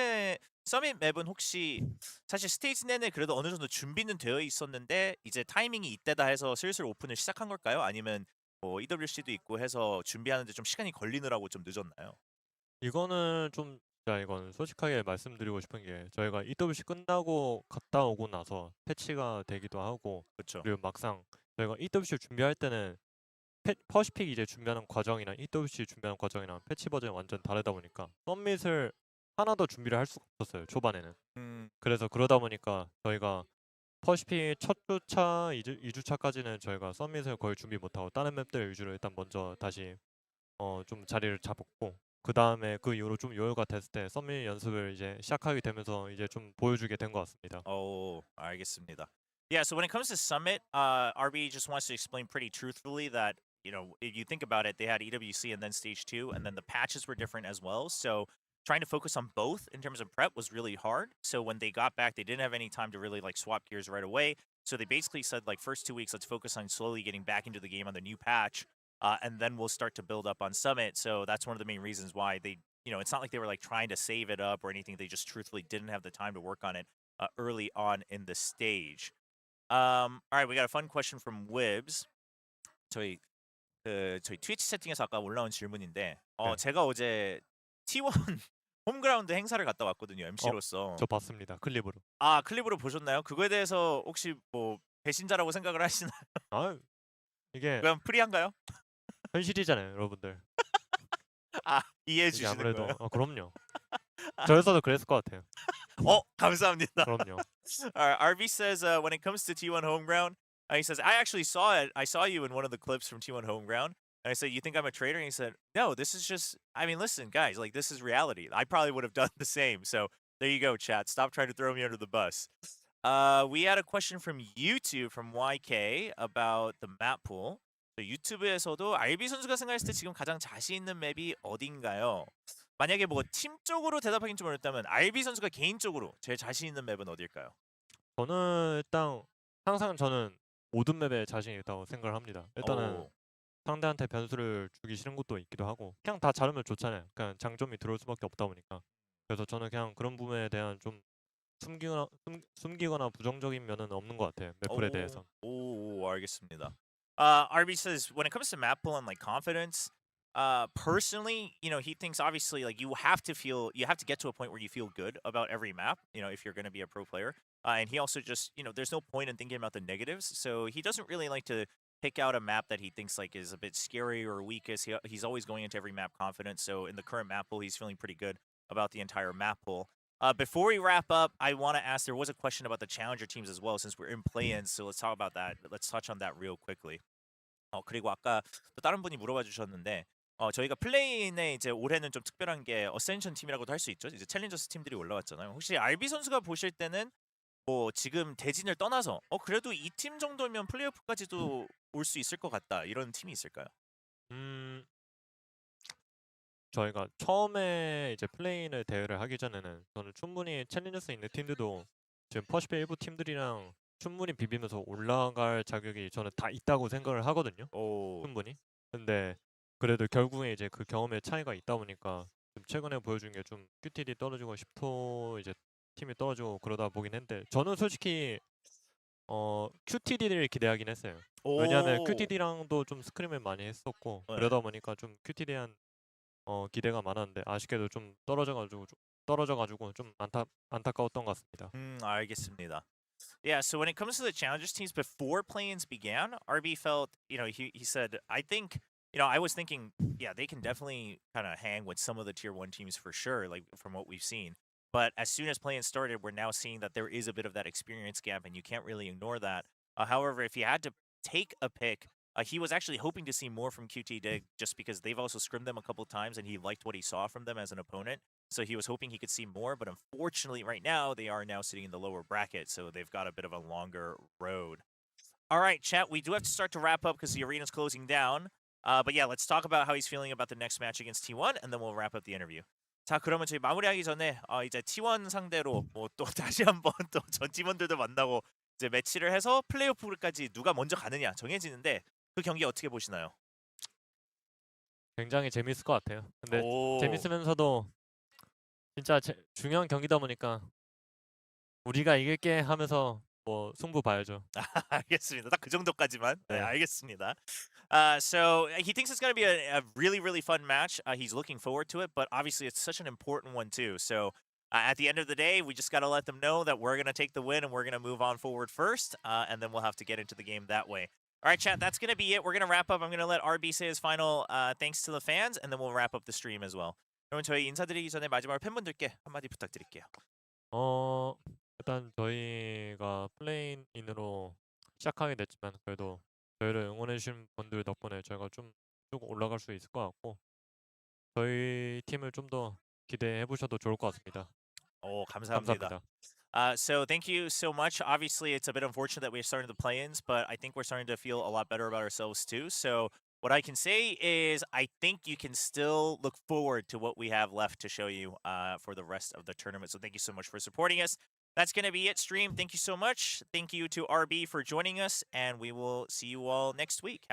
맵은 혹시 사실 스테이지 내내 그래도 어느 정도 준비는 되어 있었는데 이제 타이밍이 이때다 해서 슬슬 오픈을 시작한 걸까요? 아니면 뭐 EWC도 있고 해서 준비하는데 좀 시간이 걸리느라고 좀 늦었나요? 이거는 이건 솔직하게 말씀드리고 싶은 게 저희가 EWC 끝나고 갔다 오고 나서 패치가 되기도 하고 그쵸. 그리고 막상 저희가 EWC 준비할 때는 퍼시픽 이제 준비하는 과정이나 EWC 준비하는 과정이랑 패치 버전이 완전 다르다 보니까 썸밋을 하나 더 준비를 할 수가 없었어요 초반에는. 그래서 그러다 보니까 저희가 퍼시픽 첫 주차, 2주차까지는 저희가 썸밋을 거의 준비 못하고 다른 맵들 위주로 일단 먼저 다시 좀 자리를 잡았고 그 다음에 그 이후로 좀 여유가 됐을 때 썸밋 연습을 이제 시작하게 되면서 이제 좀 보여주게 된 것 같습니다. 알겠습니다. Yeah, so when it comes to Summit, RB just wants to explain pretty truthfully that, you know, if you think about it, they had EWC and then Stage 2, and then the patches were different as well. So trying to focus on both in terms of prep was really hard. So when they got back, they didn't have any time to really like swap gears right away. So they basically said like first 2 weeks, let's focus on slowly getting back into the game on the new patch, and then we'll start to build up on Summit. So that's one of the main reasons why they, you know, it's not like they were like trying to save it up or anything. They just truthfully didn't have the time to work on it early on in the stage. All right, we got a fun question from Wibs. 저희 트위치 채팅에서 아까 올라온 질문인데, 제가 어제 T1 홈그라운드 행사를 갔다 왔거든요, MC로서. 저 봤습니다, 클립으로. 아, 클립으로 보셨나요? 그거에 대해서 혹시 뭐 배신자라고 생각을 하시나요? 아, 이게 그냥 프리한가요? 현실이잖아요, 여러분들. 아, 이해해 이게 주시는 아무래도 거예요? 그럼요. 저였어도 그랬을 것 같아요. 감사합니다. 그럼요. RV says when it comes to T1 Homeground, he says, I actually saw it. I saw you in one of the clips from T1 Homeground. And I said, you think I'm a traitor? And he said, no, this is just, I mean, listen, guys, like, this is reality. I probably would have done the same. So there you go, chat. Stop trying to throw me under the bus. We had a question from YouTube, from YK, about the map pool. 유튜브에서도 RB 선수가 생각했을 때 지금 가장 자신 있는 맵이 어딘가요? 만약에 뭐 팀적으로 대답하긴 좀 어렵다면 RB 선수가 개인적으로 제일 자신 있는 맵은 어딜까요? 저는 일단 항상 저는 모든 맵에 자신이 있다고 생각을 합니다. 일단은 상대한테 변수를 주기 싫은 것도 있기도 하고 그냥 다 잘하면 좋잖아요. 그냥 장점이 들어올 수밖에 없다 보니까. 그래서 저는 그냥 그런 부분에 대한 좀 숨기거나 부정적인 면은 없는 것 같아요. 맵플에 대해서. 알겠습니다. RB says when it comes to map pool and like confidence, personally, you know, he thinks obviously like you have to get to a point where you feel good about every map, you know, if you're going to be a pro player. And he also just, you know, there's no point in thinking about the negatives. So he doesn't really like to pick out a map that he thinks like is a bit scary or weakest. He's always going into every map confident. So in the current map pool, he's feeling pretty good about the entire map pool. Before we wrap up, I want to ask, there was a question about the challenger teams as well, since we're in play-ins. So let's talk about that. Let's touch on that real quickly. 그리고 아까 또 다른 분이 물어봐 주셨는데, 저희가 플레이인에 이제 올해는 좀 특별한 게 어센션 팀이라고도 할 수 있죠. 이제 챌린저스 팀들이 올라왔잖아요. 혹시 RB 선수가 보실 때는 뭐 지금 대진을 떠나서 그래도 이 팀 정도면 플레이오프까지도 올 수 있을 것 같다, 이런 팀이 있을까요? 저희가 처음에 이제 플레이인을 대회를 하기 전에는 저는 충분히 챌린저스에 있는 팀들도 지금 퍼시픽 일부 팀들이랑 충분히 비비면서 올라갈 자격이 저는 다 있다고 생각을 하거든요. 충분히. 근데 그래도 결국에 이제 그 경험의 차이가 있다 보니까 좀 최근에 보여준 게 좀 QTD 떨어지고 10호 이제 팀이 떨어지고 그러다 보긴 했는데 저는 솔직히 QTD를 기대하긴 했어요. 왜냐하면 QTD랑도 좀 스크림을 많이 했었고 그러다 보니까 좀 QTD에 한 기대가 많았는데 아쉽게도 좀 떨어져가지고 좀 안타까웠던 것 같습니다. 알겠습니다. Yeah, so when it comes to the challengers teams, before play-ins began, RB felt, you know, he said, I think, you know, I was thinking, yeah, they can definitely kind of hang with some of the tier 1 teams for sure, like from what we've seen. But as soon as play-ins started, we're now seeing that there is a bit of that experience gap, and you can't really ignore that. However, if you had to take a pick, he was actually hoping to see more from QT Dig, just because they've also scrimmed them a couple times, and he liked what he saw from them as an opponent. So he was hoping he could see more, but unfortunately right now, they are now sitting in the lower bracket, so they've got a bit of a longer road. All right, chat, we do have to start to wrap up because the arena's closing down. But yeah, let's talk about how he's feeling about the next match against T1, and then we'll wrap up the interview. 자, 그러면 저희 마무리하기 전에 이제 T1 상대로 뭐 또 다시 한번 또 전 팀원들도 만나고 이제 매치를 해서 플레이오프까지 누가 먼저 가느냐 정해지는데 그 경기 어떻게 보시나요? 굉장히 재밌을 것 같아요. 근데 재밌으면서도 진짜 중요한 경기다 보니까 우리가 이길게 하면서 뭐 승부 봐야죠. 알겠습니다. 딱 그 정도까지만. 네, 알겠습니다. So he thinks it's going to be a really, really fun match. He's looking forward to it, but obviously it's such an important one too. So at the end of the day, we just got to let them know that we're going to take the win and we're going to move on forward first, and then we'll have to get into the game that way. All right, chat, that's going to be it. We're going to wrap up. I'm going to let RB say his final thanks to the fans, and then we'll wrap up the stream as well. 여러분, 저희 인사드리기 전에 마지막으로 팬분들께 한마디 부탁드릴게요. 일단 저희가 플레인인으로 시작하게 됐지만 그래도 저희를 응원해주신 분들 덕분에 저희가 좀 쭉 올라갈 수 있을 것 같고 저희 팀을 좀 더 기대해 보셔도 좋을 것 같습니다. 감사합니다. So thank you so much. Obviously, it's a bit unfortunate that we're starting the play-ins, but I think we're starting to feel a lot better about ourselves too. So what I can say is I think you can still look forward to what we have left to show you for the rest of the tournament. So thank you so much for supporting us. That's going to be it, stream. Thank you so much. Thank you to RB for joining us, and we will see you all next week.